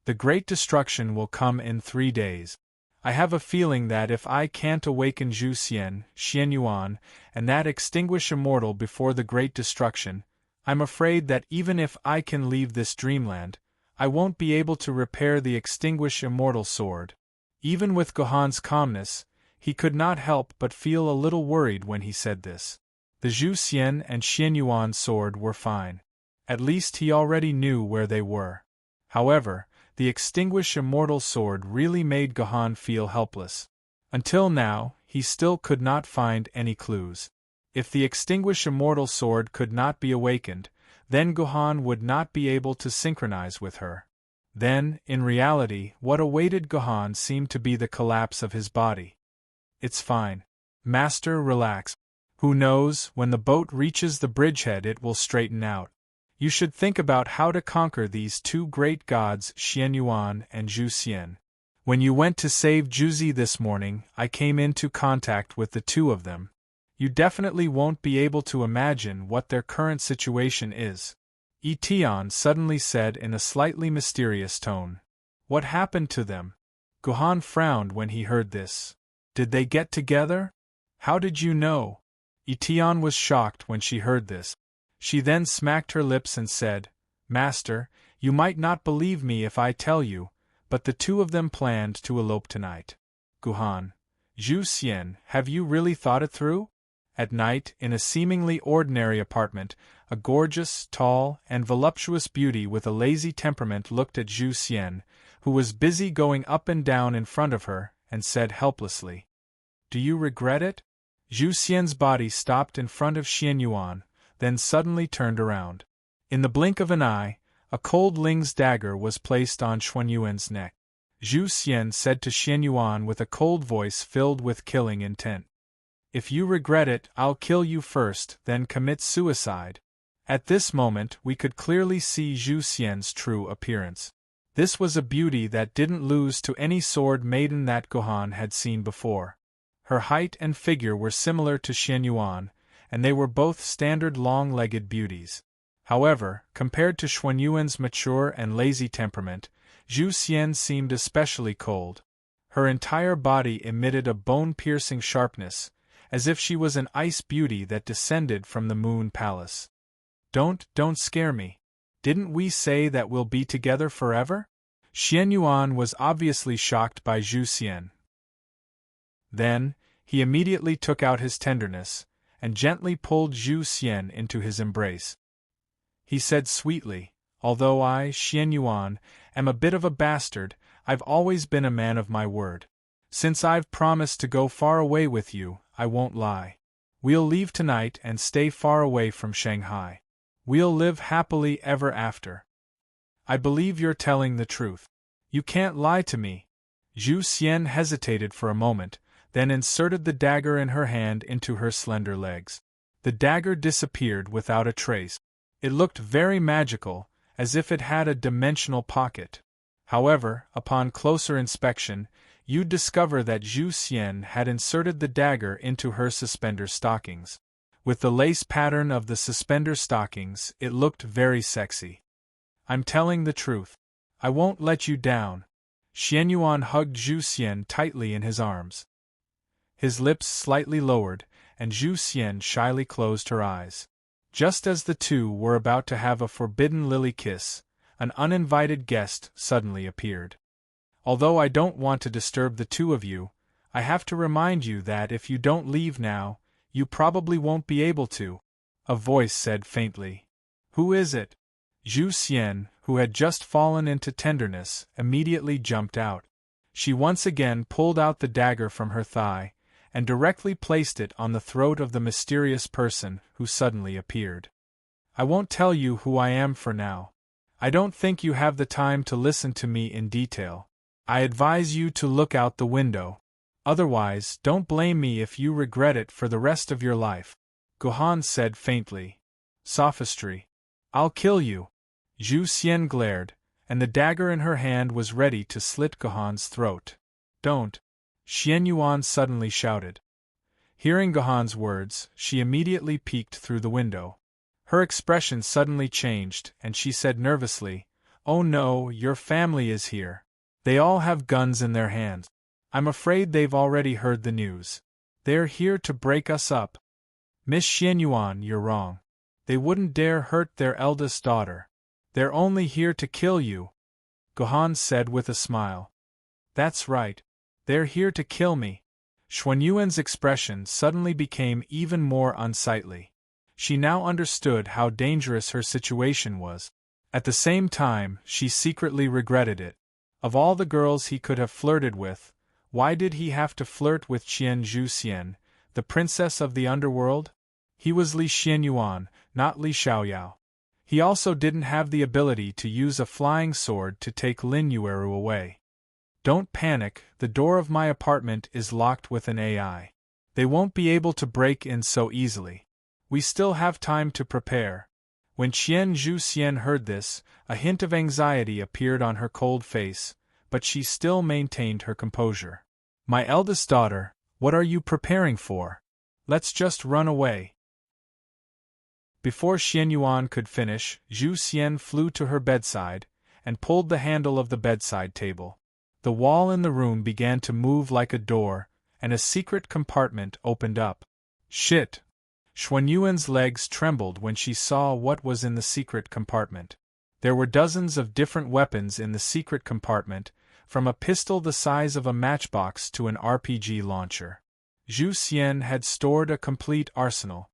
The Great Destruction will come in 3 days. I have a feeling that if I can't awaken Zhu Xian, Xianyuan, and that extinguish immortal before the Great Destruction, I'm afraid that even if I can leave this dreamland, I won't be able to repair the extinguish immortal sword. Even with Gohan's calmness, he could not help but feel a little worried when he said this. The Zhu Xian and Xianyuan sword were fine. At least he already knew where they were. However, the extinguish immortal sword really made Gohan feel helpless. Until now, he still could not find any clues. If the extinguish immortal sword could not be awakened, then Gohan would not be able to synchronize with her. Then, in reality, what awaited Gohan seemed to be the collapse of his body. It's fine. Master, relax. Who knows, when the boat reaches the bridgehead it will straighten out. You should think about how to conquer these two great gods, Xianyuan and Zhu Xian. When you went to save Juzi this morning, I came into contact with the two of them. You definitely won't be able to imagine what their current situation is," Etian suddenly said in a slightly mysterious tone. "What happened to them?" Guhan frowned when he heard this. "Did they get together? How did you know?" Etian was shocked when she heard this. She then smacked her lips and said, "Master, you might not believe me if I tell you, but the two of them planned to elope tonight." Guhan, "Zhu Xian, have you really thought it through?" At night, in a seemingly ordinary apartment, a gorgeous, tall, and voluptuous beauty with a lazy temperament looked at Zhu Xian, who was busy going up and down in front of her, and said helplessly, "Do you regret it?" Zhu Xian's body stopped in front of Xianyuan, then suddenly turned around. In the blink of an eye, a cold Ling's dagger was placed on Xuanyuan's neck. Zhu Xian said to Xianyuan with a cold voice filled with killing intent, "If you regret it, I'll kill you first, then commit suicide." At this moment we could clearly see Zhu Xian's true appearance. This was a beauty that didn't lose to any sword maiden that Guhan had seen before. Her height and figure were similar to Xianyuan, and they were both standard long-legged beauties. However, compared to Xuanyuan's mature and lazy temperament, Zhu Xian seemed especially cold. Her entire body emitted a bone-piercing sharpness, as if she was an ice beauty that descended from the Moon Palace. Don't scare me. Didn't we say that we'll be together forever?" Xianyuan was obviously shocked by Zhu Xian. Then, he immediately took out his tenderness, and gently pulled Zhu Xian into his embrace. He said sweetly, "Although I, Xianyuan, am a bit of a bastard, I've always been a man of my word. Since I've promised to go far away with you, I won't lie. We'll leave tonight and stay far away from Shanghai. We'll live happily ever after." "I believe you're telling the truth. You can't lie to me." Zhu Xian hesitated for a moment, then inserted the dagger in her hand into her slender legs. The dagger disappeared without a trace. It looked very magical, as if it had a dimensional pocket. However, upon closer inspection, you'd discover that Zhu Xian had inserted the dagger into her suspender stockings. With the lace pattern of the suspender stockings, it looked very sexy. "I'm telling the truth. I won't let you down." Xianyuan hugged Zhu Xian tightly in his arms. His lips slightly lowered, and Zhu Xian shyly closed her eyes. Just as the two were about to have a forbidden lily kiss, an uninvited guest suddenly appeared. "Although I don't want to disturb the two of you, I have to remind you that if you don't leave now, you probably won't be able to," a voice said faintly. "Who is it?" Zhu Xian, who had just fallen into tenderness, immediately jumped out. She once again pulled out the dagger from her thigh, and directly placed it on the throat of the mysterious person who suddenly appeared. "I won't tell you who I am for now. I don't think you have the time to listen to me in detail. I advise you to look out the window. Otherwise, don't blame me if you regret it for the rest of your life," Guhan said faintly. "Sophistry. I'll kill you." Zhu Xian glared, and the dagger in her hand was ready to slit Guhan's throat. "Don't!" Xianyuan suddenly shouted. Hearing Guhan's words, she immediately peeked through the window. Her expression suddenly changed, and she said nervously, "Oh no, your family is here. They all have guns in their hands. I'm afraid they've already heard the news. They're here to break us up." "Miss Xianyuan, you're wrong. They wouldn't dare hurt their eldest daughter. They're only here to kill you," Guhan said with a smile. "That's right. They're here to kill me." Xuanyuan's expression suddenly became even more unsightly. She now understood how dangerous her situation was. At the same time, she secretly regretted it. Of all the girls he could have flirted with, why did he have to flirt with Qian Zhu Xian, the princess of the underworld? He was Li Xianyuan, not Li Xiaoyao. He also didn't have the ability to use a flying sword to take Lin Yueru away. "Don't panic, the door of my apartment is locked with an AI. They won't be able to break in so easily. We still have time to prepare. When Qian Zhu heard this, a hint of anxiety appeared on her cold face, but she still maintained her composure. My eldest daughter, what are you preparing for? Let's just run away. Before Xianyuan could finish, Zhu flew to her bedside and pulled the handle of the bedside table. The wall in the room began to move like a door, and a secret compartment opened up. Shit! Xuanyuan's legs trembled when she saw what was in the secret compartment. There were dozens of different weapons in the secret compartment, from a pistol the size of a matchbox to an RPG launcher. Zhu had stored a complete arsenal.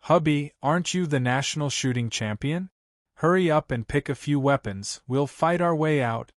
Hubby, aren't you the national shooting champion? Hurry up and pick a few weapons, we'll fight our way out.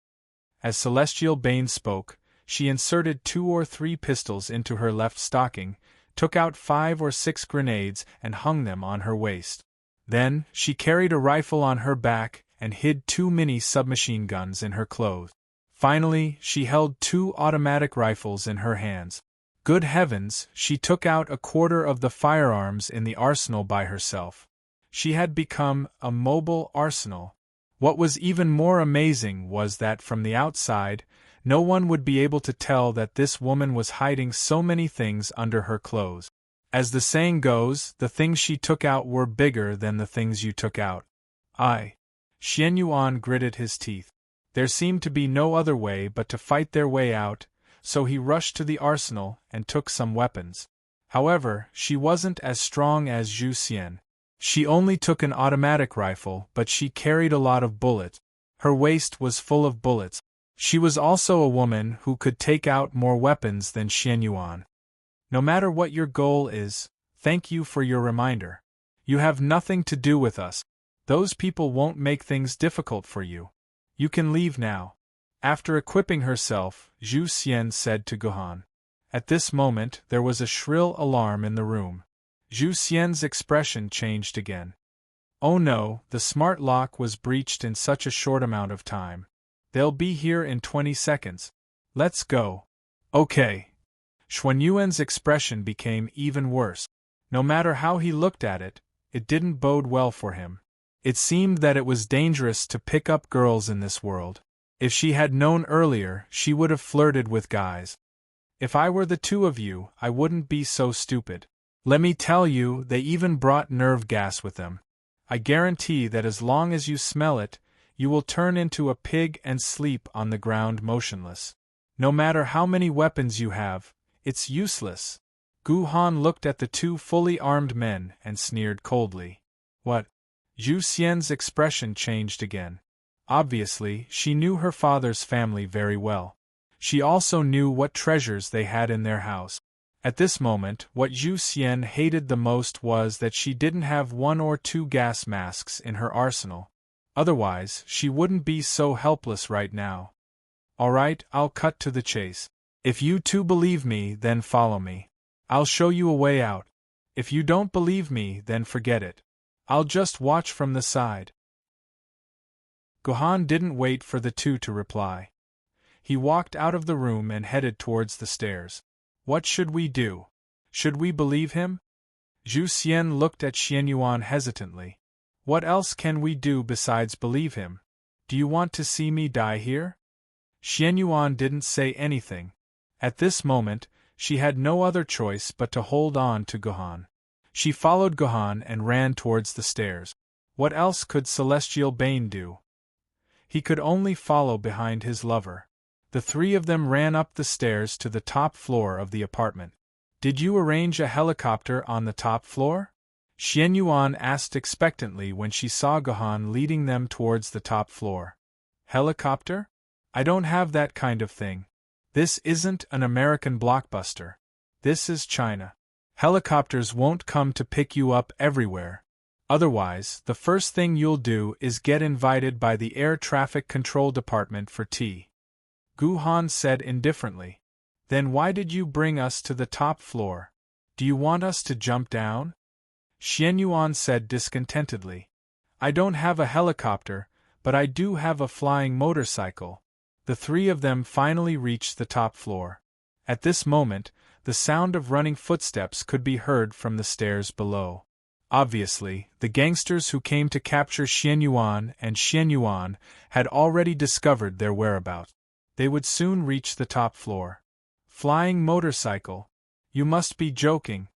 As Celestial Bane spoke, she inserted 2 or 3 pistols into her left stocking, took out 5 or 6 grenades and hung them on her waist. Then, she carried a rifle on her back and hid 2 mini submachine guns in her clothes. Finally, she held 2 automatic rifles in her hands. Good heavens, she took out a quarter of the firearms in the arsenal by herself. She had become a mobile arsenal. What was even more amazing was that from the outside, no one would be able to tell that this woman was hiding so many things under her clothes. As the saying goes, the things she took out were bigger than the things you took out. Xianyuan gritted his teeth. There seemed to be no other way but to fight their way out, so he rushed to the arsenal and took some weapons. However, she wasn't as strong as Zhu. She only took an automatic rifle, but she carried a lot of bullets. Her waist was full of bullets. She was also a woman who could take out more weapons than Xianyuan. No matter what your goal is, thank you for your reminder. You have nothing to do with us. Those people won't make things difficult for you. You can leave now. After equipping herself, Zhu said to Gohan. At this moment, there was a shrill alarm in the room. Zhu expression changed again. Oh no, the smart lock was breached in such a short amount of time. They'll be here in 20 seconds. Let's go. Okay. Xuanyuan's expression became even worse. No matter how he looked at it, it didn't bode well for him. It seemed that it was dangerous to pick up girls in this world. If she had known earlier, she would have flirted with guys. If I were the 2 of you, I wouldn't be so stupid. Let me tell you, they even brought nerve gas with them. I guarantee that as long as you smell it, you will turn into a pig and sleep on the ground motionless. No matter how many weapons you have, it's useless. Gohan looked at the 2 fully armed men and sneered coldly. What? Zhu expression changed again. Obviously, she knew her father's family very well. She also knew what treasures they had in their house. At this moment, what Zhu hated the most was that she didn't have 1 or 2 gas masks in her arsenal. Otherwise, she wouldn't be so helpless right now. Alright, I'll cut to the chase. If you 2 believe me, then follow me. I'll show you a way out. If you don't believe me, then forget it. I'll just watch from the side. Gohan didn't wait for the 2 to reply. He walked out of the room and headed towards the stairs. What should we do? Should we believe him? Zhu looked at Xianyuan hesitantly. What else can we do besides believe him? Do you want to see me die here? Xianyuan didn't say anything. At this moment, she had no other choice but to hold on to Gohan. She followed Gohan and ran towards the stairs. What else could Celestial Bane do? He could only follow behind his lover. The 3 of them ran up the stairs to the top floor of the apartment. Did you arrange a helicopter on the top floor? Xianyuan asked expectantly when she saw Gohan leading them towards the top floor. Helicopter? I don't have that kind of thing. This isn't an American blockbuster. This is China. Helicopters won't come to pick you up everywhere. Otherwise, the first thing you'll do is get invited by the Air Traffic Control Department for tea. Gohan said indifferently. Then why did you bring us to the top floor? Do you want us to jump down? Xianyuan said discontentedly. I don't have a helicopter, but I do have a flying motorcycle. The 3 of them finally reached the top floor. At this moment, the sound of running footsteps could be heard from the stairs below. Obviously, the gangsters who came to capture Xian Yuan and Xian Yuan had already discovered their whereabouts. They would soon reach the top floor. Flying motorcycle? You must be joking.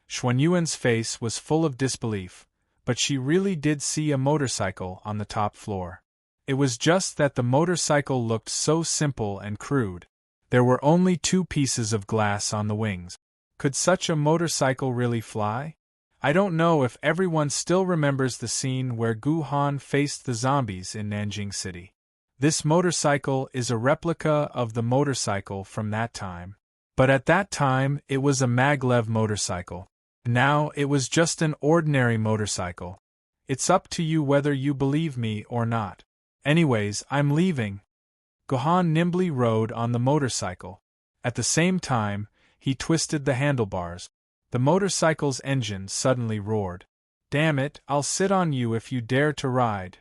Xuanyuan's face was full of disbelief, but she really did see a motorcycle on the top floor. It was just that the motorcycle looked so simple and crude. There were only 2 pieces of glass on the wings. Could such a motorcycle really fly? I don't know if everyone still remembers the scene where Gu Han faced the zombies in Nanjing City. This motorcycle is a replica of the motorcycle from that time. But at that time, it was a maglev motorcycle. Now, it was just an ordinary motorcycle. It's up to you whether you believe me or not. Anyways, I'm leaving. Gohan nimbly rode on the motorcycle. At the same time, he twisted the handlebars. The motorcycle's engine suddenly roared. Damn it, I'll sit on you if you dare to ride.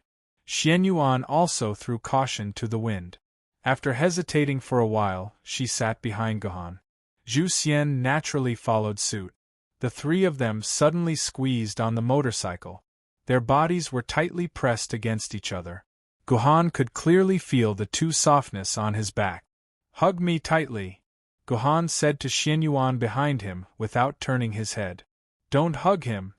Xian Yuan also threw caution to the wind. After hesitating for a while, she sat behind Gohan. Zhu Xian naturally followed suit. The 3 of them suddenly squeezed on the motorcycle. Their bodies were tightly pressed against each other. Gohan could clearly feel the softness on his back. Hug me tightly, Gohan said to Xian Yuan behind him without turning his head. Don't hug him.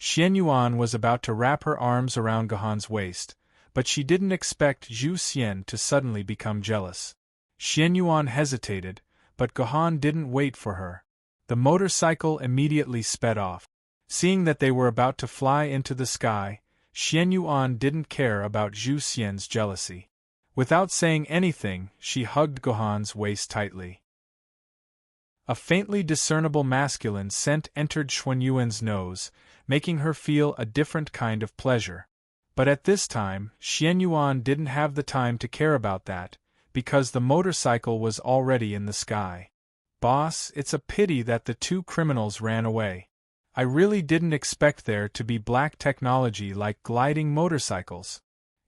Xian Yuan was about to wrap her arms around Gohan's waist, but she didn't expect Zhu Xian to suddenly become jealous. Xian Yuan hesitated, but Gohan didn't wait for her. The motorcycle immediately sped off. Seeing that they were about to fly into the sky, Xian Yuan didn't care about Zhu Xian's jealousy. Without saying anything, she hugged Gohan's waist tightly. A faintly discernible masculine scent entered Xuanyuan's nose, making her feel a different kind of pleasure. But at this time, Xian Yuan didn't have the time to care about that, because the motorcycle was already in the sky. Boss, it's a pity that the 2 criminals ran away. I really didn't expect there to be black technology like gliding motorcycles.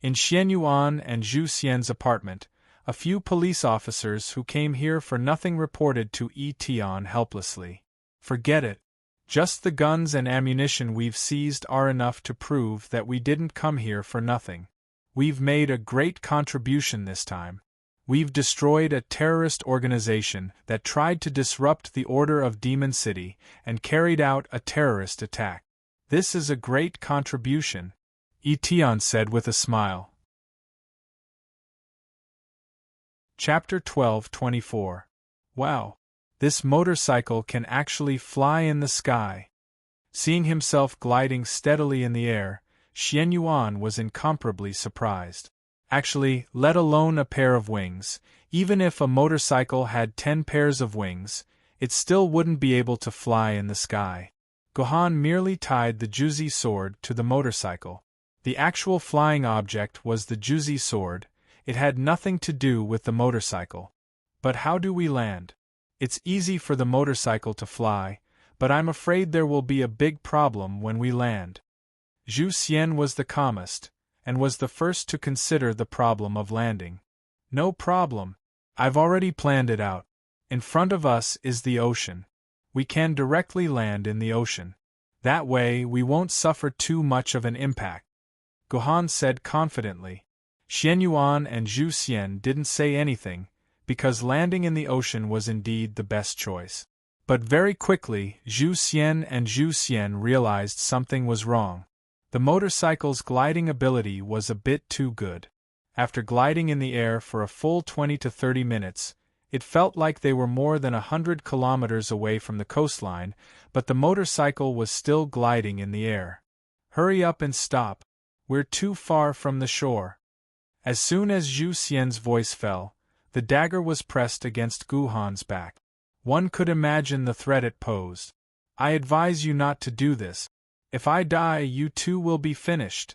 In Xian Yuan and Zhu Xian's apartment, a few police officers who came here for nothing reported to Tian helplessly. Forget it. Just the guns and ammunition we've seized are enough to prove that we didn't come here for nothing. We've made a great contribution this time. We've destroyed a terrorist organization that tried to disrupt the order of Demon City and carried out a terrorist attack. This is a great contribution, Tian said with a smile. Chapter 12:24. Wow! This motorcycle can actually fly in the sky. Seeing himself gliding steadily in the air, Xian Yuan was incomparably surprised. Actually, let alone a pair of wings, even if a motorcycle had 10 pairs of wings, it still wouldn't be able to fly in the sky. Gohan merely tied the Juzi sword to the motorcycle. The actual flying object was the Juzi sword. It had nothing to do with the motorcycle. But how do we land? It's easy for the motorcycle to fly, but I'm afraid there will be a big problem when we land. Zhu Xian was the calmest, and was the first to consider the problem of landing. No problem. I've already planned it out. In front of us is the ocean. We can directly land in the ocean. That way we won't suffer too much of an impact, Gohan said confidently. Xian Yuan and Zhu Xian didn't say anything, because landing in the ocean was indeed the best choice. But very quickly, Zhu Xian and Zhu Xian realized something was wrong. The motorcycle's gliding ability was a bit too good. After gliding in the air for a full 20 to 30 minutes, it felt like they were more than 100 kilometers away from the coastline, but the motorcycle was still gliding in the air. Hurry up and stop. We're too far from the shore. As soon as Zhu Xian's voice fell, the dagger was pressed against Gohan's back. One could imagine the threat it posed. I advise you not to do this. If I die, you too will be finished.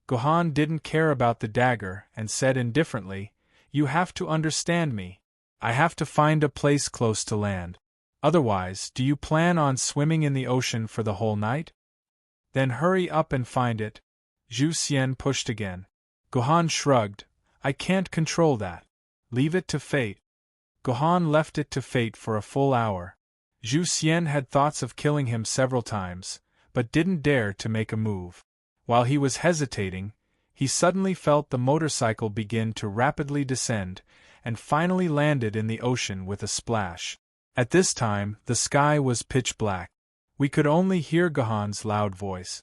Gohan didn't care about the dagger and said indifferently, You have to understand me. I have to find a place close to land. Otherwise, do you plan on swimming in the ocean for the whole night? Then hurry up and find it. Zhu Xian pushed again. Gohan shrugged. I can't control that. Leave it to fate. Gohan left it to fate for a full hour. Zhu Xian had thoughts of killing him several times, but didn't dare to make a move. While he was hesitating, he suddenly felt the motorcycle begin to rapidly descend, and finally landed in the ocean with a splash. At this time, the sky was pitch black. We could only hear Gohan's loud voice.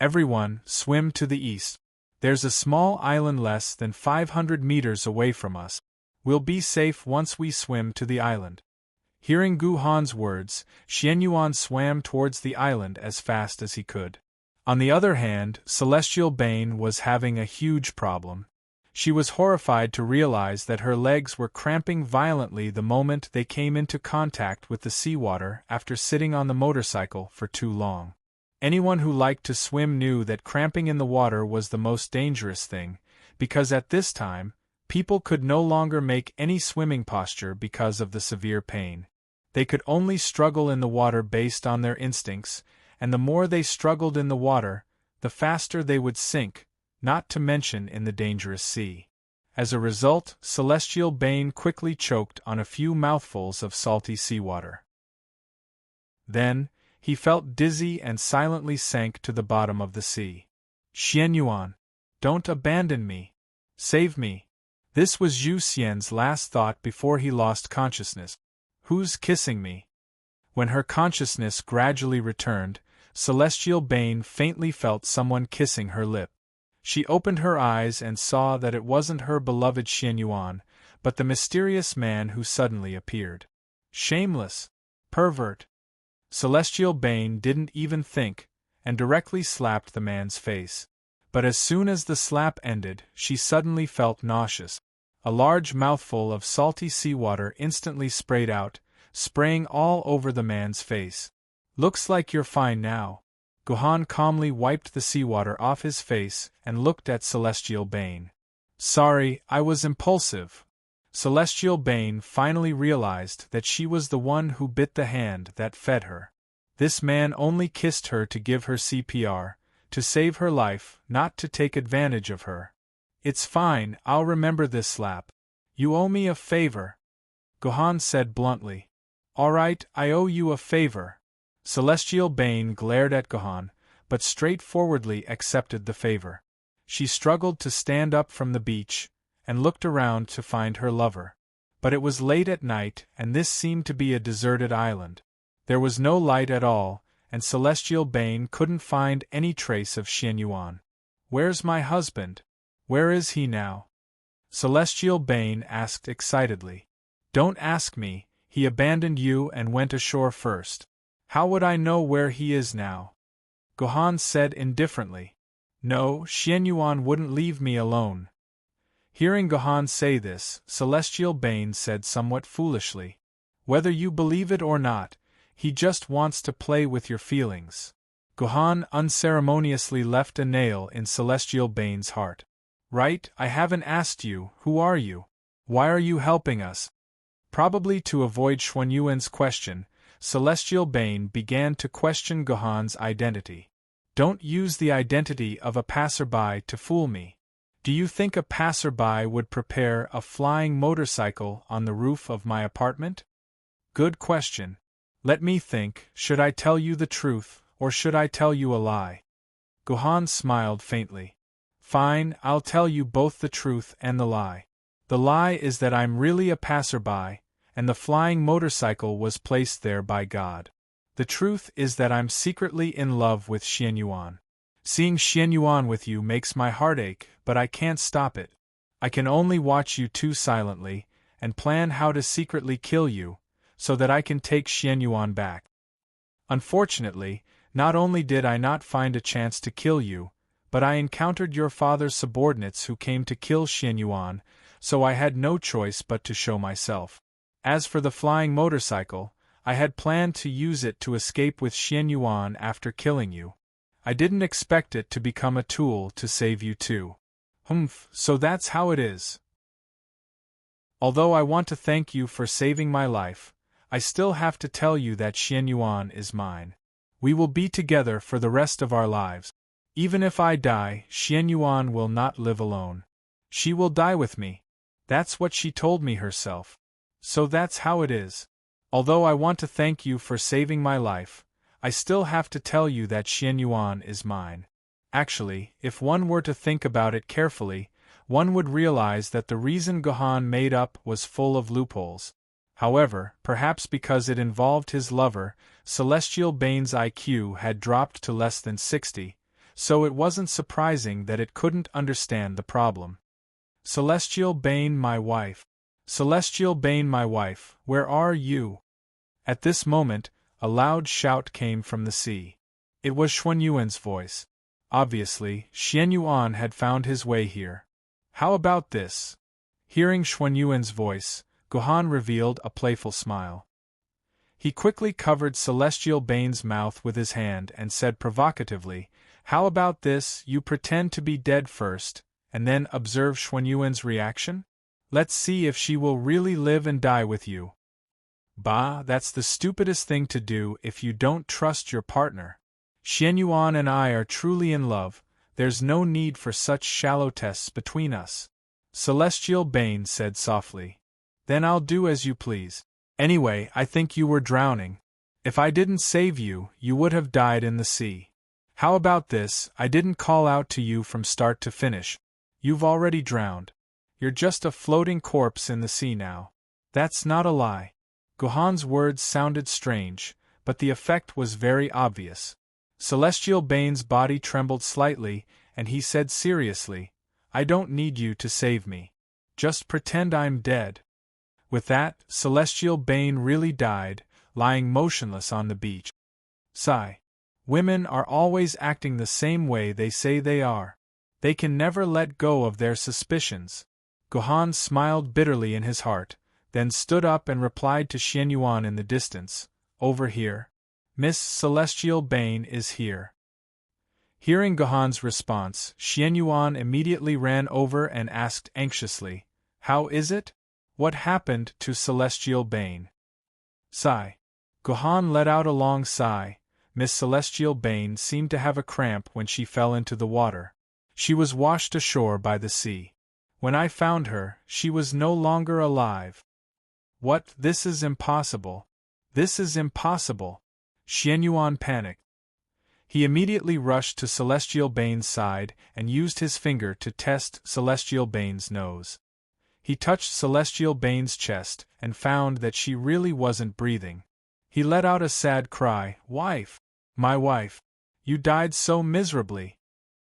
"Everyone, swim to the east. There's a small island less than 500 meters away from us. We'll be safe once we swim to the island." Hearing Gohan's words, Xianyuan swam towards the island as fast as he could. On the other hand, Celestial Bane was having a huge problem. She was horrified to realize that her legs were cramping violently the moment they came into contact with the seawater after sitting on the motorcycle for too long. Anyone who liked to swim knew that cramping in the water was the most dangerous thing, because at this time, people could no longer make any swimming posture because of the severe pain. They could only struggle in the water based on their instincts, and the more they struggled in the water, the faster they would sink, not to mention in the dangerous sea. As a result, Celestial Bane quickly choked on a few mouthfuls of salty seawater. Then, he felt dizzy and silently sank to the bottom of the sea. "Xianyuan, don't abandon me. Save me." This was Zhu Xian's last thought before he lost consciousness. "Who's kissing me?" When her consciousness gradually returned, Celestial Bane faintly felt someone kissing her lip. She opened her eyes and saw that it wasn't her beloved Xianyuan, but the mysterious man who suddenly appeared. Shameless! Pervert! Celestial Bane didn't even think, and directly slapped the man's face. But as soon as the slap ended, she suddenly felt nauseous. A large mouthful of salty seawater instantly sprayed out, spraying all over the man's face. "Looks like you're fine now." Gohan calmly wiped the seawater off his face and looked at Celestial Bane. "Sorry, I was impulsive." Celestial Bane finally realized that she was the one who bit the hand that fed her. This man only kissed her to give her CPR, to save her life, not to take advantage of her. "It's fine, I'll remember this slap. You owe me a favor," Gohan said bluntly. "Alright, I owe you a favor." Celestial Bane glared at Gohan, but straightforwardly accepted the favor. She struggled to stand up from the beach, and looked around to find her lover. But it was late at night, and this seemed to be a deserted island. There was no light at all, and Celestial Bane couldn't find any trace of Xianyuan. "Where's my husband? Where is he now?" Celestial Bane asked excitedly. "Don't ask me, he abandoned you and went ashore first. How would I know where he is now?" Gohan said indifferently. "No, Xianyuan wouldn't leave me alone." Hearing Gohan say this, Celestial Bane said somewhat foolishly, "Whether you believe it or not, he just wants to play with your feelings." Gohan unceremoniously left a nail in Celestial Bane's heart. "Right, I haven't asked you, who are you? Why are you helping us?" Probably to avoid Xuanyuan's question, Celestial Bane began to question Gohan's identity. "Don't use the identity of a passerby to fool me. Do you think a passerby would prepare a flying motorcycle on the roof of my apartment?" "Good question. Let me think, should I tell you the truth, or should I tell you a lie?" Gohan smiled faintly. "Fine, I'll tell you both the truth and the lie. The lie is that I'm really a passerby, and the flying motorcycle was placed there by God. The truth is that I'm secretly in love with Xianyuan. Seeing Xianyuan with you makes my heart ache, but I can't stop it. I can only watch you two silently, and plan how to secretly kill you, so that I can take Xianyuan back. Unfortunately, not only did I not find a chance to kill you, but I encountered your father's subordinates who came to kill Xianyuan, so I had no choice but to show myself. As for the flying motorcycle, I had planned to use it to escape with Xianyuan after killing you. I didn't expect it to become a tool to save you too." So that's how it is. Although I want to thank you for saving my life, I still have to tell you that Xianyuan is mine. We will be together for the rest of our lives. Even if I die, Xianyuan will not live alone. She will die with me. That's what she told me herself. So that's how it is. Although I want to thank you for saving my life, I still have to tell you that Xianyuan is mine. Actually, if one were to think about it carefully, one would realize that the reason Gohan made up was full of loopholes. However, perhaps because it involved his lover, Celestial Bane's IQ had dropped to less than 60, so it wasn't surprising that it couldn't understand the problem. Celestial Bane, my wife. Celestial Bane, my wife, where are you? At this moment, a loud shout came from the sea. It was Xuanyuan's voice. Obviously, Xianyuan had found his way here. How about this? Hearing Xuanyuan's voice, Gohan revealed a playful smile. He quickly covered Celestial Bane's mouth with his hand and said provocatively, "How about this, you pretend to be dead first, and then observe Xuanyuan's reaction? Let's see if she will really live and die with you." Bah, that's the stupidest thing to do if you don't trust your partner. Xianyuan and I are truly in love, there's no need for such shallow tests between us. Celestial Bane said softly. Then I'll do as you please. Anyway, I think you were drowning. If I didn't save you, you would have died in the sea. How about this, I didn't call out to you from start to finish. You've already drowned. You're just a floating corpse in the sea now. That's not a lie. Gohan's words sounded strange, but the effect was very obvious. Celestial Bane's body trembled slightly, and he said seriously, "I don't need you to save me. Just pretend I'm dead." With that, Celestial Bane really died, lying motionless on the beach. Sigh. Women are always acting the same way they say they are. They can never let go of their suspicions. Gohan smiled bitterly in his heart, then stood up and replied to Xianyuan in the distance, "Over here. Miss Celestial Bane is here." Hearing Gohan's response, Xianyuan immediately ran over and asked anxiously, "How is it? What happened to Celestial Bane?" Sigh. Gohan let out a long sigh. Miss Celestial Bane seemed to have a cramp when she fell into the water. She was washed ashore by the sea. When I found her, she was no longer alive. What? This is impossible. This is impossible. Xianyuan panicked. He immediately rushed to Celestial Bane's side and used his finger to test Celestial Bane's nose. He touched Celestial Bane's chest and found that she really wasn't breathing. He let out a sad cry, "Wife! My wife! You died so miserably!"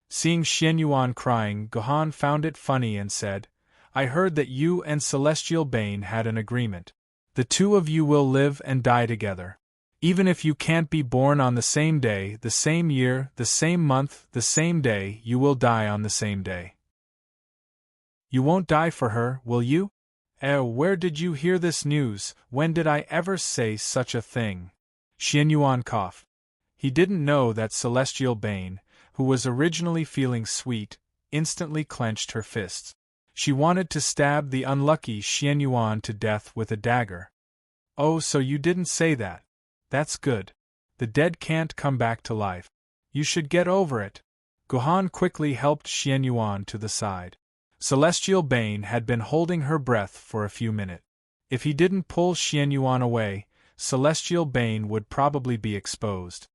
Seeing Xianyuan crying, Gohan found it funny and said, "I heard that you and Celestial Bane had an agreement. The two of you will live and die together. Even if you can't be born on the same day, the same year, the same month, the same day, you will die on the same day. You won't die for her, will you? Where did you hear this news? When did I ever say such a thing?" Xianyuan coughed. He didn't know that Celestial Bane, who was originally feeling sweet, instantly clenched her fists. She wanted to stab the unlucky Xianyuan to death with a dagger. "Oh, so you didn't say that. That's good. The dead can't come back to life. You should get over it." Gohan quickly helped Xianyuan to the side. Celestial Bane had been holding her breath for a few minutes. If he didn't pull Xianyuan away, Celestial Bane would probably be exposed.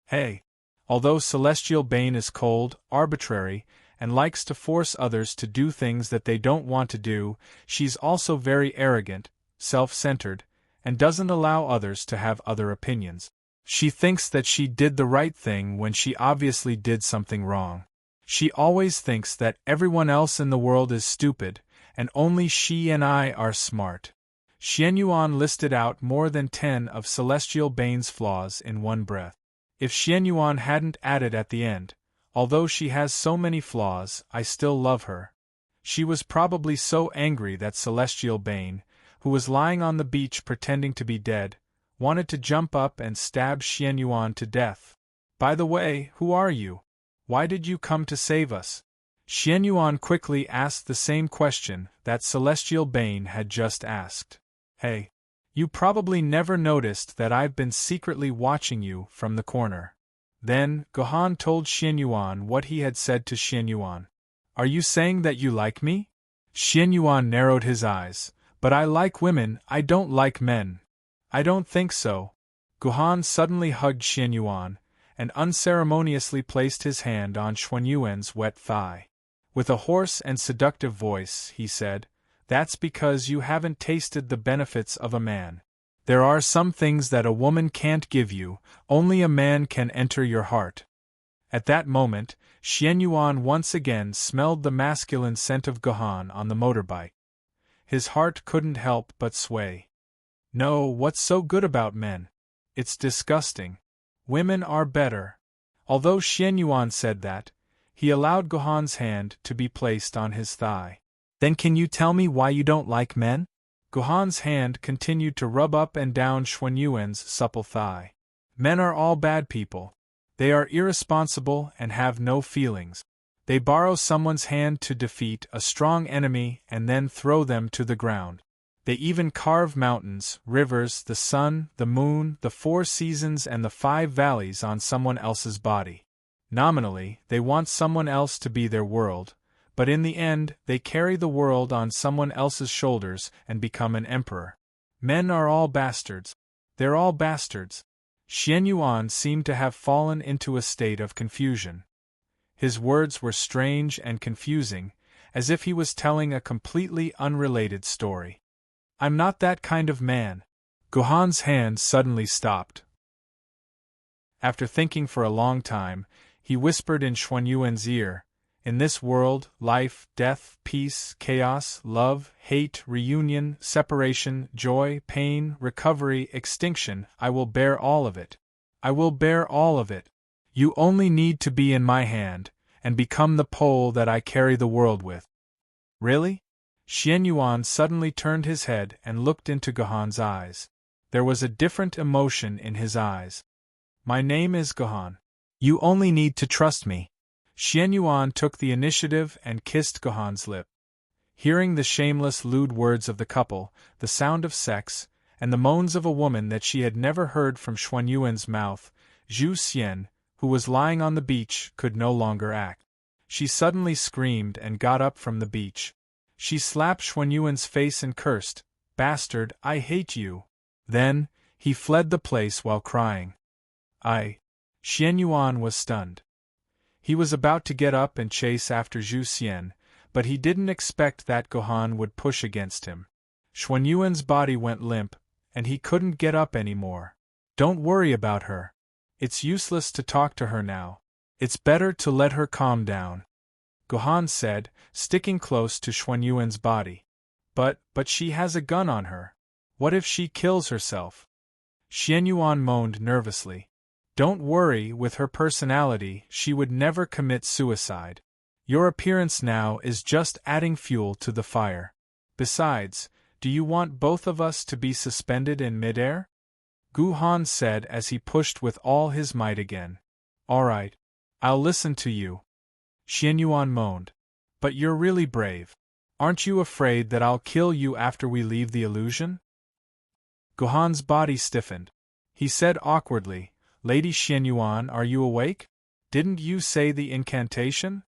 Hey! Although Celestial Bane is cold, arbitrary, and likes to force others to do things that they don't want to do, she's also very arrogant, self-centered, and doesn't allow others to have other opinions. She thinks that she did the right thing when she obviously did something wrong. She always thinks that everyone else in the world is stupid, and only she and I are smart. Xianyuan listed out more than 10 of Celestial Bane's flaws in one breath. If Xianyuan hadn't added at the end, "Although she has so many flaws, I still love her," she was probably so angry that Celestial Bane, who was lying on the beach pretending to be dead, wanted to jump up and stab Xianyuan to death. "By the way, who are you? Why did you come to save us?" Xianyuan quickly asked the same question that Celestial Bane had just asked. "Hey! You probably never noticed that I've been secretly watching you from the corner." Then, Gohan told Xianyuan what he had said to Xianyuan. "Are you saying that you like me?" Xianyuan narrowed his eyes. "But I like women, I don't like men." "I don't think so." Guhan suddenly hugged Xianyuan, and unceremoniously placed his hand on Xuanyuan's wet thigh. With a hoarse and seductive voice, he said, "That's because you haven't tasted the benefits of a man. There are some things that a woman can't give you, only a man can enter your heart." At that moment, Xianyuan once again smelled the masculine scent of Guhan on the motorbike. His heart couldn't help but sway. No, what's so good about men? It's disgusting. Women are better. Although Xianyuan said that, he allowed Guhan's hand to be placed on his thigh. "Then can you tell me why you don't like men?" Guhan's hand continued to rub up and down Xuanyuan's supple thigh. "Men are all bad people. They are irresponsible and have no feelings. They borrow someone's hand to defeat a strong enemy and then throw them to the ground. They even carve mountains, rivers, the sun, the moon, the 4 seasons and the 5 valleys on someone else's body. Nominally, they want someone else to be their world, but in the end they carry the world on someone else's shoulders and become an emperor. Men are all bastards. They're all bastards." Xianyuan seemed to have fallen into a state of confusion. His words were strange and confusing, as if he was telling a completely unrelated story. "I'm not that kind of man." Guhan's hand suddenly stopped. After thinking for a long time, he whispered in Xuanyuan's ear, "In this world, life, death, peace, chaos, love, hate, reunion, separation, joy, pain, recovery, extinction, I will bear all of it. I will bear all of it. You only need to be in my hand, and become the pole that I carry the world with." "Really?" Xianyuan suddenly turned his head and looked into Guhan's eyes. There was a different emotion in his eyes. "My name is Guhan. You only need to trust me." Xianyuan took the initiative and kissed Guhan's lip. Hearing the shameless lewd words of the couple, the sound of sex, and the moans of a woman that she had never heard from Xuanyuan's mouth, Zhu Xian, who was lying on the beach, could no longer act. She suddenly screamed and got up from the beach. She slapped Xuanyuan's face and cursed, "Bastard, I hate you." Then, he fled the place while crying. Xianyuan was stunned. He was about to get up and chase after Zhu Xian, but he didn't expect that Guhan would push against him. Xuanyuan's body went limp, and he couldn't get up anymore. "Don't worry about her. It's useless to talk to her now. It's better to let her calm down," Guhan said, sticking close to Xuanyuan's body. But she has a gun on her. What if she kills herself?" Xianyuan moaned nervously. "Don't worry, with her personality, she would never commit suicide. Your appearance now is just adding fuel to the fire. Besides, do you want both of us to be suspended in midair?" Guhan said as he pushed with all his might again. "All right. I'll listen to you." Xianyuan moaned. "But you're really brave. Aren't you afraid that I'll kill you after we leave the illusion?" Guhan's body stiffened. He said awkwardly, "Lady Xianyuan, are you awake? Didn't you say the incantation?"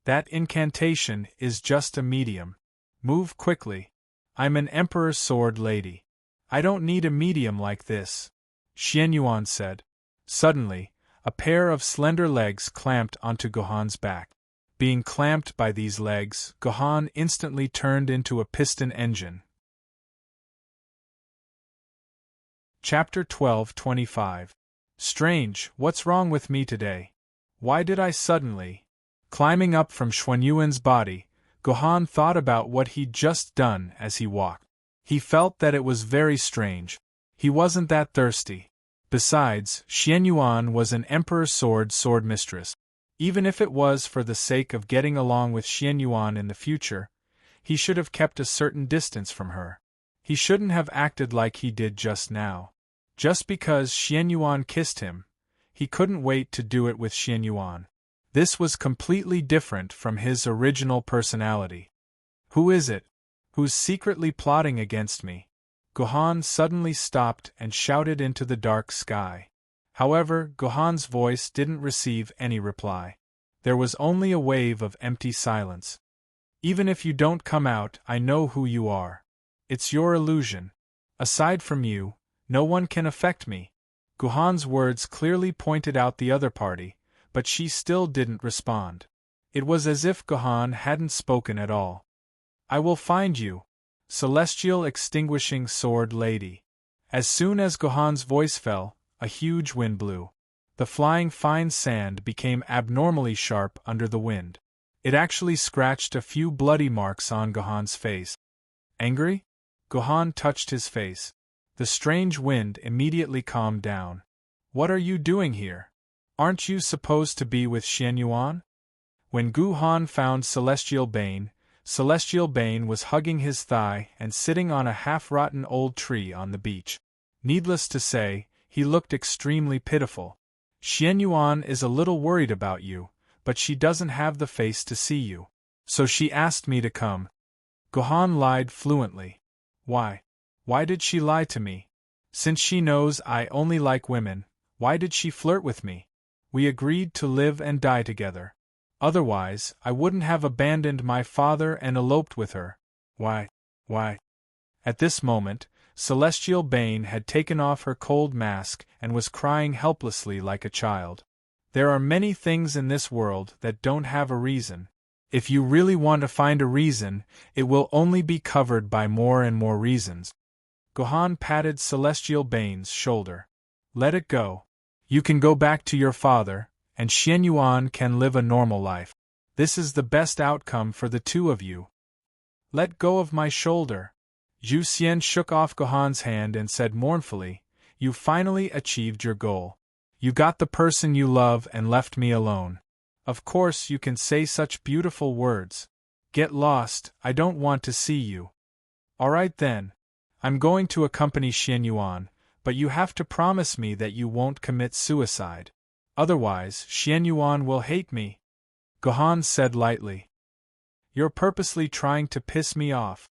"That incantation is just a medium. Move quickly. I'm an Emperor's sword lady. I don't need a medium like this," Xianyuan said. Suddenly, a pair of slender legs clamped onto Guhan's back. Being clamped by these legs, Guhan instantly turned into a piston engine. Chapter 12:25. Strange, what's wrong with me today? Why did I suddenly... Climbing up from Xuanyuan's body, Guhan thought about what he'd just done as he walked. He felt that it was very strange. He wasn't that thirsty. Besides, Xianyuan was an Emperor's sword mistress. Even if it was for the sake of getting along with Xianyuan in the future, he should have kept a certain distance from her. He shouldn't have acted like he did just now. Just because Xianyuan kissed him, he couldn't wait to do it with Xianyuan. This was completely different from his original personality. Who is it? Who's secretly plotting against me? Guhan suddenly stopped and shouted into the dark sky. However, Guhan's voice didn't receive any reply. There was only a wave of empty silence. "Even if you don't come out, I know who you are. It's your illusion. Aside from you, no one can affect me. Guhan's words clearly pointed out the other party, but she still didn't respond. It was as if Guhan hadn't spoken at all. I will find you, celestial extinguishing sword lady. As soon as Guhan's voice fell, a huge wind blew. The flying fine sand became abnormally sharp under the wind. It actually scratched a few bloody marks on Guhan's face. Angry? Guhan touched his face. The strange wind immediately calmed down. What are you doing here? Aren't you supposed to be with Xianyuan? When Guhan found Celestial Bane was hugging his thigh and sitting on a half-rotten old tree on the beach. Needless to say, he looked extremely pitiful. Xianyuan is a little worried about you, but she doesn't have the face to see you. So she asked me to come. Guhan lied fluently. Why? Why did she lie to me? Since she knows I only like women, why did she flirt with me? We agreed to live and die together. Otherwise, I wouldn't have abandoned my father and eloped with her. Why? At this moment, Celestial Bane had taken off her cold mask and was crying helplessly like a child. There are many things in this world that don't have a reason. If you really want to find a reason, it will only be covered by more and more reasons. Guhan patted Celestial Bane's shoulder. Let it go. You can go back to your father, and Xianyuan can live a normal life. This is the best outcome for the two of you. Let go of my shoulder. Zhu Xian shook off Guhan's hand and said mournfully, You finally achieved your goal. You got the person you love and left me alone. Of course you can say such beautiful words. Get lost, I don't want to see you. Alright then. I'm going to accompany Xianyuan, but you have to promise me that you won't commit suicide. Otherwise, Xianyuan will hate me. Guhan said lightly. You're purposely trying to piss me off.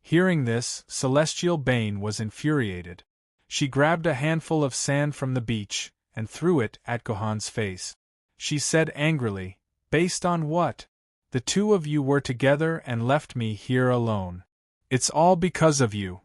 Hearing this, Celestial Bane was infuriated. She grabbed a handful of sand from the beach and threw it at Guhan's face. She said angrily, Based on what? The two of you were together and left me here alone. It's all because of you.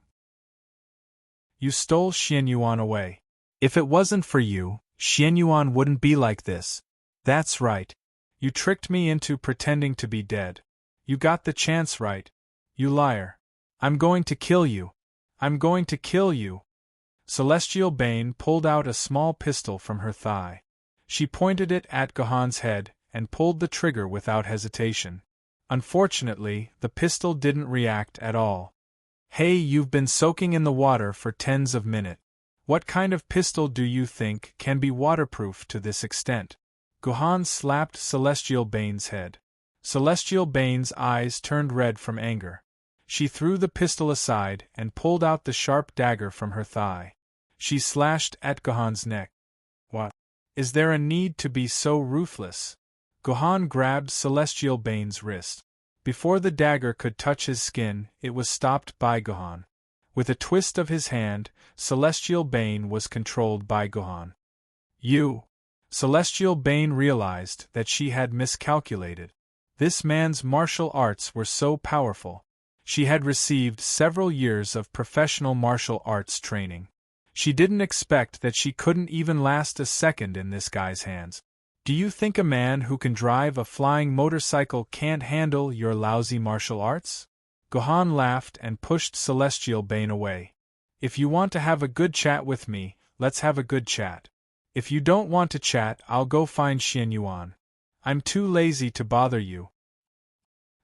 You stole Xianyuan away. If it wasn't for you, Xianyuan wouldn't be like this. That's right. You tricked me into pretending to be dead. You got the chance right. You liar. I'm going to kill you. I'm going to kill you. Celestial Bane pulled out a small pistol from her thigh. She pointed it at Guhan's head and pulled the trigger without hesitation. Unfortunately, the pistol didn't react at all. Hey, you've been soaking in the water for tens of minutes. What kind of pistol do you think can be waterproof to this extent? Guhan slapped Celestial Bane's head. Celestial Bane's eyes turned red from anger. She threw the pistol aside and pulled out the sharp dagger from her thigh. She slashed at Guhan's neck. What? Is there a need to be so ruthless? Guhan grabbed Celestial Bane's wrist. Before the dagger could touch his skin, it was stopped by Guhan. With a twist of his hand, Celestial Bane was controlled by Guhan. You! Celestial Bane realized that she had miscalculated. This man's martial arts were so powerful. She had received several years of professional martial arts training. She didn't expect that she couldn't even last a second in this guy's hands. Do you think a man who can drive a flying motorcycle can't handle your lousy martial arts? Guhan laughed and pushed Celestial Bane away. If you want to have a good chat with me, let's have a good chat. If you don't want to chat, I'll go find Xianyuan. I'm too lazy to bother you.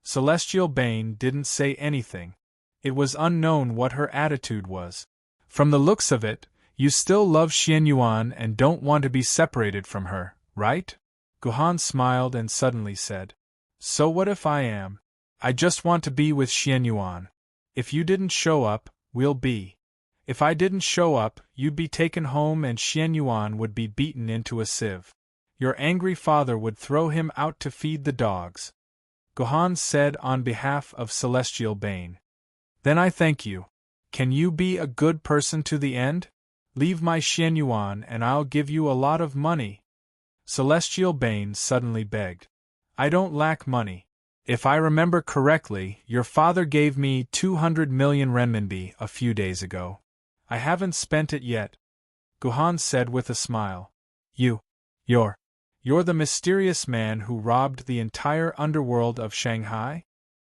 Celestial Bane didn't say anything. It was unknown what her attitude was. From the looks of it, you still love Xianyuan and don't want to be separated from her, right? Guhan smiled and suddenly said, So what if I am? I just want to be with Xianyuan. If you didn't show up, we'll be. If I didn't show up, you'd be taken home and Xianyuan would be beaten into a sieve. Your angry father would throw him out to feed the dogs. Guhan said on behalf of Celestial Bane. Then I thank you. Can you be a good person to the end? Leave my Xianyuan and I'll give you a lot of money. Celestial Bane suddenly begged. I don't lack money. If I remember correctly, your father gave me 200 million renminbi a few days ago. I haven't spent it yet. Guhan said with a smile. You're the mysterious man who robbed the entire underworld of Shanghai?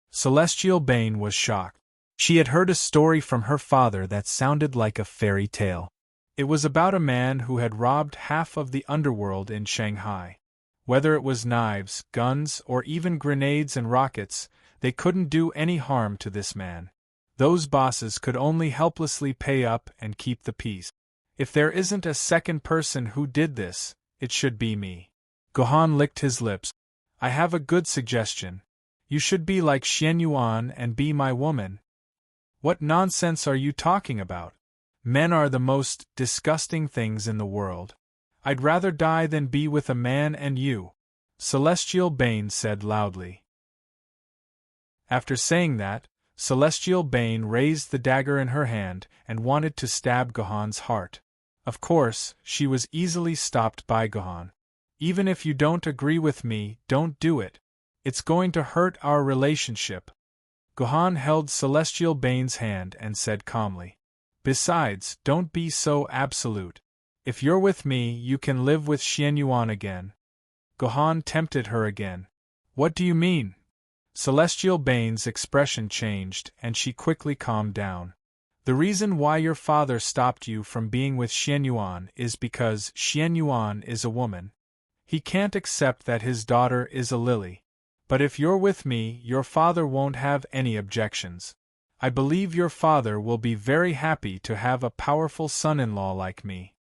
Celestial Bane was shocked. She had heard a story from her father that sounded like a fairy tale. It was about a man who had robbed half of the underworld in Shanghai. Whether it was knives, guns, or even grenades and rockets, they couldn't do any harm to this man. Those bosses could only helplessly pay up and keep the peace. If there isn't a second person who did this, it should be me. Guhan licked his lips. I have a good suggestion. You should be like Xian Yuan and be my woman. What nonsense are you talking about? Men are the most disgusting things in the world. I'd rather die than be with a man and you, Celestial Bane said loudly. After saying that, Celestial Bane raised the dagger in her hand and wanted to stab Guhan's heart. Of course, she was easily stopped by Guhan. Even if you don't agree with me, don't do it. It's going to hurt our relationship. Guhan held Celestial Bane's hand and said calmly. Besides, don't be so absolute. If you're with me, you can live with Xian Yuan again. Guhan tempted her again. What do you mean? Celestial Bane's expression changed and she quickly calmed down. The reason why your father stopped you from being with Xian Yuan is because Xian Yuan is a woman. He can't accept that his daughter is a lily. But if you're with me, your father won't have any objections. I believe your father will be very happy to have a powerful son-in-law like me.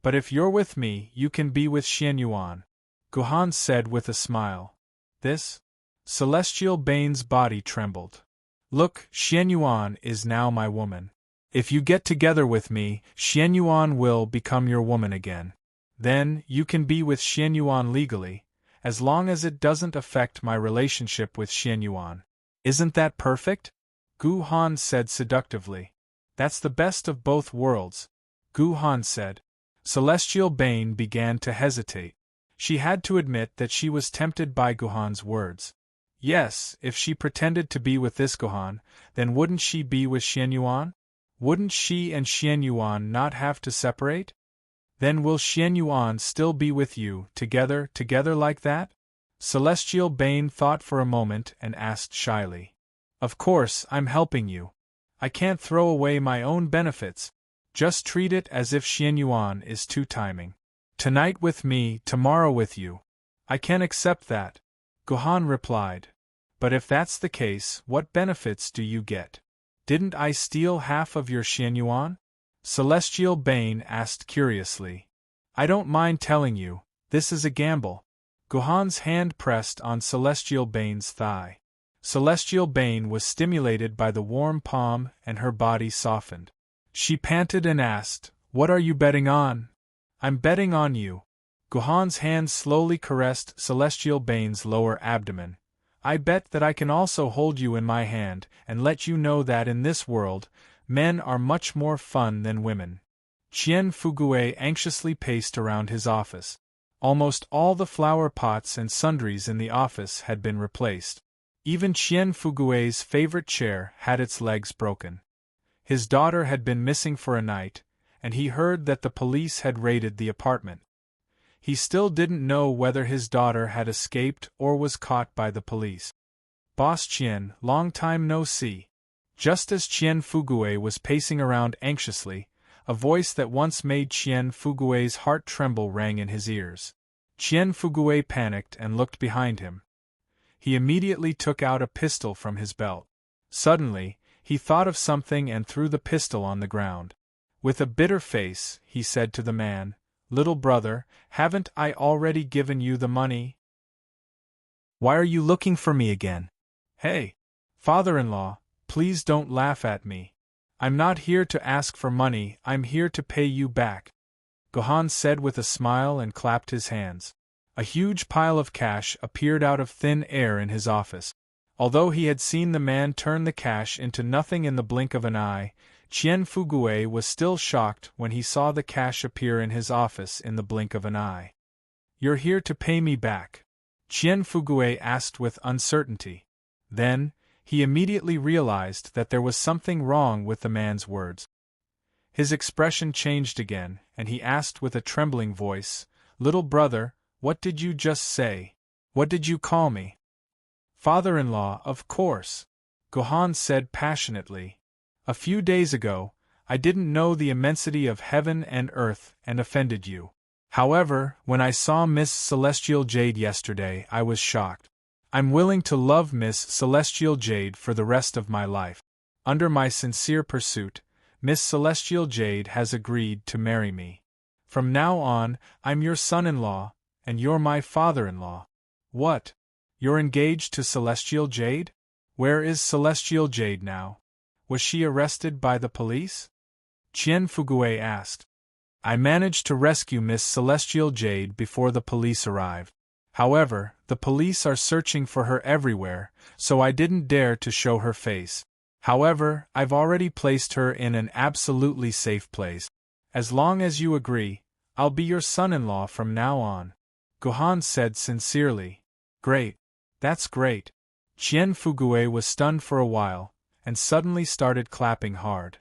But if you're with me, you can be with Xian Yuan, Guhan said with a smile. This? Celestial Bane's body trembled. Look, Xian Yuan is now my woman. If you get together with me, Xian Yuan will become your woman again. Then, you can be with Xian Yuan legally, as long as it doesn't affect my relationship with Xian Yuan. Isn't that perfect? Guhan said seductively. That's the best of both worlds, Guhan said. Celestial Bane began to hesitate. She had to admit that she was tempted by Guhan's words. Yes, if she pretended to be with this Guhan, then wouldn't she be with Xian Yuan? Wouldn't she and Xian Yuan not have to separate? Then will Xian Yuan still be with you, together like that? Celestial Bane thought for a moment and asked shyly. Of course, I'm helping you. I can't throw away my own benefits. Just treat it as if Xian Yuan is two-timing. Tonight with me, tomorrow with you. I can accept that, Guhan replied. But if that's the case, what benefits do you get? Didn't I steal half of your Xian Yuan? Celestial Bane asked curiously. I don't mind telling you, this is a gamble. Guhan's hand pressed on Celestial Bane's thigh. Celestial Bane was stimulated by the warm palm and her body softened. She panted and asked, What are you betting on? I'm betting on you. Guhan's hand slowly caressed Celestial Bane's lower abdomen. I bet that I can also hold you in my hand and let you know that in this world, men are much more fun than women. Qian Fugue anxiously paced around his office. Almost all the flower pots and sundries in the office had been replaced. Even Qian Fugue's favorite chair had its legs broken. His daughter had been missing for a night, and he heard that the police had raided the apartment. He still didn't know whether his daughter had escaped or was caught by the police. Boss Qian, long time no see. Just as Qian Fugue was pacing around anxiously, a voice that once made Qian Fugue's heart tremble rang in his ears. Qian Fugue panicked and looked behind him. He immediately took out a pistol from his belt. Suddenly, he thought of something and threw the pistol on the ground. With a bitter face, he said to the man, Little brother, haven't I already given you the money? Why are you looking for me again? Hey, father-in-law, please don't laugh at me. I'm not here to ask for money, I'm here to pay you back. Guhan said with a smile and clapped his hands. A huge pile of cash appeared out of thin air in his office. Although he had seen the man turn the cash into nothing in the blink of an eye, Qian Fugue was still shocked when he saw the cash appear in his office in the blink of an eye. You're here to pay me back? Qian Fugue asked with uncertainty. Then, he immediately realized that there was something wrong with the man's words. His expression changed again, and he asked with a trembling voice, "Little brother, what did you just say? What did you call me?" "Father-in-law, of course," Gohan said passionately. "A few days ago, I didn't know the immensity of heaven and earth and offended you. However, when I saw Miss Celestial Jade yesterday, I was shocked. I'm willing to love Miss Celestial Jade for the rest of my life. Under my sincere pursuit, Miss Celestial Jade has agreed to marry me. From now on, I'm your son-in-law, and you're my father-in-law." "What? You're engaged to Celestial Jade? Where is Celestial Jade now? Was she arrested by the police?" Qian Fugui asked. "I managed to rescue Miss Celestial Jade before the police arrived. However, the police are searching for her everywhere, so I didn't dare to show her face. However, I've already placed her in an absolutely safe place. As long as you agree, I'll be your son-in-law from now on," Gohan said sincerely. "Great. That's great." Qian Fugui was stunned for a while, and suddenly started clapping hard.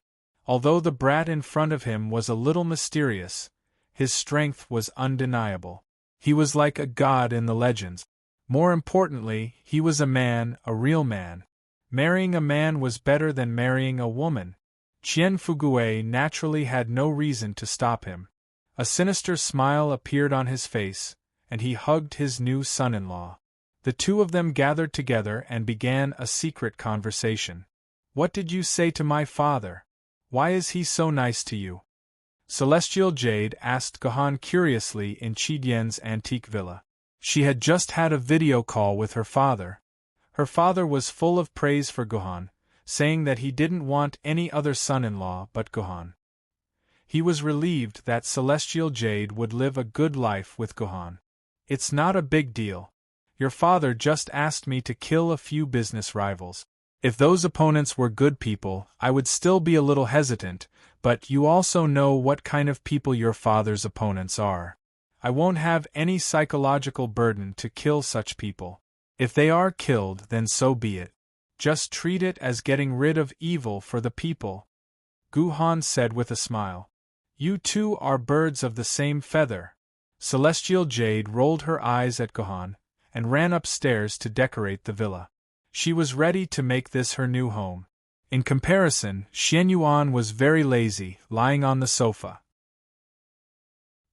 Although the brat in front of him was a little mysterious, his strength was undeniable. He was like a god in the legends. More importantly, he was a man, a real man. Marrying a man was better than marrying a woman. Qian Fugui naturally had no reason to stop him. A sinister smile appeared on his face, and he hugged his new son-in-law. The two of them gathered together and began a secret conversation. "What did you say to my father? Why is he so nice to you?" Celestial Jade asked Gohan curiously in Qidian's antique villa. She had just had a video call with her father. Her father was full of praise for Gohan, saying that he didn't want any other son-in-law but Gohan. He was relieved that Celestial Jade would live a good life with Gohan. "It's not a big deal. Your father just asked me to kill a few business rivals. If those opponents were good people, I would still be a little hesitant, but you also know what kind of people your father's opponents are. I won't have any psychological burden to kill such people. If they are killed, then so be it. Just treat it as getting rid of evil for the people," Gohan said with a smile. "You two are birds of the same feather." Celestial Jade rolled her eyes at Gohan, and ran upstairs to decorate the villa. She was ready to make this her new home. In comparison, Xian Yuan was very lazy, lying on the sofa.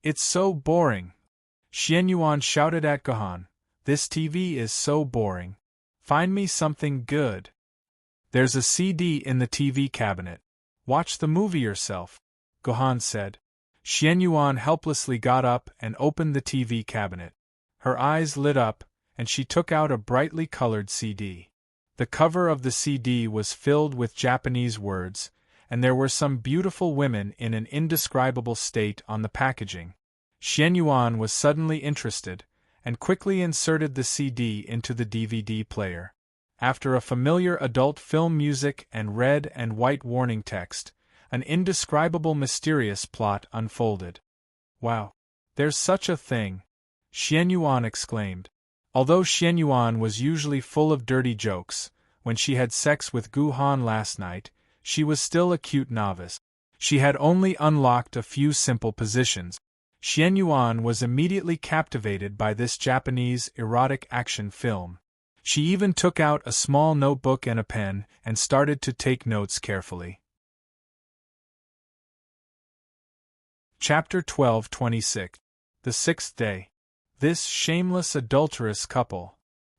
"It's so boring," Xian Yuan shouted at Gohan. "This TV is so boring. Find me something good." "There's a CD in the TV cabinet. Watch the movie yourself," Gohan said. Xian Yuan helplessly got up and opened the TV cabinet. Her eyes lit up, and she took out a brightly colored CD. The cover of the CD was filled with Japanese words, and there were some beautiful women in an indescribable state on the packaging. Xian Yuan was suddenly interested, and quickly inserted the CD into the DVD player. After a familiar adult film music and red and white warning text, an indescribable mysterious plot unfolded. "Wow! There's such a thing!" Xian Yuan exclaimed. Although Xian Yuan was usually full of dirty jokes, when she had sex with Gohan last night, she was still a cute novice. She had only unlocked a few simple positions. Xian Yuan was immediately captivated by this Japanese erotic action film. She even took out a small notebook and a pen and started to take notes carefully. Chapter 12:26. The Sixth Day. "This shameless adulterous couple,"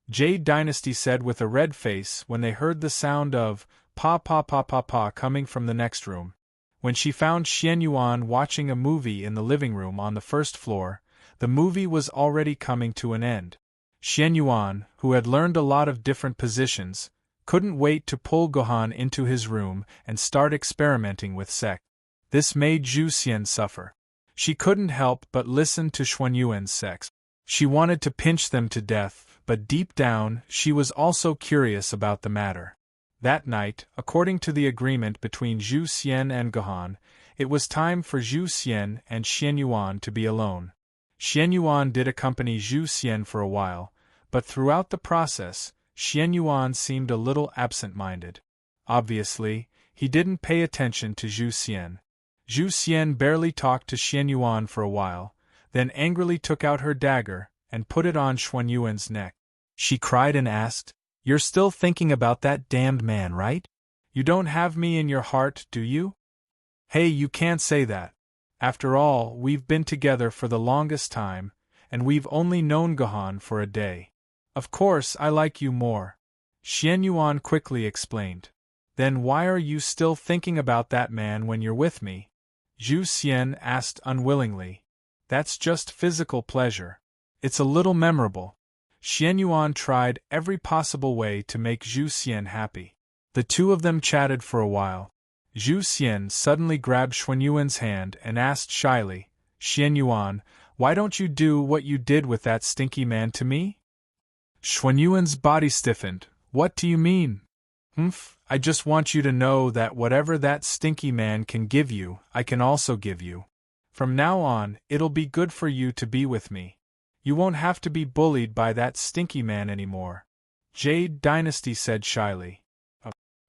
Jade Dynasty said with a red face when they heard the sound of pa pa pa pa pa coming from the next room. When she found Xian Yuan watching a movie in the living room on the first floor, the movie was already coming to an end. Xian Yuan, who had learned a lot of different positions, couldn't wait to pull Gohan into his room and start experimenting with sex. This made Zhu Xian suffer. She couldn't help but listen to Xuanyuan's sex. She wanted to pinch them to death, but deep down, she was also curious about the matter. That night, according to the agreement between Zhu Xian and Gohan, it was time for Zhu Xian and Xian Yuan to be alone. Xian Yuan did accompany Zhu Xian for a while, but throughout the process, Xian Yuan seemed a little absent-minded. Obviously, he didn't pay attention to Zhu Xian. Zhu Xian barely talked to Xian Yuan for a while, then angrily took out her dagger and put it on Xuan Yuan's neck. She cried and asked, "You're still thinking about that damned man, right? You don't have me in your heart, do you?" "Hey, you can't say that. After all, we've been together for the longest time, and we've only known Gohan for a day. Of course I like you more," Xian Yuan quickly explained. "Then why are you still thinking about that man when you're with me?" Zhu Xian asked unwillingly. "That's just physical pleasure. It's a little memorable." Xian Yuan tried every possible way to make Zhu Xian happy. The two of them chatted for a while. Zhu Xian suddenly grabbed Xuan Yuan's hand and asked shyly, "Xian Yuan, why don't you do what you did with that stinky man to me?" Xuan Yuan's body stiffened. "What do you mean?" I just want you to know that whatever that stinky man can give you, I can also give you. From now on, it'll be good for you to be with me. You won't have to be bullied by that stinky man anymore," Jade Dynasty said shyly.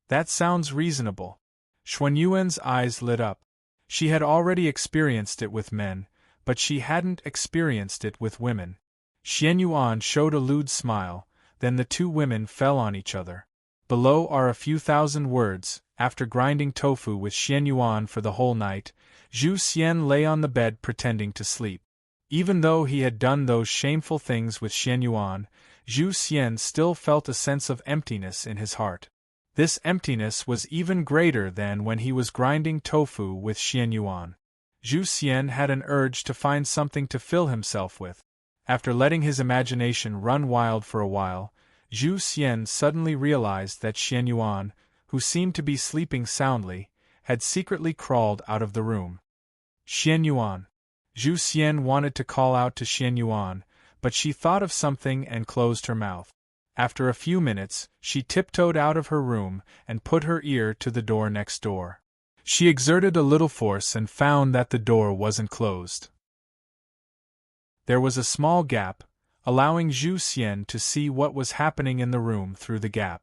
"That sounds reasonable." Xuan Yuan's eyes lit up. She had already experienced it with men, but she hadn't experienced it with women. Xian Yuan showed a lewd smile, then the two women fell on each other. Below are a few thousand words. After grinding tofu with Xian Yuan for the whole night, Zhu Xian lay on the bed pretending to sleep. Even though he had done those shameful things with Xian Yuan, Zhu Xian still felt a sense of emptiness in his heart. This emptiness was even greater than when he was grinding tofu with Xian Yuan. Zhu Xian had an urge to find something to fill himself with. After letting his imagination run wild for a while, Zhu Xian suddenly realized that Xian Yuan, who seemed to be sleeping soundly, had secretly crawled out of the room. "Xian Yuan." Zhu Xian wanted to call out to Xian Yuan, but she thought of something and closed her mouth. After a few minutes, she tiptoed out of her room and put her ear to the door next door. She exerted a little force and found that the door wasn't closed. There was a small gap, allowing Zhu Xian to see what was happening in the room through the gap.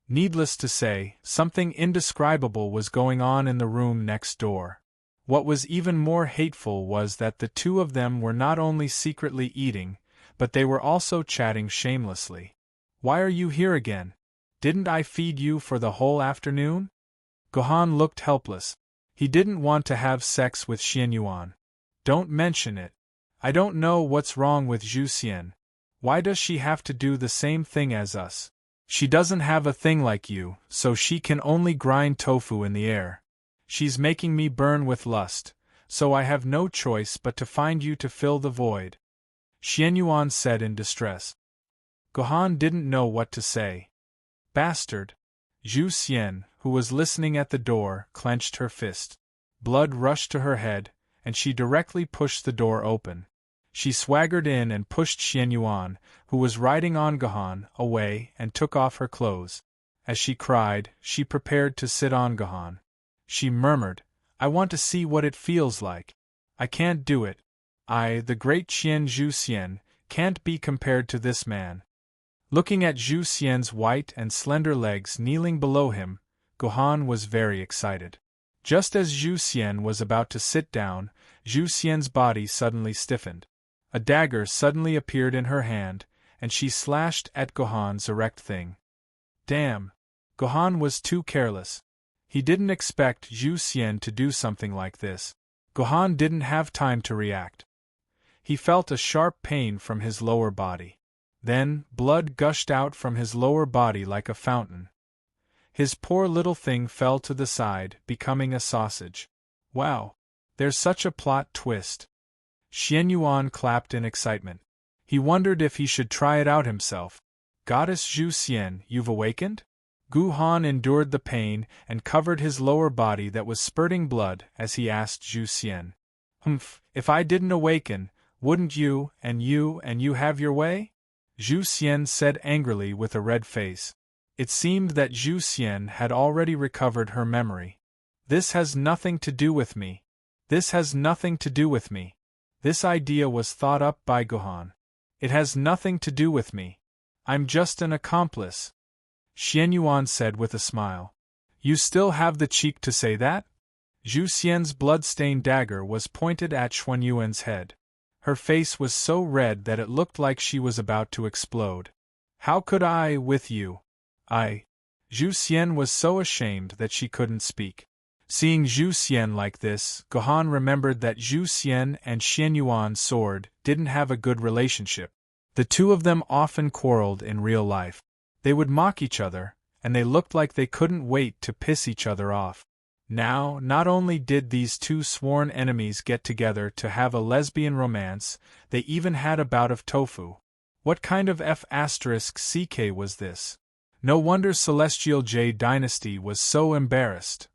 Needless to say, something indescribable was going on in the room next door. What was even more hateful was that the two of them were not only secretly eating, but they were also chatting shamelessly. "Why are you here again? Didn't I feed you for the whole afternoon?" Gohan looked helpless. He didn't want to have sex with Xian Yuan. "Don't mention it. I don't know what's wrong with Zhu Xian. Why does she have to do the same thing as us? She doesn't have a thing like you, so she can only grind tofu in the air. She's making me burn with lust, so I have no choice but to find you to fill the void," Xian Yuan said in distress. Gohan didn't know what to say. "Bastard!" Zhu Xian, who was listening at the door, clenched her fist. Blood rushed to her head, and she directly pushed the door open. She swaggered in and pushed Xian Yuan, who was riding on Gohan, away and took off her clothes. As she cried, she prepared to sit on Gohan. She murmured, "I want to see what it feels like. I can't do it. I, the great Qian Zhu Xian, can't be compared to this man." Looking at Zhu Xian's white and slender legs kneeling below him, Gohan was very excited. Just as Zhu Xian was about to sit down, Zhu Xian's body suddenly stiffened. A dagger suddenly appeared in her hand, and she slashed at Gohan's erect thing. Damn! Gohan was too careless. He didn't expect Zhu Xian to do something like this. Gohan didn't have time to react. He felt a sharp pain from his lower body. Then, blood gushed out from his lower body like a fountain. His poor little thing fell to the side, becoming a sausage. Wow! There's such a plot twist. Xian Yuan clapped in excitement. He wondered if he should try it out himself. "Goddess Zhu Xian, you've awakened?" Gohan endured the pain and covered his lower body that was spurting blood as he asked Zhu Xian. If I didn't awaken, wouldn't you and you have your way?" Zhu Xian said angrily with a red face. It seemed that Zhu Xian had already recovered her memory. "This has nothing to do with me. This has nothing to do with me. This idea was thought up by Gohan. It has nothing to do with me. I'm just an accomplice," Xian Yuan said with a smile. "You still have the cheek to say that?" Zhu Xian's blood-stained dagger was pointed at Xuan Yuan's head. Her face was so red that it looked like she was about to explode. How could I, with you? Zhu Xian was so ashamed that she couldn't speak. Seeing Zhu Xian like this, Gohan remembered that Zhu Xian and Xuan Yuan's sword didn't have a good relationship. The two of them often quarreled in real life. They would mock each other, and they looked like they couldn't wait to piss each other off. Now, not only did these two sworn enemies get together to have a lesbian romance, they even had a bout of tofu. What kind of F***ck was this? No wonder Celestial J Dynasty was so embarrassed.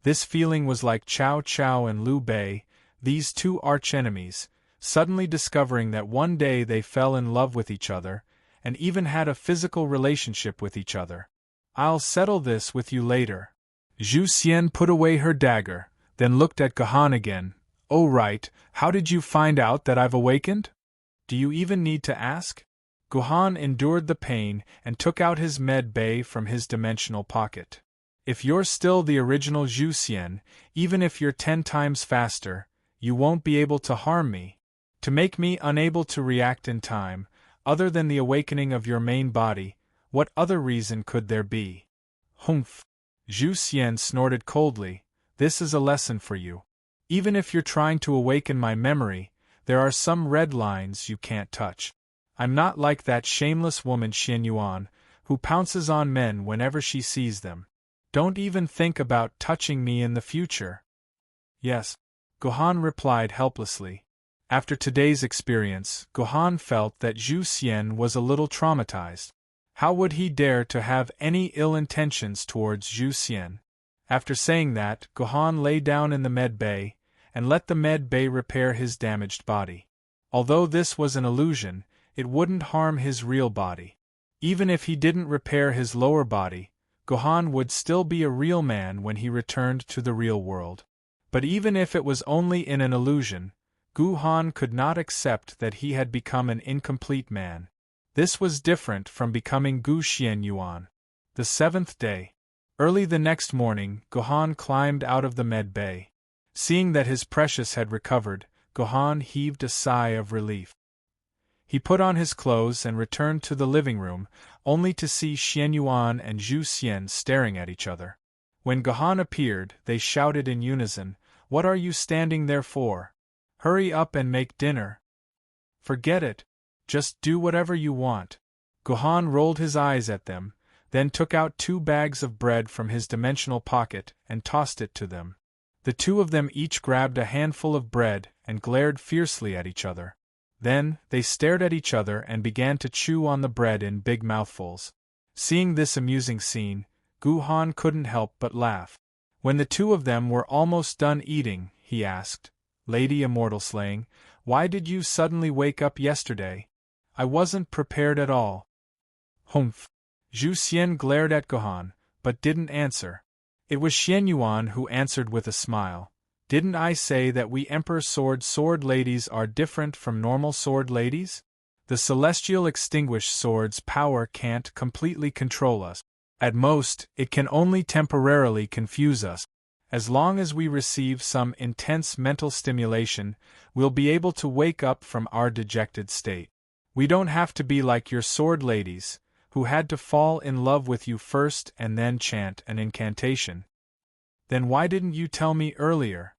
This feeling was like Cao Cao and Liu Bei, these two archenemies, suddenly discovering that one day they fell in love with each other, and even had a physical relationship with each other. I'll settle this with you later. Zhu Xian put away her dagger, then looked at Gohan again. Oh right, how did you find out that I've awakened? Do you even need to ask? Gohan endured the pain and took out his med bay from his dimensional pocket. If you're still the original Zhu Xian, even if you're 10 times faster, you won't be able to harm me. To make me unable to react in time, other than the awakening of your main body, what other reason could there be? Humph! Zhu Xian snorted coldly. This is a lesson for you. Even if you're trying to awaken my memory, there are some red lines you can't touch. I'm not like that shameless woman Xuan Yuan, who pounces on men whenever she sees them. Don't even think about touching me in the future. Yes, Gohan replied helplessly. After today's experience, Gohan felt that Zhu Xian was a little traumatized. How would he dare to have any ill intentions towards Zhu Xian? After saying that, Gohan lay down in the med bay, and let the med bay repair his damaged body. Although this was an illusion, it wouldn't harm his real body. Even if he didn't repair his lower body, Gohan would still be a real man when he returned to the real world. But even if it was only in an illusion, Gohan could not accept that he had become an incomplete man. This was different from becoming Gu Xian Yuan. The 7th day. Early the next morning, Gohan climbed out of the med bay. Seeing that his precious had recovered, Gohan heaved a sigh of relief. He put on his clothes and returned to the living room, only to see Xuan Yuan and Zhu Xian staring at each other. When Gohan appeared, they shouted in unison, "What are you standing there for? Hurry up and make dinner." "Forget it. Just do whatever you want." Gohan rolled his eyes at them, then took out 2 bags of bread from his dimensional pocket and tossed it to them. The two of them each grabbed a handful of bread and glared fiercely at each other. Then, they stared at each other and began to chew on the bread in big mouthfuls. Seeing this amusing scene, Gohan couldn't help but laugh. When the two of them were almost done eating, he asked, "Lady Immortal Slaying, why did you suddenly wake up yesterday? I wasn't prepared at all." Humph! Zhu Xian glared at Gohan, but didn't answer. It was Xuan Yuan who answered with a smile. "Didn't I say that we Emperor Sword ladies are different from normal sword ladies? The celestial extinguished sword's power can't completely control us. At most, it can only temporarily confuse us. As long as we receive some intense mental stimulation, we'll be able to wake up from our dejected state. We don't have to be like your sword ladies, who had to fall in love with you first and then chant an incantation." "Then why didn't you tell me earlier?"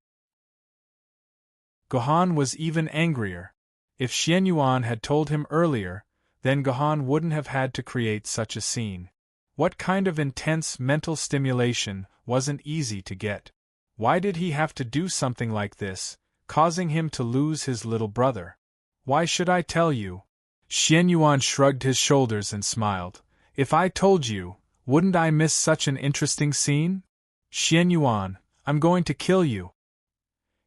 Gohan was even angrier. If Xuan Yuan had told him earlier, then Gohan wouldn't have had to create such a scene. What kind of intense mental stimulation wasn't easy to get? Why did he have to do something like this, causing him to lose his little brother? "Why should I tell you?" Xuan Yuan shrugged his shoulders and smiled. "If I told you, wouldn't I miss such an interesting scene? Xuan Yuan, I'm going to kill you."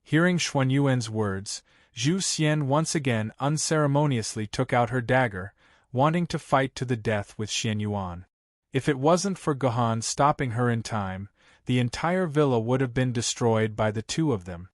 Hearing Xuan Yuan's words, Zhu Xian once again unceremoniously took out her dagger, wanting to fight to the death with Xuan Yuan. If it wasn't for Gohan stopping her in time, the entire villa would have been destroyed by the two of them.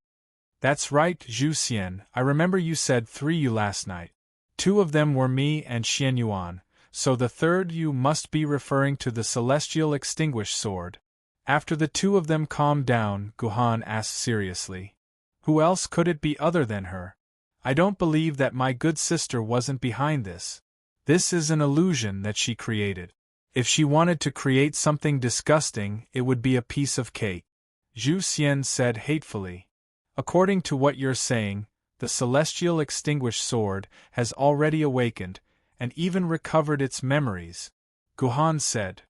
"That's right, Zhu Xian, I remember you said 3 you last night. 2 of them were me and Xuan Yuan, so the third you must be referring to the celestial extinguished sword." After the two of them calmed down, Guhan asked seriously. Who else could it be other than her? I don't believe that my good sister wasn't behind this. This is an illusion that she created. If she wanted to create something disgusting, it would be a piece of cake. Zhu Xian said hatefully. According to what you're saying, the celestial extinguished sword has already awakened, and even recovered its memories, Guhan said.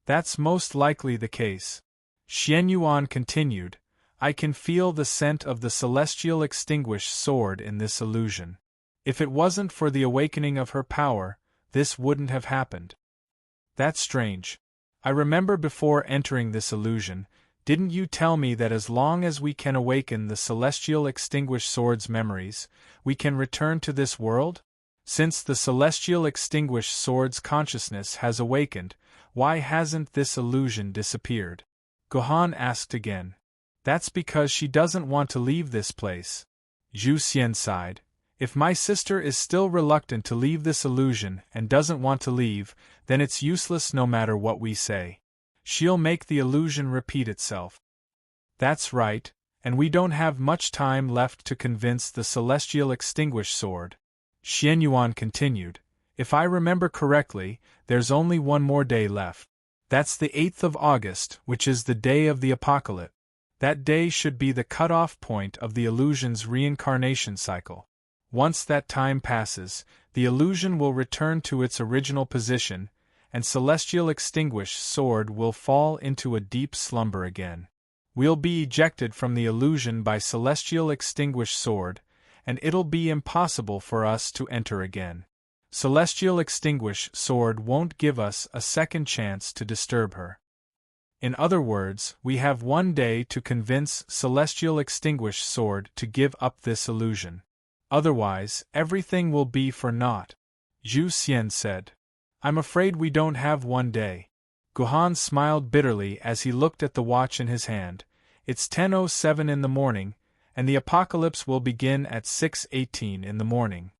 That's most likely the case. Xian Yuan continued. I can feel the scent of the celestial extinguished sword in this illusion. If it wasn't for the awakening of her power, this wouldn't have happened. That's strange. I remember before entering this illusion, didn't you tell me that as long as we can awaken the celestial extinguished sword's memories, we can return to this world? Since the celestial extinguished sword's consciousness has awakened, why hasn't this illusion disappeared? Guhan asked again. That's because she doesn't want to leave this place. Zhu Xian sighed. If my sister is still reluctant to leave this illusion and doesn't want to leave, then it's useless no matter what we say. She'll make the illusion repeat itself. That's right, and we don't have much time left to convince the celestial extinguished sword. Xian Yuan continued. If I remember correctly, there's only one more day left. That's the 8th of August, which is the day of the apocalypse. That day should be the cutoff point of the illusion's reincarnation cycle. Once that time passes, the illusion will return to its original position, and celestial extinguished sword will fall into a deep slumber again. We'll be ejected from the illusion by celestial extinguished sword, and it'll be impossible for us to enter again. Celestial extinguished sword won't give us a second chance to disturb her. In other words, we have one day to convince celestial extinguished sword to give up this illusion. Otherwise, everything will be for naught. Zhu Xian said. I'm afraid we don't have one day. Guhan smiled bitterly as he looked at the watch in his hand. It's 10:07 in the morning, and the apocalypse will begin at 6:18 in the morning.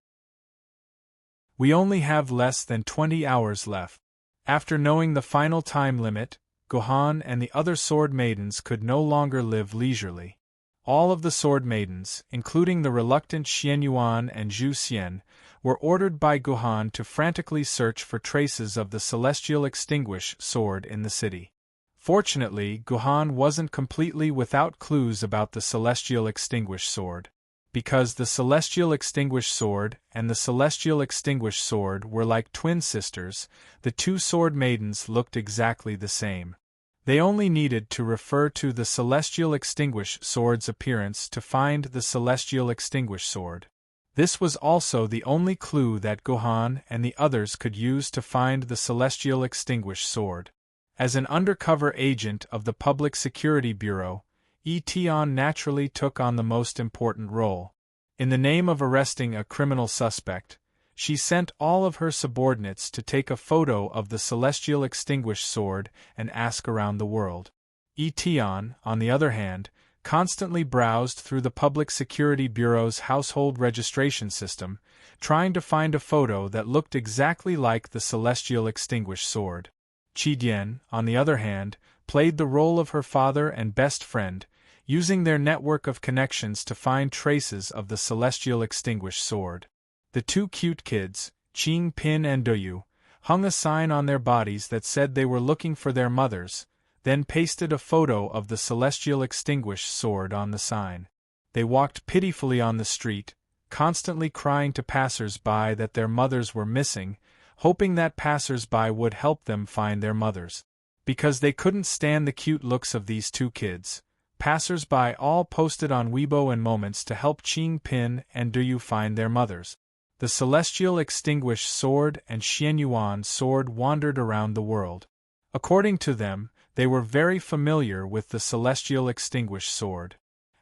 We only have less than 20 hours left. After knowing the final time limit, Guhan and the other sword maidens could no longer live leisurely. All of the sword maidens, including the reluctant Xian Yuan and Zhu Xian, were ordered by Guhan to frantically search for traces of the celestial extinguished sword in the city. Fortunately, Guhan wasn't completely without clues about the celestial extinguished sword. Because the celestial extinguished sword and the celestial extinguished sword were like twin sisters, the two sword maidens looked exactly the same. They only needed to refer to the celestial extinguished sword's appearance to find the celestial extinguished sword. This was also the only clue that Guhan and the others could use to find the celestial extinguished sword. As an undercover agent of the Public Security Bureau, Tian naturally took on the most important role. In the name of arresting a criminal suspect, she sent all of her subordinates to take a photo of the celestial extinguished sword and ask around the world. Tian, on the other hand, constantly browsed through the Public Security Bureau's household registration system, trying to find a photo that looked exactly like the celestial extinguished sword. Dian, on the other hand, played the role of her father and best friend, using their network of connections to find traces of the celestial extinguished sword. The two cute kids, Qing Pin and Doyu, hung a sign on their bodies that said they were looking for their mothers, then pasted a photo of the celestial extinguished sword on the sign. They walked pitifully on the street, constantly crying to passers-by that their mothers were missing, hoping that passers-by would help them find their mothers. Because they couldn't stand the cute looks of these two kids, passers-by all posted on Weibo and Moments to help Qing Pin and Doyu find their mothers. The celestial extinguished sword and Xian Yuan sword wandered around the world. According to them, they were very familiar with the celestial extinguished sword.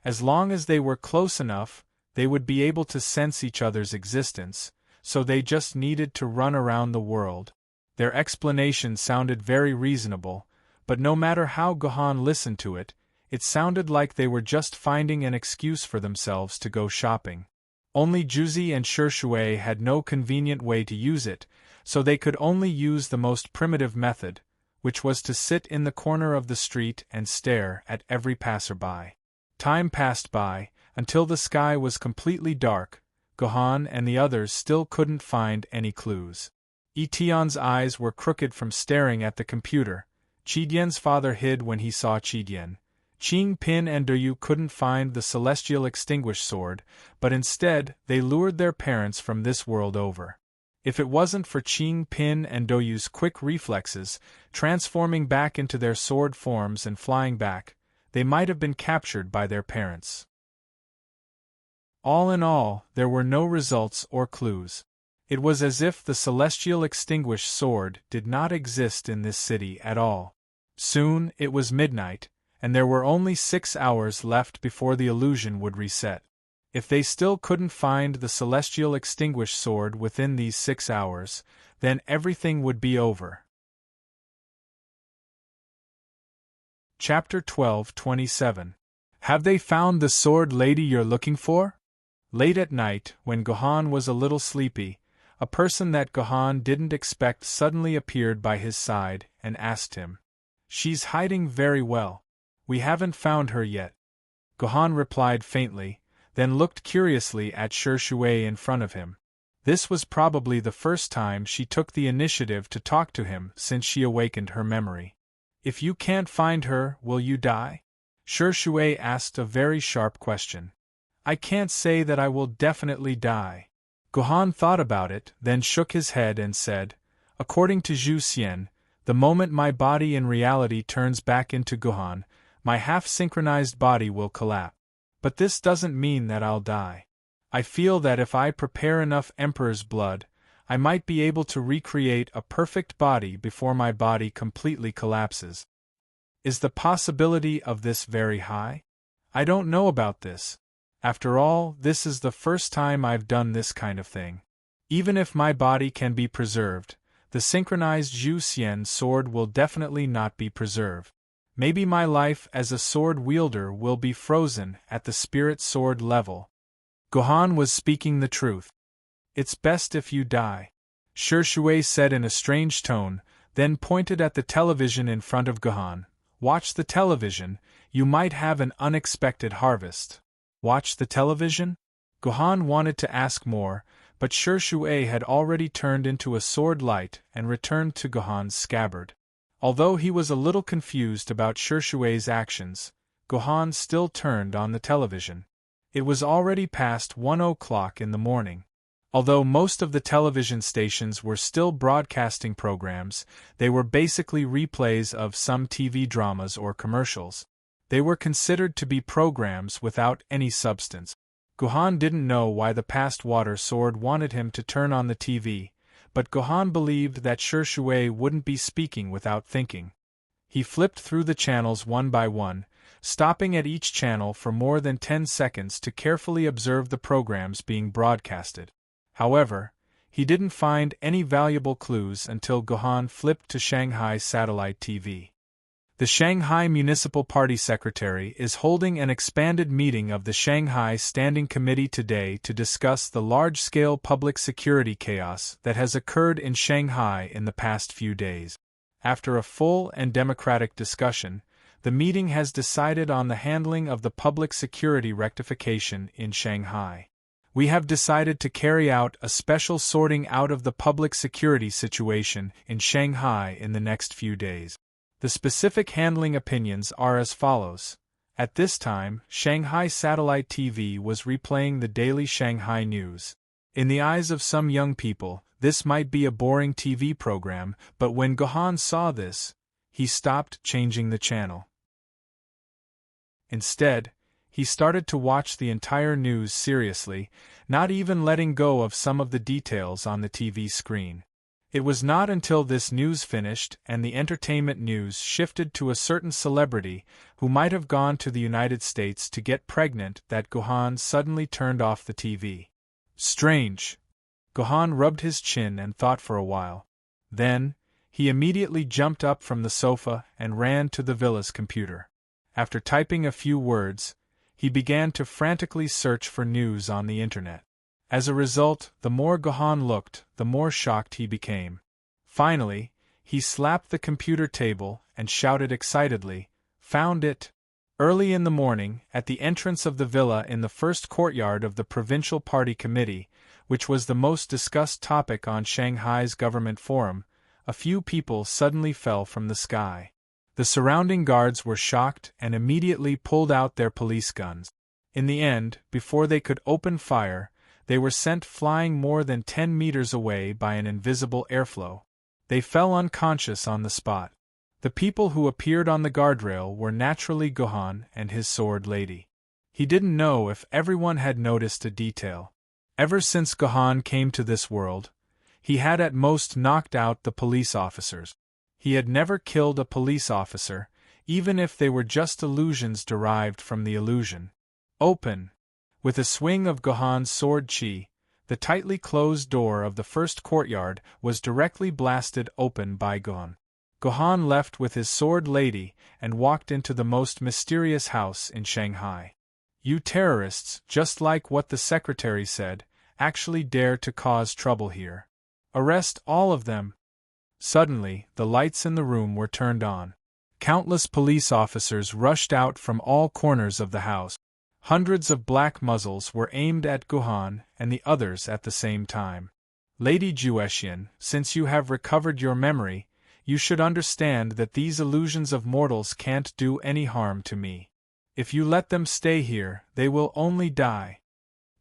As long as they were close enough, they would be able to sense each other's existence, so they just needed to run around the world. Their explanation sounded very reasonable, but no matter how Guhan listened to it, it sounded like they were just finding an excuse for themselves to go shopping. Only Juzi and Shishui had no convenient way to use it, so they could only use the most primitive method, which was to sit in the corner of the street and stare at every passerby. Time passed by, until the sky was completely dark. Gohan and the others still couldn't find any clues. Etion's eyes were crooked from staring at the computer. Chidian's father hid when he saw Chidian. Ching Pin and Doyu couldn't find the celestial extinguished sword, but instead they lured their parents from this world over. If it wasn't for Ching Pin and Doyu's quick reflexes, transforming back into their sword forms and flying back, they might have been captured by their parents. All in all, there were no results or clues. It was as if the celestial extinguished sword did not exist in this city at all. Soon it was midnight, and there were only 6 hours left before the illusion would reset. If they still couldn't find the celestial extinguished sword within these 6 hours, then everything would be over. Chapter 12:27. Have they found the sword lady you're looking for? Late at night, when Gohan was a little sleepy, a person that Gohan didn't expect suddenly appeared by his side and asked him. She's hiding very well. We haven't found her yet. Gohan replied faintly, then looked curiously at Shui in front of him. This was probably the first time she took the initiative to talk to him since she awakened her memory. If you can't find her, will you die? Shui asked a very sharp question. I can't say that I will definitely die. Gohan thought about it, then shook his head and said, according to Zhu Xian, the moment my body in reality turns back into Gohan, my half-synchronized body will collapse. But this doesn't mean that I'll die. I feel that if I prepare enough Emperor's blood, I might be able to recreate a perfect body before my body completely collapses. Is the possibility of this very high? I don't know about this. After all, this is the first time I've done this kind of thing. Even if my body can be preserved, the synchronized Zhu Xian sword will definitely not be preserved. Maybe my life as a sword wielder will be frozen at the spirit sword level. Gohan was speaking the truth. It's best if you die, Shui said in a strange tone, then pointed at the television in front of Gohan. Watch the television, you might have an unexpected harvest. Watch the television? Gohan wanted to ask more, but Shui had already turned into a sword light and returned to Gohan's scabbard. Although he was a little confused about Shui's actions, Gohan still turned on the television. It was already past 1 o'clock in the morning. Although most of the television stations were still broadcasting programs, they were basically replays of some TV dramas or commercials. They were considered to be programs without any substance. Gohan didn't know why the past water sword wanted him to turn on the TV, but Gohan believed that Shui wouldn't be speaking without thinking. He flipped through the channels one by one, stopping at each channel for more than 10 seconds to carefully observe the programs being broadcasted. However, he didn't find any valuable clues until Gohan flipped to Shanghai Satellite TV. The Shanghai Municipal Party Secretary is holding an expanded meeting of the Shanghai Standing Committee today to discuss the large-scale public security chaos that has occurred in Shanghai in the past few days. After a full and democratic discussion, the meeting has decided on the handling of the public security rectification in Shanghai. We have decided to carry out a special sorting out of the public security situation in Shanghai in the next few days. The specific handling opinions are as follows. At this time, Shanghai Satellite TV was replaying the daily Shanghai news. In the eyes of some young people, this might be a boring TV program, but when Gohan saw this, he stopped changing the channel. Instead, he started to watch the entire news seriously, not even letting go of some of the details on the TV screen. It was not until this news finished and the entertainment news shifted to a certain celebrity who might have gone to the United States to get pregnant that Gohan suddenly turned off the TV. Strange. Gohan rubbed his chin and thought for a while. Then, he immediately jumped up from the sofa and ran to the villa's computer. After typing a few words, he began to frantically search for news on the internet. As a result, the more Gohan looked, the more shocked he became. Finally, He slapped the computer table and shouted excitedly, "Found it!" Early in the morning, at the entrance of the villa in the first courtyard of the Provincial Party Committee, which was the most discussed topic on Shanghai's government forum, a few people suddenly fell from the sky. The surrounding guards were shocked and immediately pulled out their police guns. In the end, before they could open fire, they were sent flying more than 10 meters away by an invisible airflow. They fell unconscious on the spot. The people who appeared on the guardrail were naturally Gohan and his sword lady. He didn't know if everyone had noticed a detail. Ever since Gohan came to this world, he had at most knocked out the police officers. He had never killed a police officer, even if they were just illusions derived from the illusion. Open! With a swing of Gohan's sword chi, the tightly closed door of the first courtyard was directly blasted open by Gohan. Gohan left with his sword lady and walked into the most mysterious house in Shanghai. "You terrorists, just like what the secretary said, actually dare to cause trouble here. Arrest all of them!" Suddenly, the lights in the room were turned on. Countless police officers rushed out from all corners of the house. Hundreds of black muzzles were aimed at Gohan and the others at the same time. "Lady Juetian, since you have recovered your memory, you should understand that these illusions of mortals can't do any harm to me. If you let them stay here, they will only die."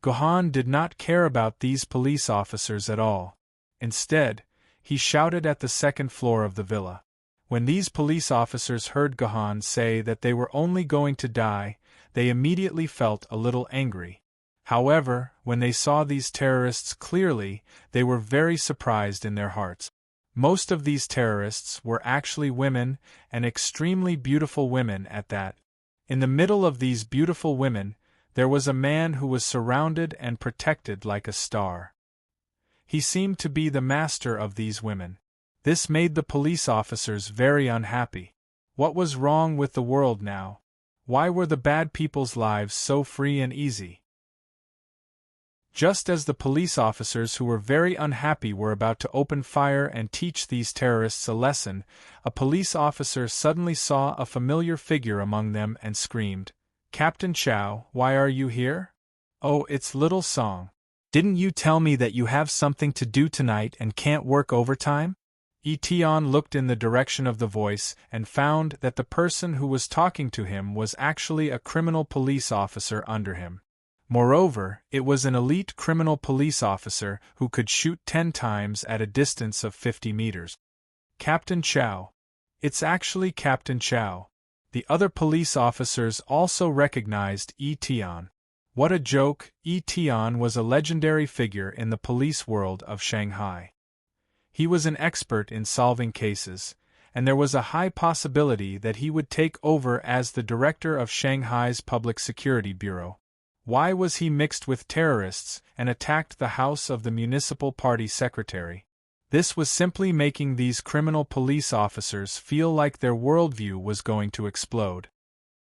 Gohan did not care about these police officers at all. Instead, he shouted at the second floor of the villa. When these police officers heard Gohan say that they were only going to die, they immediately felt a little angry. However, when they saw these terrorists clearly, they were very surprised in their hearts. Most of these terrorists were actually women, and extremely beautiful women at that. In the middle of these beautiful women, there was a man who was surrounded and protected like a star. He seemed to be the master of these women. This made the police officers very unhappy. What was wrong with the world now? Why were the bad people's lives so free and easy? Just as the police officers who were very unhappy were about to open fire and teach these terrorists a lesson, a police officer suddenly saw a familiar figure among them and screamed, "Captain Chow, why are you here?" "Oh, it's Little Song. Didn't you tell me that you have something to do tonight and can't work overtime?" Etion looked in the direction of the voice and found that the person who was talking to him was actually a criminal police officer under him. Moreover, it was an elite criminal police officer who could shoot 10 times at a distance of 50 meters. "Captain Chow. It's actually Captain Chow." The other police officers also recognized Etion. What a joke! Etion was a legendary figure in the police world of Shanghai. He was an expert in solving cases, and there was a high possibility that he would take over as the director of Shanghai's Public Security Bureau. Why was he mixed with terrorists and attacked the house of the municipal party secretary? This was simply making these criminal police officers feel like their worldview was going to explode.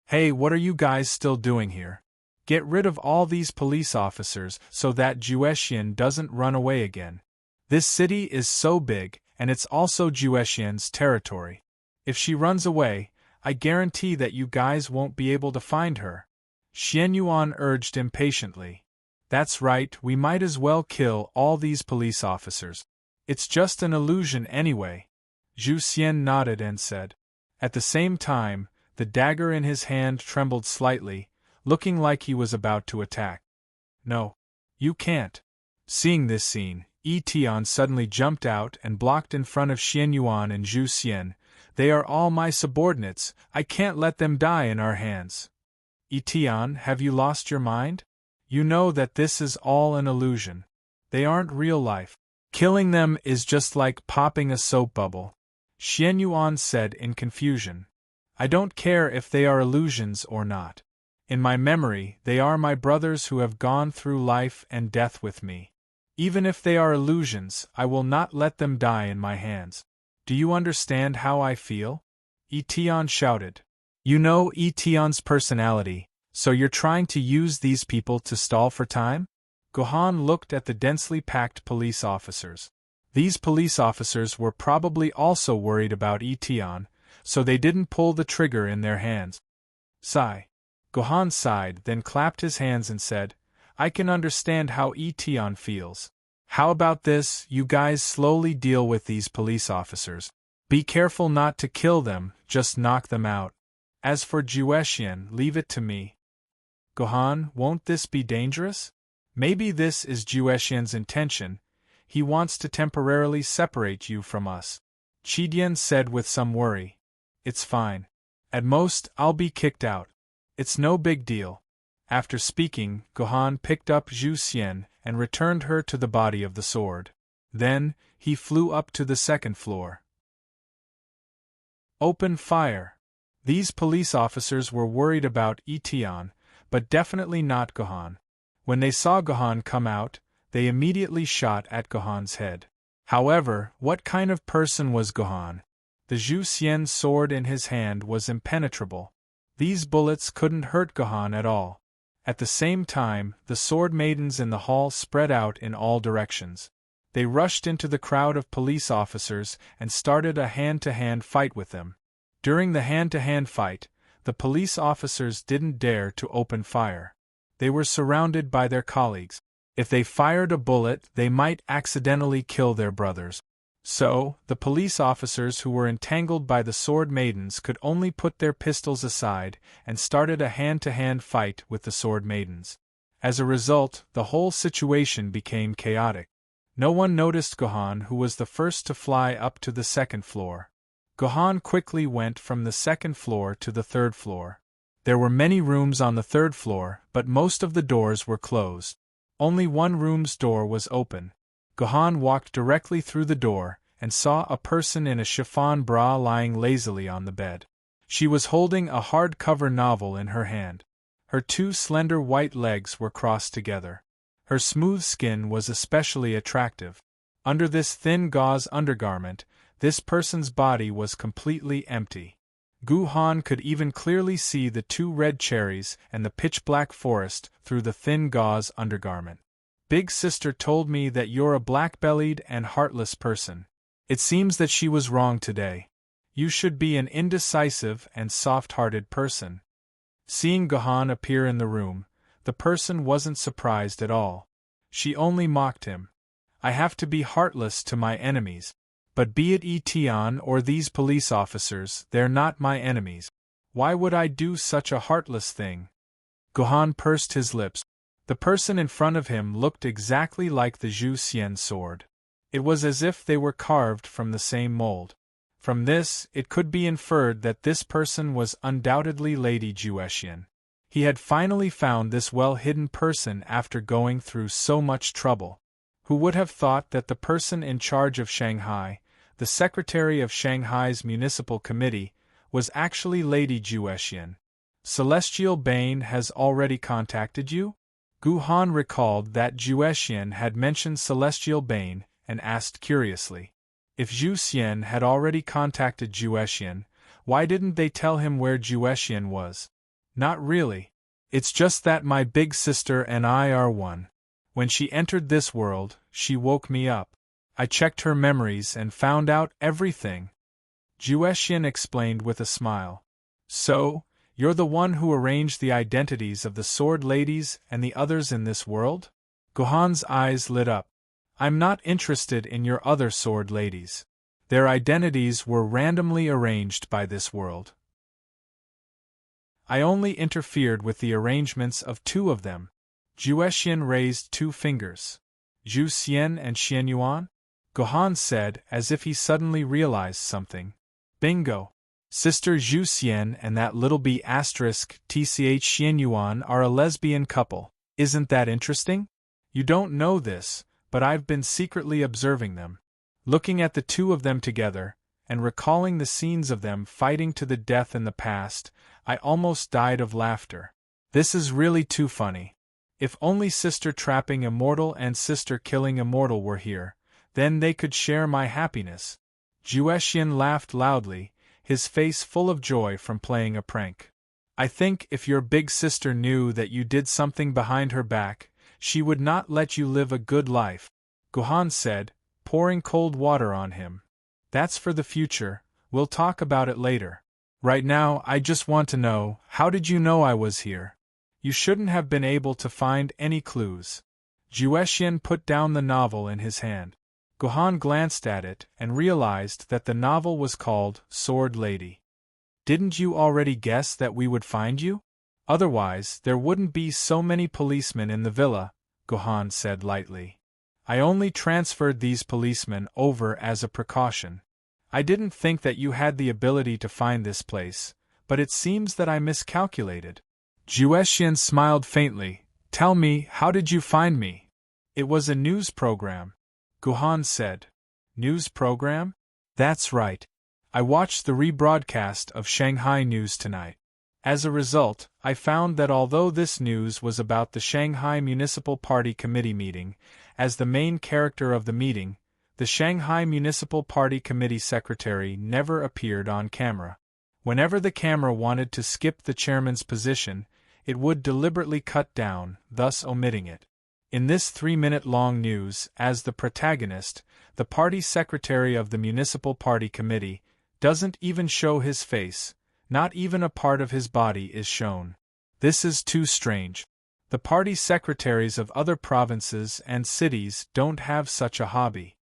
"Hey, what are you guys still doing here? Get rid of all these police officers so that Juetian doesn't run away again. This city is so big, and it's also Juetian's territory. If she runs away, I guarantee that you guys won't be able to find her." Xianyuan urged impatiently. "That's right, we might as well kill all these police officers. It's just an illusion anyway." Zhu Xian nodded and said. At the same time, the dagger in his hand trembled slightly, looking like he was about to attack. "No. You can't." Seeing this scene, Etion suddenly jumped out and blocked in front of Xianyuan and Zhu Xian. "They are all my subordinates, I can't let them die in our hands." "Etion, have you lost your mind? You know that this is all an illusion. They aren't real life. Killing them is just like popping a soap bubble," Xianyuan said in confusion. "I don't care if they are illusions or not. In my memory, they are my brothers who have gone through life and death with me. Even if they are illusions, I will not let them die in my hands. Do you understand how I feel?" Etion shouted. "You know Etion's personality, so you're trying to use these people to stall for time?" Gohan looked at the densely packed police officers. These police officers were probably also worried about Etion, so they didn't pull the trigger in their hands. Sigh. Gohan sighed, then clapped his hands and said, I can understand how Etion feels. How about this, you guys slowly deal with these police officers. Be careful not to kill them, just knock them out. As for Juexian, leave it to me. Gohan, won't this be dangerous? Maybe this is Juexian's intention. He wants to temporarily separate you from us. Chidian said with some worry. It's fine. At most, I'll be kicked out. It's no big deal. After speaking, Gohan picked up Juexian and returned her to the body of the sword. Then, he flew up to the second floor. Open fire. These police officers were worried about Etion, but definitely not Gohan. When they saw Gohan come out, they immediately shot at Gohan's head. However, what kind of person was Gohan? The Juexian sword in his hand was impenetrable. These bullets couldn't hurt Gohan at all. At the same time, the sword maidens in the hall spread out in all directions. They rushed into the crowd of police officers and started a hand-to-hand fight with them. During the hand-to-hand fight, the police officers didn't dare to open fire. They were surrounded by their colleagues. If they fired a bullet, they might accidentally kill their brothers. So, the police officers who were entangled by the sword maidens could only put their pistols aside and started a hand-to-hand fight with the sword maidens. As a result, the whole situation became chaotic. No one noticed Gohan, who was the first to fly up to the second floor. Gohan quickly went from the second floor to the third floor. There were many rooms on the third floor, but most of the doors were closed. Only one room's door was open. Gohan walked directly through the door and saw a person in a chiffon bra lying lazily on the bed. She was holding a hardcover novel in her hand. Her two slender white legs were crossed together. Her smooth skin was especially attractive. Under this thin gauze undergarment, this person's body was completely empty. Gohan could even clearly see the two red cherries and the pitch-black forest through the thin gauze undergarment. Big sister told me that you're a black-bellied and heartless person. It seems that she was wrong today. You should be an indecisive and soft-hearted person. Seeing Gohan appear in the room, the person wasn't surprised at all. She only mocked him. I have to be heartless to my enemies. But be it Etion or these police officers, they're not my enemies. Why would I do such a heartless thing? Gohan pursed his lips. The person in front of him looked exactly like the Juexian sword. It was as if they were carved from the same mold. From this, it could be inferred that this person was undoubtedly Lady Juexian. He had finally found this well-hidden person after going through so much trouble. Who would have thought that the person in charge of Shanghai, the secretary of Shanghai's municipal committee, was actually Lady Juexian? Celestial Bane has already contacted you? Gohan recalled that Juexian had mentioned Celestial Bane and asked curiously. If Juexian had already contacted Juexian, why didn't they tell him where Juexian was? Not really. It's just that my big sister and I are one. When she entered this world, she woke me up. I checked her memories and found out everything. Juexian explained with a smile. So, you're the one who arranged the identities of the sword ladies and the others in this world? Gohan's eyes lit up. I'm not interested in your other sword ladies. Their identities were randomly arranged by this world. I only interfered with the arrangements of two of them. Juexian raised two fingers. Juexian and Xianyuan? Gohan said as if he suddenly realized something. Bingo! Sister Juexian and that little b** tch Xianyuan are a lesbian couple. Isn't that interesting? You don't know this, but I've been secretly observing them. Looking at the two of them together, and recalling the scenes of them fighting to the death in the past, I almost died of laughter. This is really too funny. If only sister trapping immortal and sister killing immortal were here, then they could share my happiness. Juexian laughed loudly, his face full of joy from playing a prank. I think if your big sister knew that you did something behind her back, she would not let you live a good life, Gohan said, pouring cold water on him. That's for the future, we'll talk about it later. Right now, I just want to know, how did you know I was here? You shouldn't have been able to find any clues. Juetian put down the novel in his hand. Gohan glanced at it and realized that the novel was called Sword Lady. Didn't you already guess that we would find you? Otherwise, there wouldn't be so many policemen in the villa, Gohan said lightly. I only transferred these policemen over as a precaution. I didn't think that you had the ability to find this place, but it seems that I miscalculated. Juetian smiled faintly. Tell me, how did you find me? It was a news program, Gohan said. News program? That's right. I watched the rebroadcast of Shanghai news tonight. As a result, I found that although this news was about the Shanghai Municipal Party Committee meeting, as the main character of the meeting, the Shanghai Municipal Party Committee secretary never appeared on camera. Whenever the camera wanted to skip the chairman's position, it would deliberately cut down, thus omitting it. In this 3-minute-long news, as the protagonist, the party secretary of the Municipal Party Committee doesn't even show his face. Not even a part of his body is shown. This is too strange. The party secretaries of other provinces and cities don't have such a hobby.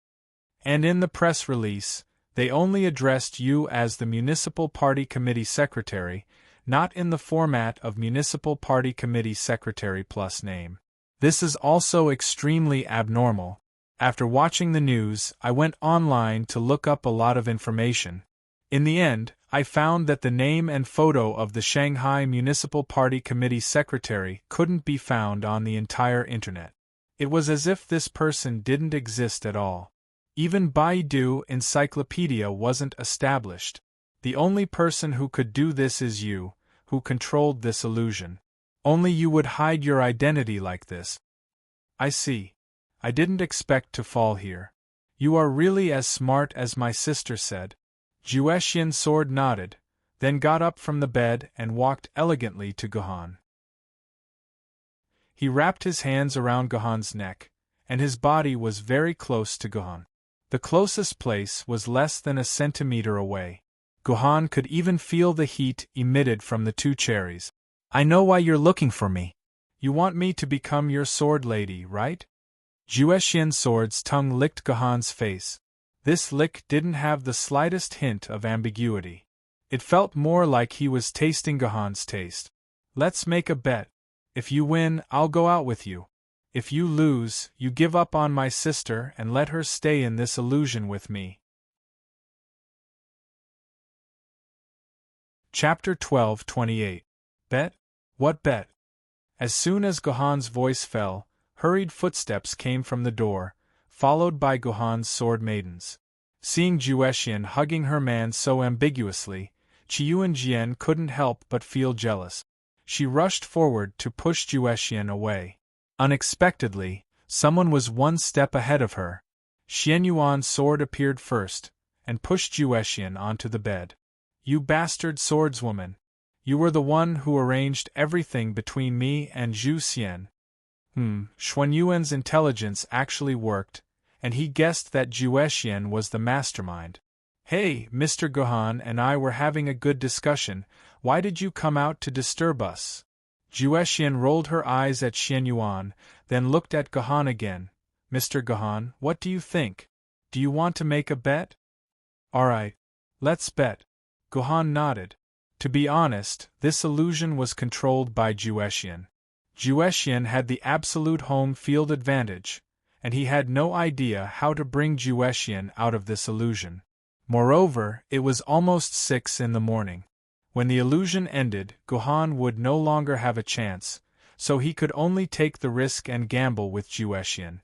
And in the press release, they only addressed you as the Municipal Party Committee Secretary, not in the format of Municipal Party Committee Secretary plus name. This is also extremely abnormal. After watching the news, I went online to look up a lot of information. In the end, I found that the name and photo of the Shanghai Municipal Party Committee Secretary couldn't be found on the entire internet. It was as if this person didn't exist at all. Even Baidu Encyclopedia wasn't established. The only person who could do this is you, who controlled this illusion. Only you would hide your identity like this. I see. I didn't expect to fall here. You are really as smart as my sister said. Juetian Sword nodded, then got up from the bed and walked elegantly to Gohan. He wrapped his hands around Gohan's neck, and his body was very close to Gohan. The closest place was less than a centimeter away. Gohan could even feel the heat emitted from the two cherries. I know why you're looking for me. You want me to become your sword lady, right? Juetian Sword's tongue licked Gohan's face. This lick didn't have the slightest hint of ambiguity. It felt more like he was tasting Gohan's taste. Let's make a bet. If you win, I'll go out with you. If you lose, you give up on my sister and let her stay in this illusion with me. Chapter 12:28. Bet? What bet? As soon as Gohan's voice fell, hurried footsteps came from the door, followed by Gohan's sword maidens. Seeing Juetian hugging her man so ambiguously, Chiujian couldn't help but feel jealous. She rushed forward to push Juetian away. Unexpectedly, someone was one step ahead of her. Xianyuan's sword appeared first, and pushed Juetian onto the bed. You bastard swordswoman! You were the one who arranged everything between me and Zhu Xian. Xuanyuan's intelligence actually worked, and he guessed that Juetian was the mastermind. Hey, Mr. Gohan and I were having a good discussion. Why did you come out to disturb us? Juetian rolled her eyes at Xianyuan, then looked at Gohan again. Mr. Gohan, what do you think? Do you want to make a bet? Alright, let's bet. Gohan nodded. To be honest, this illusion was controlled by Juetian. Juetian had the absolute home field advantage, and he had no idea how to bring Juetian out of this illusion. Moreover, it was almost 6 in the morning. When the illusion ended, Gohan would no longer have a chance, so he could only take the risk and gamble with Juetian.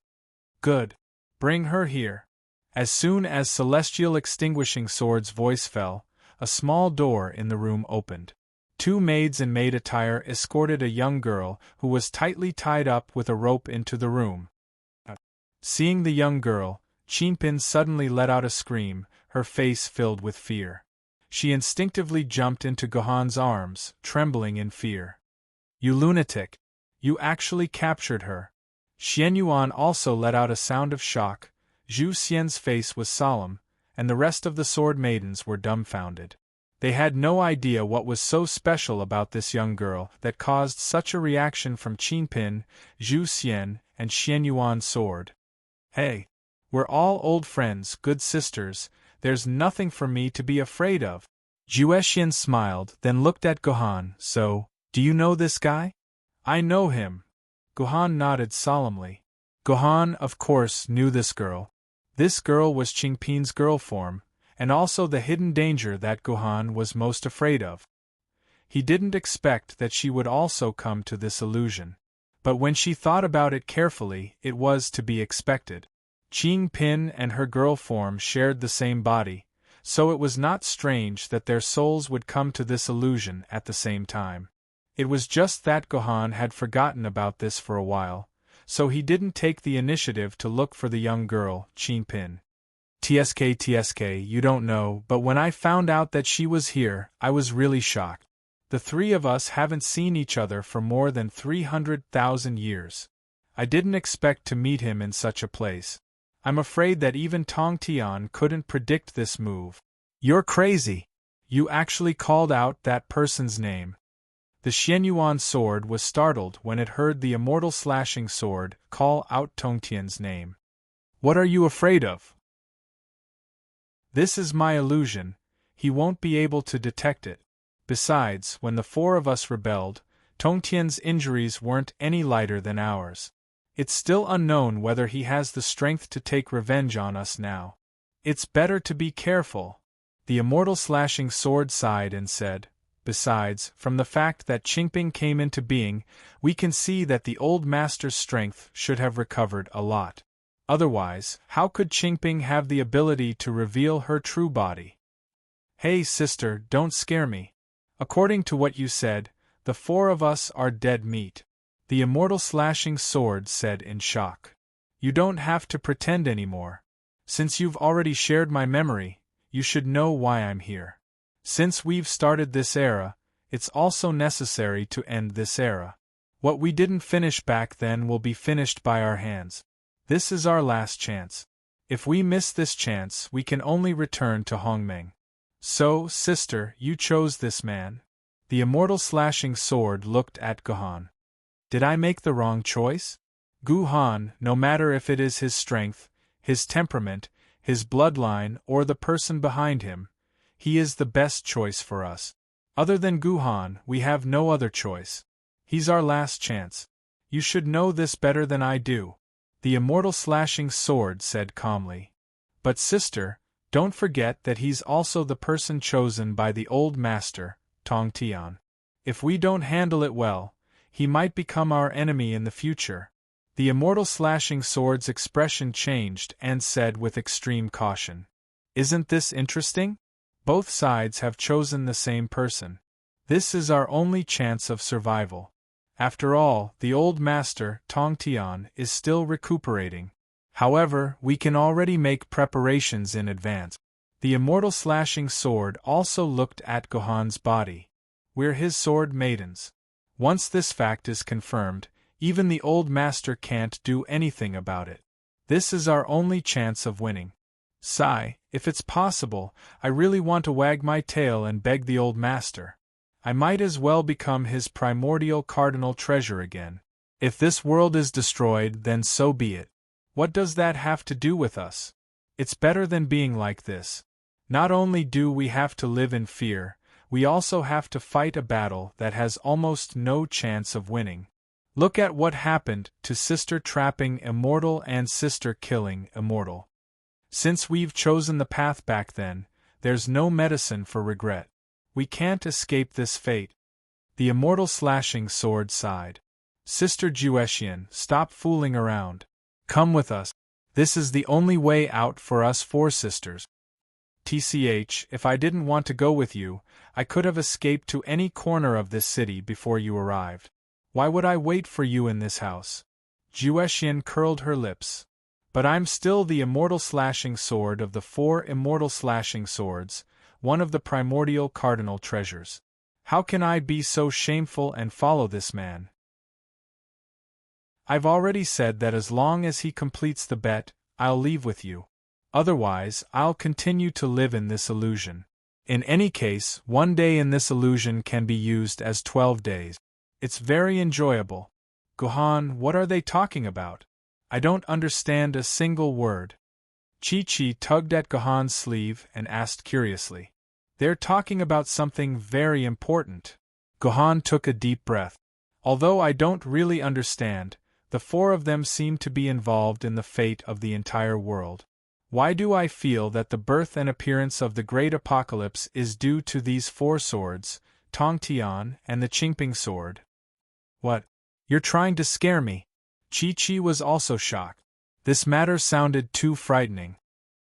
Good. Bring her here. As soon as Celestial Extinguishing Sword's voice fell, a small door in the room opened. 2 maids in maid attire escorted a young girl who was tightly tied up with a rope into the room. Seeing the young girl, Chinpin suddenly let out a scream, her face filled with fear. She instinctively jumped into Gohan's arms, trembling in fear. You lunatic! You actually captured her! Xianyuan also let out a sound of shock. Zhu Xian's face was solemn, and the rest of the sword maidens were dumbfounded. They had no idea what was so special about this young girl that caused such a reaction from Qingpin, Zhu Xian, and Xianyuan's sword. Hey! We're all old friends, good sisters, there's nothing for me to be afraid of. Zhuexian smiled, then looked at Gohan. So, do you know this guy? I know him. Gohan nodded solemnly. Gohan, of course, knew this girl. This girl was Qingpin's girl form, and also the hidden danger that Gohan was most afraid of. He didn't expect that she would also come to this illusion. But when she thought about it carefully, it was to be expected. Qingpin and her girl form shared the same body, so it was not strange that their souls would come to this illusion at the same time. It was just that Gohan had forgotten about this for a while, so he didn't take the initiative to look for the young girl, Qingpin. TSK, you don't know, but when I found out that she was here, I was really shocked. The three of us haven't seen each other for more than 300,000 years. I didn't expect to meet him in such a place. I'm afraid that even Tong Tian couldn't predict this move. You're crazy! You actually called out that person's name. The Xianyuan sword was startled when it heard the immortal slashing sword call out Tongtian's name. What are you afraid of? This is my illusion, he won't be able to detect it. Besides, when the four of us rebelled, Tongtian's injuries weren't any lighter than ours. It's still unknown whether he has the strength to take revenge on us now. It's better to be careful. The immortal slashing sword sighed and said, besides, from the fact that Qingping came into being, we can see that the old master's strength should have recovered a lot. Otherwise, how could Qingping have the ability to reveal her true body? Hey sister, don't scare me. According to what you said, the four of us are dead meat. The immortal slashing sword said in shock. You don't have to pretend anymore. Since you've already shared my memory, you should know why I'm here. Since we've started this era, it's also necessary to end this era. What we didn't finish back then will be finished by our hands. This is our last chance. If we miss this chance, we can only return to Hongmeng. So, sister, you chose this man? The immortal slashing sword looked at Gohan. Did I make the wrong choice? Gohan, no matter if it is his strength, his temperament, his bloodline, or the person behind him, he is the best choice for us. Other than Gohan, we have no other choice. He's our last chance. You should know this better than I do. The immortal slashing sword said calmly. But sister, don't forget that he's also the person chosen by the old master, Tong Tian. If we don't handle it well, he might become our enemy in the future. The immortal slashing sword's expression changed and said with extreme caution. Isn't this interesting? Both sides have chosen the same person. This is our only chance of survival. After all, the old master, Tong Tian, is still recuperating. However, we can already make preparations in advance. The immortal slashing sword also looked at Gohan's body. We're his sword maidens. Once this fact is confirmed, even the old master can't do anything about it. This is our only chance of winning. Sigh, if it's possible, I really want to wag my tail and beg the old master. I might as well become his primordial cardinal treasure again. If this world is destroyed, then so be it. What does that have to do with us? It's better than being like this. Not only do we have to live in fear, we also have to fight a battle that has almost no chance of winning. Look at what happened to sister trapping immortal and sister killing immortal. Since we've chosen the path back then, there's no medicine for regret. We can't escape this fate. The immortal slashing sword sighed. Sister Zhuexian, stop fooling around. Come with us. This is the only way out for us four sisters. TCH, if I didn't want to go with you, I could have escaped to any corner of this city before you arrived. Why would I wait for you in this house? Zhuexian curled her lips. But I'm still the immortal slashing sword of the four immortal slashing swords, one of the primordial cardinal treasures. How can I be so shameful and follow this man? I've already said that as long as he completes the bet, I'll leave with you. Otherwise, I'll continue to live in this illusion. In any case, 1 day in this illusion can be used as 12 days. It's very enjoyable. Gohan, what are they talking about? I don't understand a single word. Chi-Chi tugged at Gohan's sleeve and asked curiously. They're talking about something very important. Gohan took a deep breath. Although I don't really understand, the 4 of them seem to be involved in the fate of the entire world. Why do I feel that the birth and appearance of the Great Apocalypse is due to these 4 swords, Tong Tian and the Qingping sword? What? You're trying to scare me? Chi-Chi was also shocked. This matter sounded too frightening.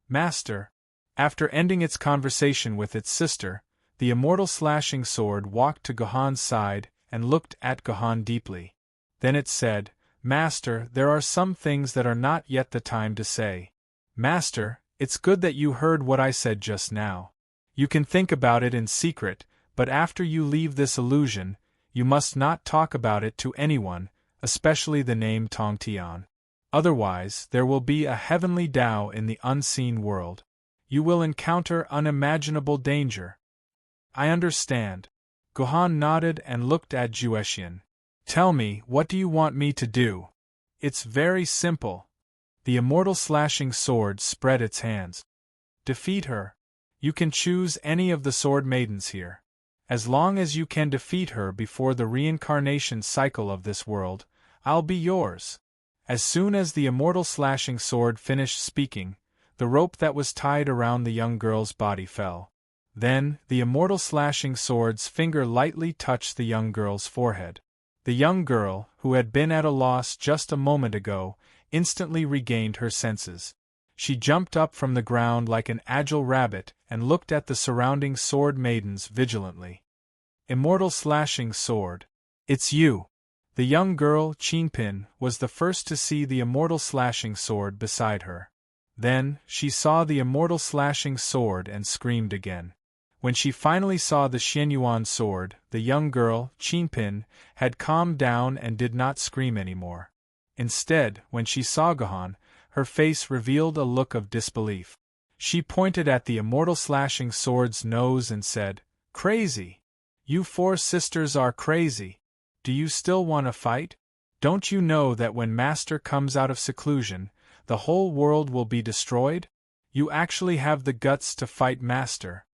Master. After ending its conversation with its sister, the immortal slashing sword walked to Gohan's side and looked at Gohan deeply. Then it said, Master, there are some things that are not yet the time to say. Master, it's good that you heard what I said just now. You can think about it in secret, but after you leave this illusion, you must not talk about it to anyone, especially the name Tong Tian. Otherwise, there will be a heavenly Tao in the unseen world. You will encounter unimaginable danger. I understand. Gohan nodded and looked at Juexian. Tell me, what do you want me to do? It's very simple. The immortal slashing sword spread its hands. Defeat her. You can choose any of the sword maidens here. As long as you can defeat her before the reincarnation cycle of this world, I'll be yours. As soon as the immortal slashing sword finished speaking, the rope that was tied around the young girl's body fell. Then, the immortal slashing sword's finger lightly touched the young girl's forehead. The young girl, who had been at a loss just a moment ago, instantly regained her senses. She jumped up from the ground like an agile rabbit and looked at the surrounding sword maidens vigilantly. Immortal slashing sword. It's you. The young girl, Qingping, was the first to see the immortal slashing sword beside her. Then, she saw the immortal slashing sword and screamed again. When she finally saw the Xianyuan sword, the young girl, Qingping, had calmed down and did not scream anymore. Instead, when she saw Gohan, her face revealed a look of disbelief. She pointed at the immortal slashing sword's nose and said, Crazy! You 4 sisters are crazy. Do you still want to fight? Don't you know that when Master comes out of seclusion, the whole world will be destroyed? You actually have the guts to fight Master.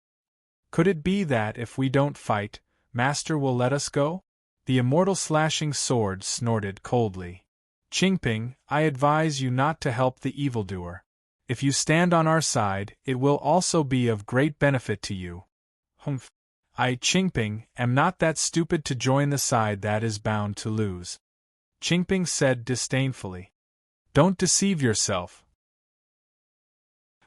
Could it be that if we don't fight, Master will let us go? The immortal slashing sword snorted coldly. Qingping, I advise you not to help the evildoer. If you stand on our side, it will also be of great benefit to you. Humph. I, Qingping, am not that stupid to join the side that is bound to lose. Qingping said disdainfully. Don't deceive yourself.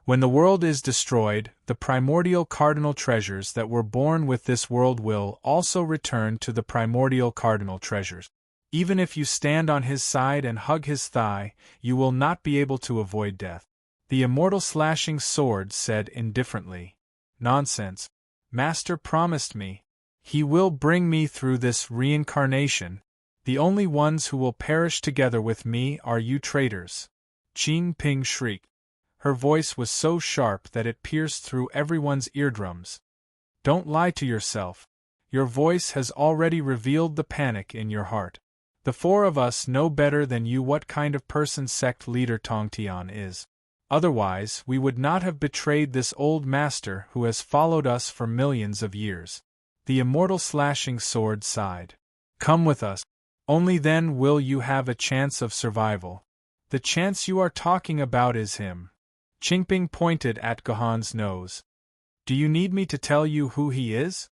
When the world is destroyed, the primordial cardinal treasures that were born with this world will also return to the primordial cardinal treasures. Even if you stand on his side and hug his thigh, you will not be able to avoid death. The immortal slashing sword said indifferently. Nonsense. Master promised me. He will bring me through this reincarnation. The only ones who will perish together with me are you traitors. Qingping shrieked. Her voice was so sharp that it pierced through everyone's eardrums. Don't lie to yourself. Your voice has already revealed the panic in your heart. The 4 of us know better than you what kind of person sect leader Tong Tian is. Otherwise, we would not have betrayed this old master who has followed us for millions of years. The immortal slashing sword sighed. Come with us. Only then will you have a chance of survival. The chance you are talking about is him. Qingping pointed at Gohan's nose. Do you need me to tell you who he is?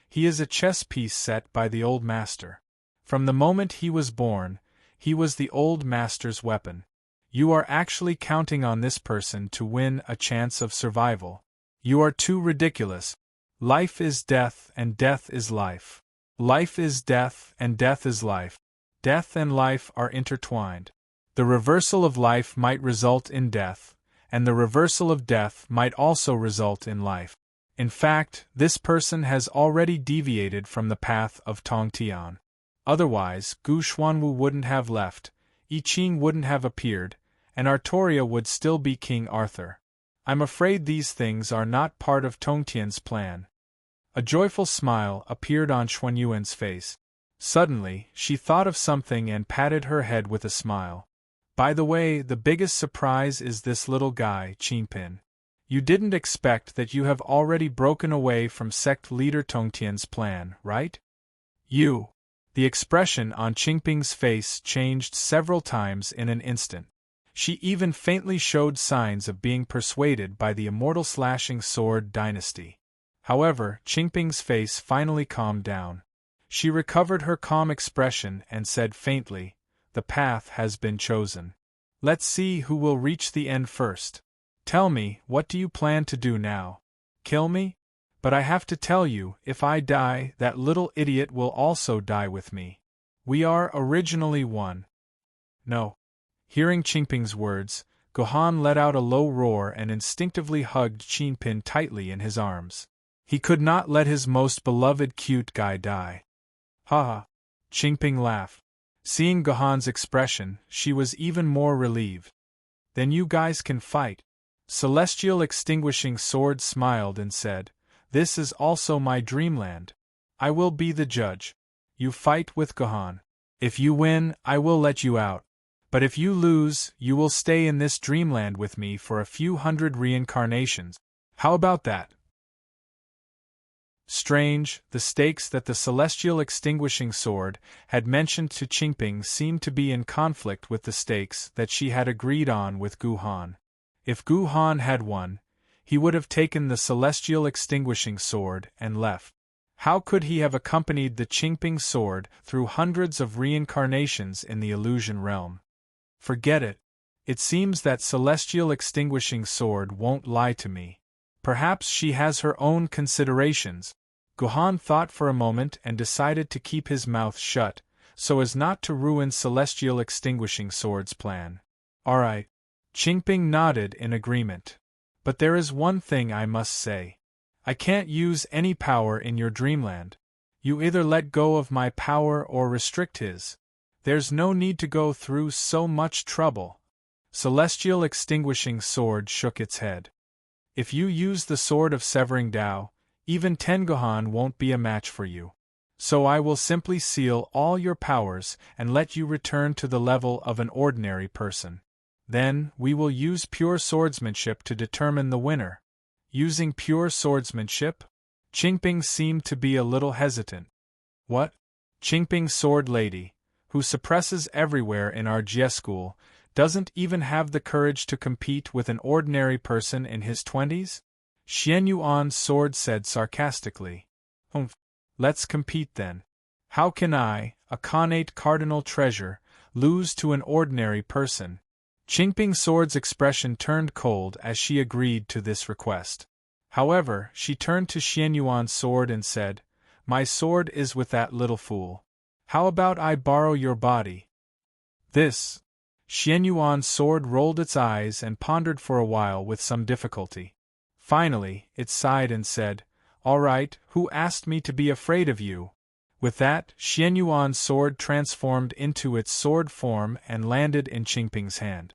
He is a chess piece set by the old master. From the moment he was born, he was the old master's weapon. You are actually counting on this person to win a chance of survival. You are too ridiculous. Life is death and death is life. Life is death and death is life. Death and life are intertwined. The reversal of life might result in death, and the reversal of death might also result in life. In fact, this person has already deviated from the path of Tong Tian. Otherwise, Gu Xuanwu wouldn't have left, I Ching wouldn't have appeared, and Artoria would still be King Arthur. I'm afraid these things are not part of Tongtian's plan. A joyful smile appeared on Xuanyuan's face. Suddenly, she thought of something and patted her head with a smile. By the way, the biggest surprise is this little guy, Qingpin. You didn't expect that you have already broken away from sect leader Tongtian's plan, right? You. The expression on Qingping's face changed several times in an instant. She even faintly showed signs of being persuaded by the immortal slashing sword dynasty. However, Qingping's face finally calmed down. She recovered her calm expression and said faintly, "The path has been chosen. Let's see who will reach the end first. Tell me, what do you plan to do now? Kill me? But I have to tell you, if I die, that little idiot will also die with me. We are originally one." No. Hearing Qingping's words, Gohan let out a low roar and instinctively hugged Qingping tightly in his arms. He could not let his most beloved cute guy die. Ha ha. Qingping laughed. Seeing Gohan's expression, she was even more relieved. Then you guys can fight. Celestial Extinguishing Sword smiled and said, "This is also my dreamland. I will be the judge. You fight with Gohan. If you win, I will let you out. But if you lose, you will stay in this dreamland with me for a few hundred reincarnations. How about that?" Strange, the stakes that the Celestial Extinguishing Sword had mentioned to Qingping seemed to be in conflict with the stakes that she had agreed on with Gohan. If Gohan had won, he would have taken the Celestial Extinguishing Sword and left. How could he have accompanied the Qingping sword through hundreds of reincarnations in the illusion realm? Forget it. It seems that Celestial Extinguishing Sword won't lie to me. Perhaps she has her own considerations. Gohan thought for a moment and decided to keep his mouth shut, so as not to ruin Celestial Extinguishing Sword's plan. Alright. Qingping nodded in agreement. But there is one thing I must say. I can't use any power in your dreamland. You either let go of my power or restrict his. There's no need to go through so much trouble. Celestial Extinguishing Sword shook its head. If you use the Sword of Severing Tao, even Tengohan won't be a match for you. So I will simply seal all your powers and let you return to the level of an ordinary person. Then, we will use pure swordsmanship to determine the winner. Using pure swordsmanship? Qingping seemed to be a little hesitant. What? Qingping Sword Lady, who suppresses everywhere in our Jie school, doesn't even have the courage to compete with an ordinary person in his 20s? Xian Yuan's sword said sarcastically. Let's compete then. How can I, a connate cardinal treasure, lose to an ordinary person? Qingping Sword's expression turned cold as she agreed to this request. However, she turned to Xian Yuan's sword and said, "My sword is with that little fool. How about I borrow your body?" This. Xian Yuan's sword rolled its eyes and pondered for a while with some difficulty. Finally, it sighed and said, "All right, who asked me to be afraid of you?" With that, Xian Yuan's sword transformed into its sword form and landed in Qingping's hand.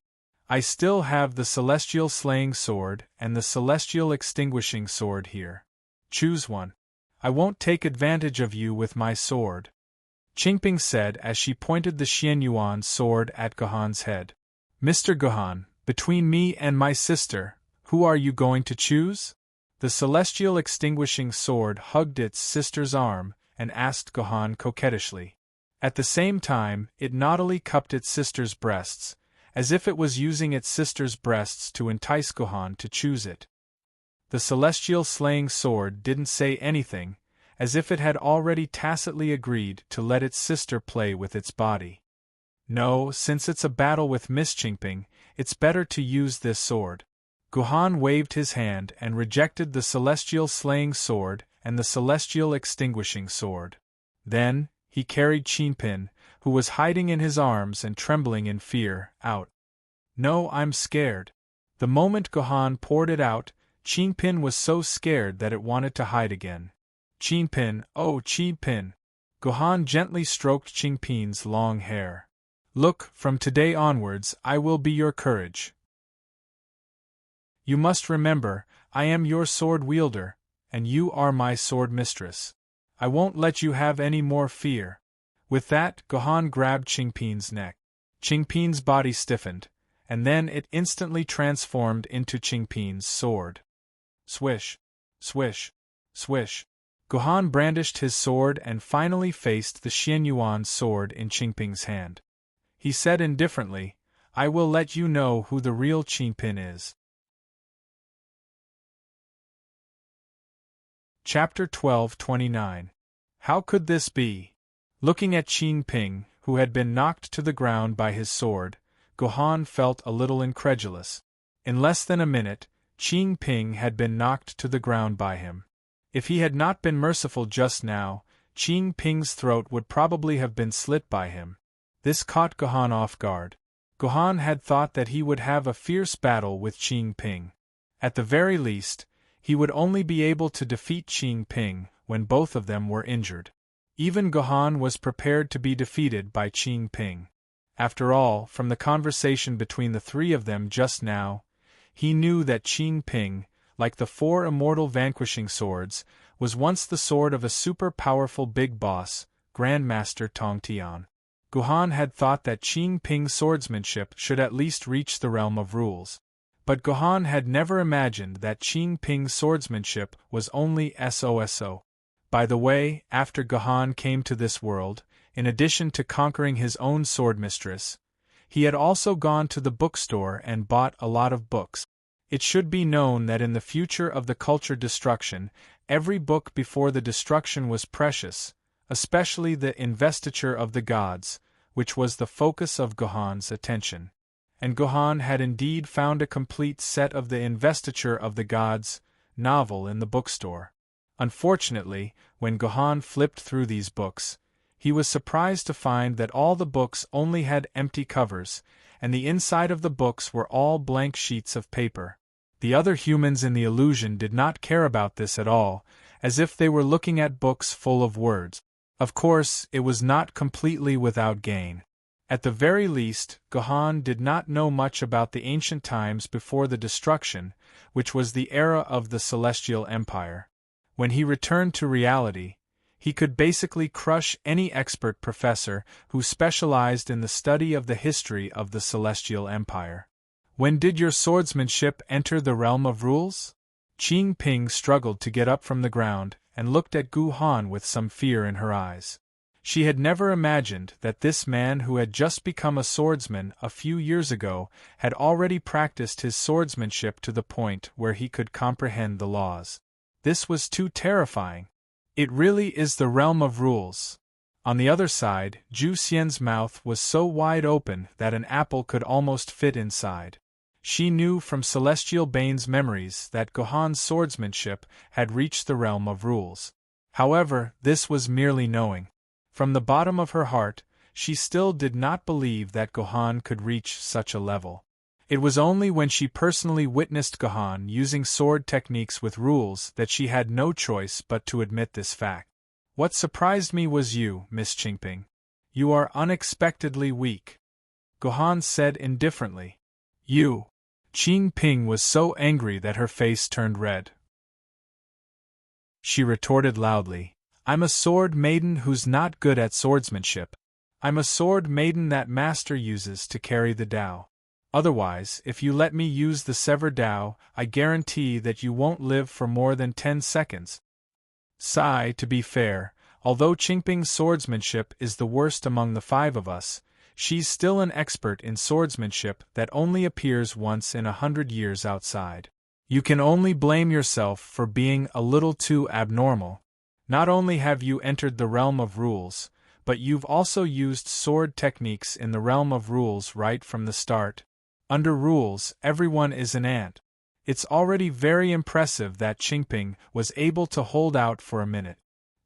I still have the Celestial Slaying Sword and the Celestial Extinguishing Sword here. Choose one. I won't take advantage of you with my sword," Qingping said as she pointed the Xian Yuan sword at Gohan's head. "Mr. Gohan, between me and my sister, who are you going to choose?" The Celestial Extinguishing Sword hugged its sister's arm and asked Gohan coquettishly. At the same time, it naughtily cupped its sister's breasts, as if it was using its sister's breasts to entice Gohan to choose it. The Celestial Slaying Sword didn't say anything, as if it had already tacitly agreed to let its sister play with its body. No, since it's a battle with Miss Qingping, it's better to use this sword. Gohan waved his hand and rejected the Celestial Slaying Sword and the Celestial Extinguishing Sword. Then, he carried Qingping, who was hiding in his arms and trembling in fear, out. "No, I'm scared." The moment Gohan poured it out, Qingping was so scared that it wanted to hide again. "Qingping, oh Qingping!" Gohan gently stroked Qingping's long hair. Look, from today onwards I will be your courage. You must remember, I am your sword wielder, and you are my sword mistress. I won't let you have any more fear." With that, Gohan grabbed Qingping's neck. Qingping's body stiffened, and then it instantly transformed into Qingping's sword. Swish, swish, swish. Gohan brandished his sword and finally faced the Xianyuan sword in Qingping's hand. He said indifferently, "I will let you know who the real Qingping is." Chapter 12:29. How could this be? Looking at Qingping, who had been knocked to the ground by his sword, Gohan felt a little incredulous. In less than a minute, Qingping had been knocked to the ground by him. If he had not been merciful just now, Qingping's throat would probably have been slit by him. This caught Gohan off guard. Gohan had thought that he would have a fierce battle with Qingping. At the very least, he would only be able to defeat Qingping when both of them were injured. Even Gohan was prepared to be defeated by Qingping. After all, from the conversation between the three of them just now, he knew that Qingping, like the four immortal vanquishing swords, was once the sword of a super-powerful big boss, Grandmaster Tong Tian. Gohan had thought that Qingping's swordsmanship should at least reach the realm of rules. But Gohan had never imagined that Qingping's swordsmanship was only SOSO. By the way, after Gohan came to this world, in addition to conquering his own sword mistress, he had also gone to the bookstore and bought a lot of books. It should be known that in the future of the culture destruction, every book before the destruction was precious, especially the Investiture of the Gods, which was the focus of Gohan's attention. And Gohan had indeed found a complete set of the Investiture of the Gods novel in the bookstore. Unfortunately, when Gohan flipped through these books, he was surprised to find that all the books only had empty covers, and the inside of the books were all blank sheets of paper. The other humans in the illusion did not care about this at all, as if they were looking at books full of words. Of course, it was not completely without gain. At the very least, Gohan did not know much about the ancient times before the destruction, which was the era of the Celestial Empire. When he returned to reality, he could basically crush any expert professor who specialized in the study of the history of the Celestial Empire. "When did your swordsmanship enter the realm of rules?" Qingping struggled to get up from the ground and looked at Gohan with some fear in her eyes. She had never imagined that this man who had just become a swordsman a few years ago had already practiced his swordsmanship to the point where he could comprehend the laws. This was too terrifying. It really is the realm of rules. On the other side, Zhu Xian's mouth was so wide open that an apple could almost fit inside. She knew from Celestial Bane's memories that Gohan's swordsmanship had reached the realm of rules. However, this was merely knowing. From the bottom of her heart, she still did not believe that Gohan could reach such a level. It was only when she personally witnessed Gohan using sword techniques with rules that she had no choice but to admit this fact. "What surprised me was you, Miss Qingping. You are unexpectedly weak," Gohan said indifferently. "You." Qingping was so angry that her face turned red. She retorted loudly, "I'm a sword maiden who's not good at swordsmanship. I'm a sword maiden that master uses to carry the Tao. Otherwise, if you let me use the Sever Tao, I guarantee that you won't live for more than 10 seconds. Sigh, to be fair, although Qingping's swordsmanship is the worst among the 5 of us, she's still an expert in swordsmanship that only appears once in 100 years outside. You can only blame yourself for being a little too abnormal. Not only have you entered the realm of rules, but you've also used sword techniques in the realm of rules right from the start. Under rules, everyone is an ant. It's already very impressive that Qingping was able to hold out for a minute."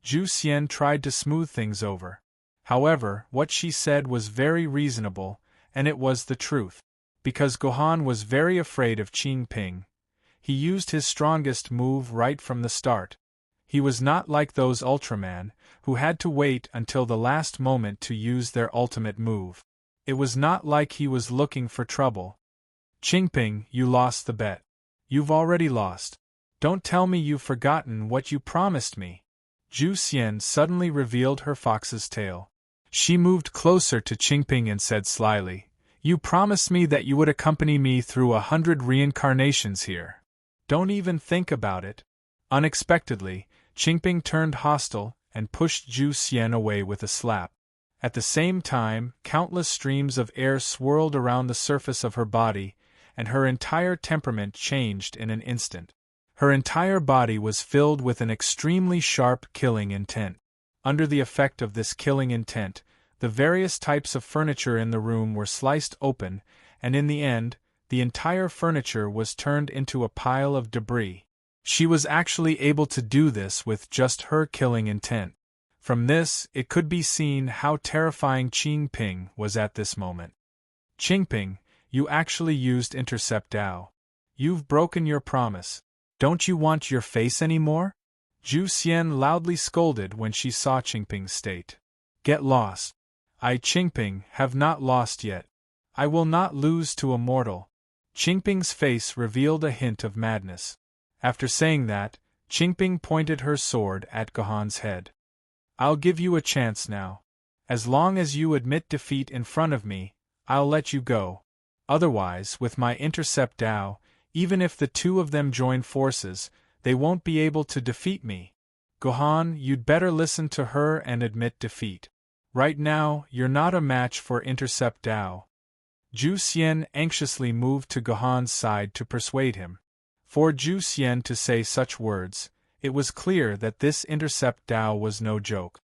Zhu Xian tried to smooth things over. However, what she said was very reasonable, and it was the truth. Because Gohan was very afraid of Qingping, he used his strongest move right from the start. He was not like those Ultraman, who had to wait until the last moment to use their ultimate move. It was not like he was looking for trouble. Qingping, you lost the bet. You've already lost. Don't tell me you've forgotten what you promised me. Zhu Xian suddenly revealed her fox's tail. She moved closer to Qingping and said slyly, "You promised me that you would accompany me through 100 reincarnations here. Don't even think about it." Unexpectedly, Qingping turned hostile and pushed Zhu Xian away with a slap. At the same time, countless streams of air swirled around the surface of her body, and her entire temperament changed in an instant. Her entire body was filled with an extremely sharp killing intent. Under the effect of this killing intent, the various types of furniture in the room were sliced open, and in the end, the entire furniture was turned into a pile of debris. She was actually able to do this with just her killing intent. From this, it could be seen how terrifying Qingping was at this moment. "Qingping, you actually used Intercept Dao. You've broken your promise. Don't you want your face anymore?" Zhu Xian loudly scolded when she saw Qingping's state. "Get lost. I, Qingping, have not lost yet. I will not lose to a mortal." Qingping's face revealed a hint of madness. After saying that, Qingping pointed her sword at Gohan's head. "I'll give you a chance now. As long as you admit defeat in front of me, I'll let you go. Otherwise, with my Intercept Dao, even if the two of them join forces, they won't be able to defeat me. Gohan, you'd better listen to her and admit defeat. Right now, you're not a match for Intercept Dao." Zhu Xian anxiously moved to Gohan's side to persuade him. For Zhu Xian to say such words, it was clear that this Intercept Dao was no joke.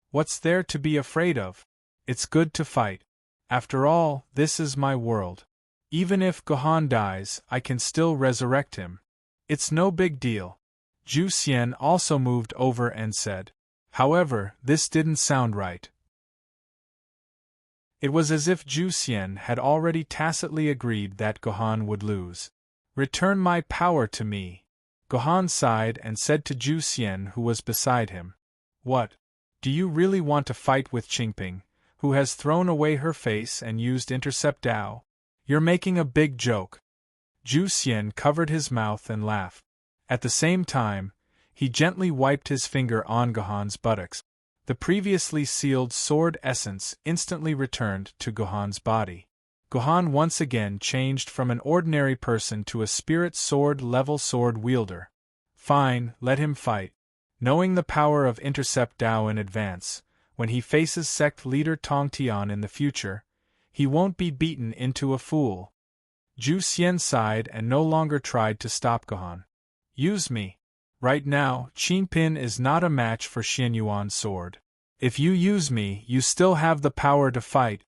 What's there to be afraid of? It's good to fight. After all, this is my world. Even if Gohan dies, I can still resurrect him. It's no big deal. Zhu Xian also moved over and said. However, this didn't sound right. It was as if Zhu Xian had already tacitly agreed that Gohan would lose. "Return my power to me." Gohan sighed and said to Zhu Xian, who was beside him. "What? Do you really want to fight with Qingping, who has thrown away her face and used Intercept Dao? You're making a big joke." Zhu Xian covered his mouth and laughed. At the same time, he gently wiped his finger on Gohan's buttocks. The previously sealed sword essence instantly returned to Gohan's body. Gohan once again changed from an ordinary person to a spirit sword-level sword wielder. Fine, let him fight. Knowing the power of Intercept Dao in advance, when he faces sect leader Tong Tian in the future, he won't be beaten into a fool. Zhu Xian sighed and no longer tried to stop Gohan. "Use me. Right now, Qingping is not a match for Xianyuan's sword. If you use me, you still have the power to fight."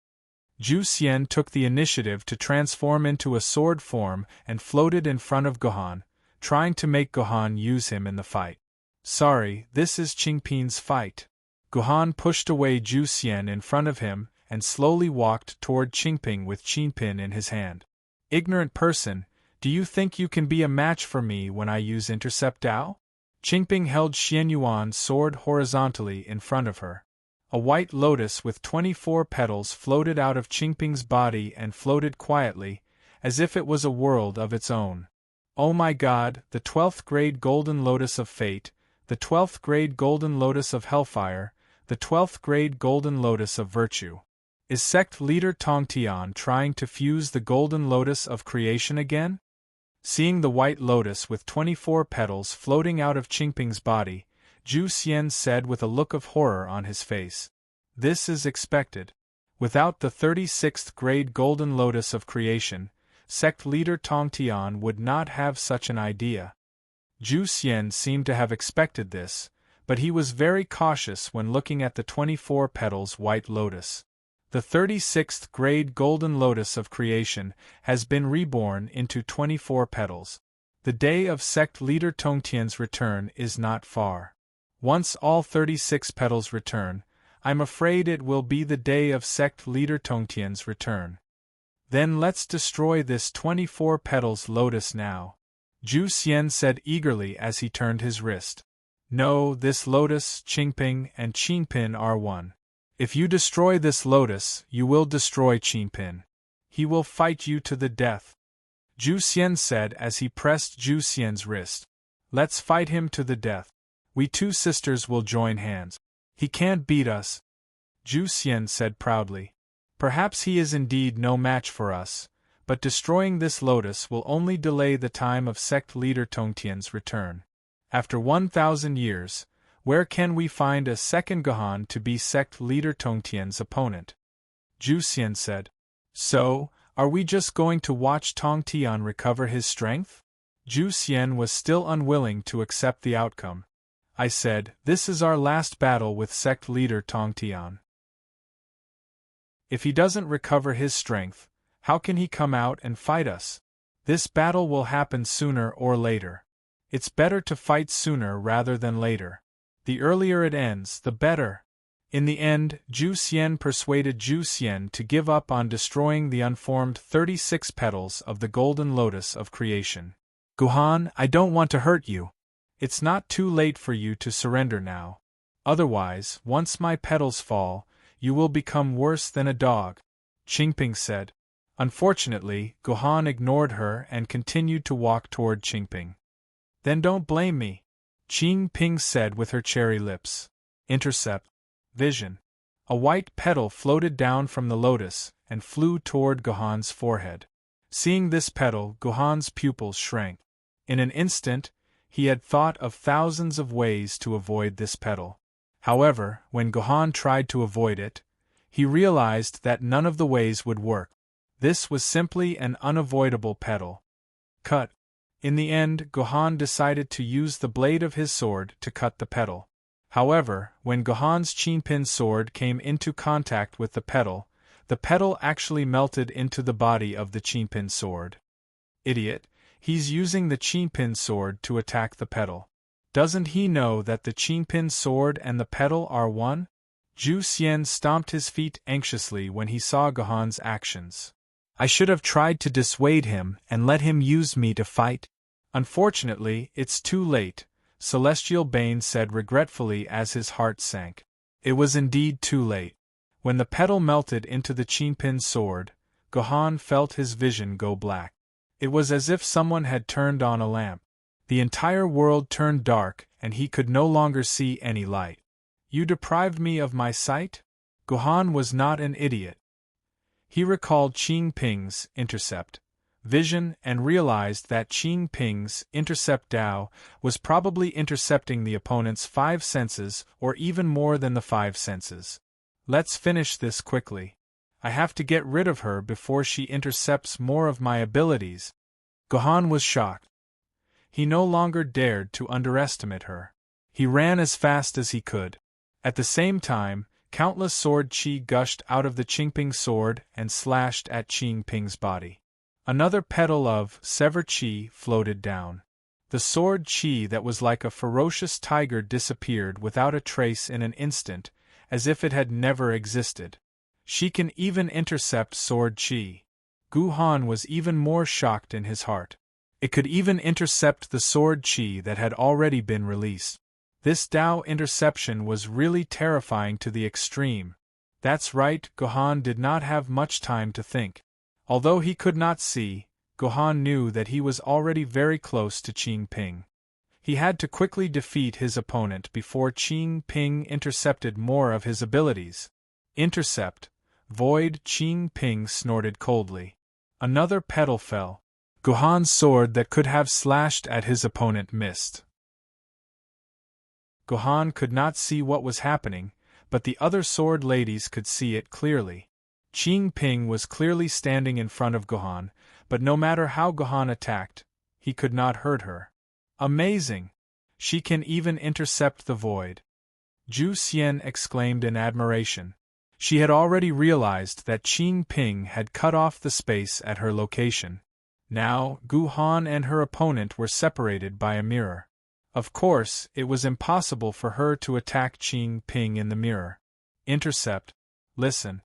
Zhu Xian took the initiative to transform into a sword form and floated in front of Gohan, trying to make Gohan use him in the fight. "Sorry, this is Qingping's fight." Gohan pushed away Zhu Xian in front of him and slowly walked toward Qingping with Qingping in his hand. "Ignorant person, do you think you can be a match for me when I use Intercept Dao?" Qingping held Xianyuan's sword horizontally in front of her. A white lotus with 24 petals floated out of Qingping's body and floated quietly, as if it was a world of its own. "Oh my God, the 12th grade golden lotus of fate, the 12th grade golden lotus of hellfire, the 12th grade golden lotus of virtue. Is sect leader Tong Tian trying to fuse the golden lotus of creation again?" Seeing the white lotus with 24 petals floating out of Qingping's body, Zhu Xian said with a look of horror on his face. "This is expected. Without the 36th grade golden lotus of creation, sect leader Tong Tian would not have such an idea." Zhu Xian seemed to have expected this, but he was very cautious when looking at the 24 petals white lotus. The 36th grade golden lotus of creation has been reborn into 24 petals. The day of sect leader Tongtian's return is not far. Once all 36 petals return, I'm afraid it will be the day of sect leader Tongtian's return. Then let's destroy this 24 petals lotus now," Zhu Xian said eagerly as he turned his wrist. "No, this lotus, Qingping and Qingping are one. If you destroy this lotus, you will destroy Qingpin. He will fight you to the death. Zhu Xian said as he pressed Zhu Xian's wrist. Let's fight him to the death. We two sisters will join hands. He can't beat us, Zhu Xian said proudly. Perhaps he is indeed no match for us, but destroying this lotus will only delay the time of sect leader Tongtian's return. After 1,000 years, where can we find a second Gohan to be sect leader Tongtian's opponent? Zhu Xian said. So, are we just going to watch Tongtian recover his strength? Zhu Xian was still unwilling to accept the outcome. I said, this is our last battle with sect leader Tongtian. If he doesn't recover his strength, how can he come out and fight us? This battle will happen sooner or later. It's better to fight sooner rather than later. The earlier it ends, the better. In the end, Zhu Xian persuaded Zhu Xian to give up on destroying the unformed 36 petals of the golden lotus of creation. Gohan, I don't want to hurt you. It's not too late for you to surrender now. Otherwise, once my petals fall, you will become worse than a dog, Qingping said. Unfortunately, Gohan ignored her and continued to walk toward Qingping. Then don't blame me, Qingping said with her cherry lips. Intercept. Vision. A white petal floated down from the lotus and flew toward Gohan's forehead. Seeing this petal, Gohan's pupils shrank. In an instant, he had thought of thousands of ways to avoid this petal. However, when Gohan tried to avoid it, he realized that none of the ways would work. This was simply an unavoidable petal. Cut. In the end, Gohan decided to use the blade of his sword to cut the petal. However, when Gohan's Qingpin sword came into contact with the petal actually melted into the body of the Qingpin sword. Idiot, he's using the Qingpin sword to attack the petal. Doesn't he know that the Qingpin sword and the petal are one? Zhu Xian stomped his feet anxiously when he saw Gohan's actions. I should have tried to dissuade him and let him use me to fight. Unfortunately, it's too late, Celestial Bane said regretfully as his heart sank. It was indeed too late. When the petal melted into the Qingpin sword, Gohan felt his vision go black. It was as if someone had turned on a lamp. The entire world turned dark and he could no longer see any light. You deprived me of my sight? Gohan was not an idiot. He recalled Qingping's intercept vision and realized that Qingping's intercept Dao was probably intercepting the opponent's 5 senses or even more than the 5 senses. Let's finish this quickly. I have to get rid of her before she intercepts more of my abilities. Gohan was shocked. He no longer dared to underestimate her. He ran as fast as he could. At the same time, countless sword chi gushed out of the Qingping sword and slashed at Qingping's body. Another petal of sever chi floated down. The sword chi that was like a ferocious tiger disappeared without a trace in an instant, as if it had never existed. She can even intercept sword chi. Gohan was even more shocked in his heart. It could even intercept the sword chi that had already been released. This Dao interception was really terrifying to the extreme. That's right, Gohan did not have much time to think. Although he could not see, Gohan knew that he was already very close to Qingping. He had to quickly defeat his opponent before Qingping intercepted more of his abilities. Intercept. Void. Qingping snorted coldly. Another petal fell. Gohan's sword that could have slashed at his opponent missed. Gohan could not see what was happening, but the other sword ladies could see it clearly. Qingping was clearly standing in front of Gohan, but no matter how Gohan attacked, he could not hurt her. Amazing! She can even intercept the void. Zhu Xian exclaimed in admiration. She had already realized that Qingping had cut off the space at her location. Now, Gohan and her opponent were separated by a mirror. Of course, it was impossible for her to attack Qingping in the mirror. Intercept. Listen.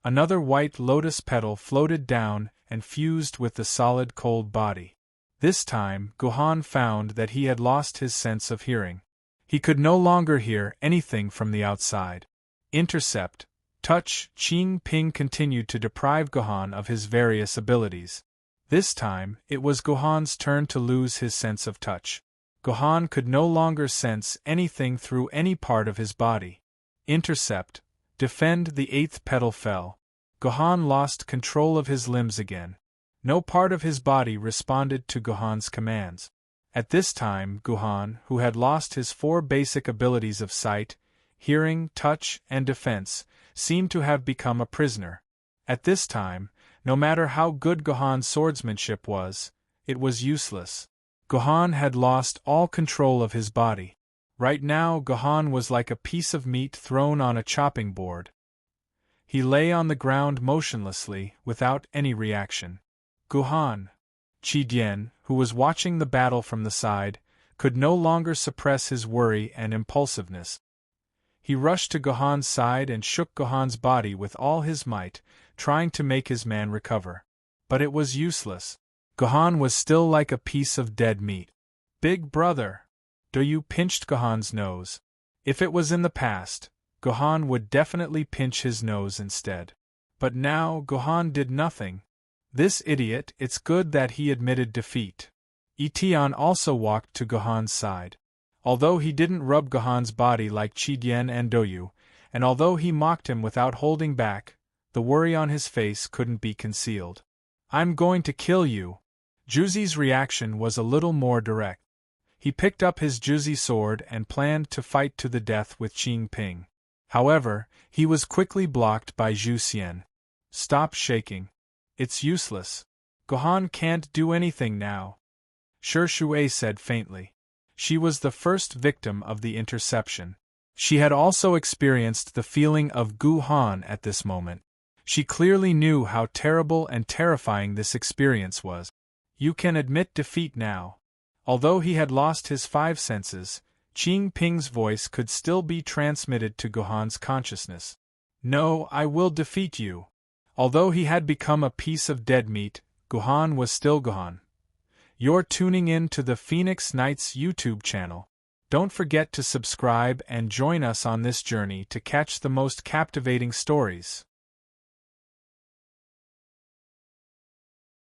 Another white lotus petal floated down and fused with the solid cold body. This time, Gohan found that he had lost his sense of hearing. He could no longer hear anything from the outside. Intercept, touch. Qing Ping continued to deprive Gohan of his various abilities. This time, it was Gohan's turn to lose his sense of touch. Gohan could no longer sense anything through any part of his body. Intercept, defend. The eighth petal fell. Gohan lost control of his limbs again. No part of his body responded to Gohan's commands. At this time, Gohan, who had lost his 4 basic abilities of sight, hearing, touch, and defense, seemed to have become a prisoner. At this time, no matter how good Gohan's swordsmanship was, it was useless. Gohan had lost all control of his body. Right now, Gohan was like a piece of meat thrown on a chopping board. He lay on the ground motionlessly, without any reaction. Gohan, Qi Dian, who was watching the battle from the side, could no longer suppress his worry and impulsiveness. He rushed to Gohan's side and shook Gohan's body with all his might, trying to make his man recover. But it was useless. Gohan was still like a piece of dead meat. Big brother! Doyu pinched Gohan's nose. If it was in the past, Gohan would definitely pinch his nose instead. But now Gohan did nothing. This idiot, it's good that he admitted defeat. Etian also walked to Gohan's side. Although he didn't rub Gohan's body like Qi Dian and Doyu, and although he mocked him without holding back, the worry on his face couldn't be concealed. I'm going to kill you. Juzi's reaction was a little more direct. He picked up his Juzi sword and planned to fight to the death with Qing Ping. However, he was quickly blocked by Zhu Xian. Stop shaking. It's useless. Gohan can't do anything now. Shi Shui said faintly. She was the first victim of the interception. She had also experienced the feeling of Gohan at this moment. She clearly knew how terrible and terrifying this experience was. You can admit defeat now. Although he had lost his 5 senses, Qing Ping's voice could still be transmitted to Gohan's consciousness. No, I will defeat you. Although he had become a piece of dead meat, Gohan was still Gohan. You're tuning in to the Phoenix Knights YouTube channel. Don't forget to subscribe and join us on this journey to catch the most captivating stories.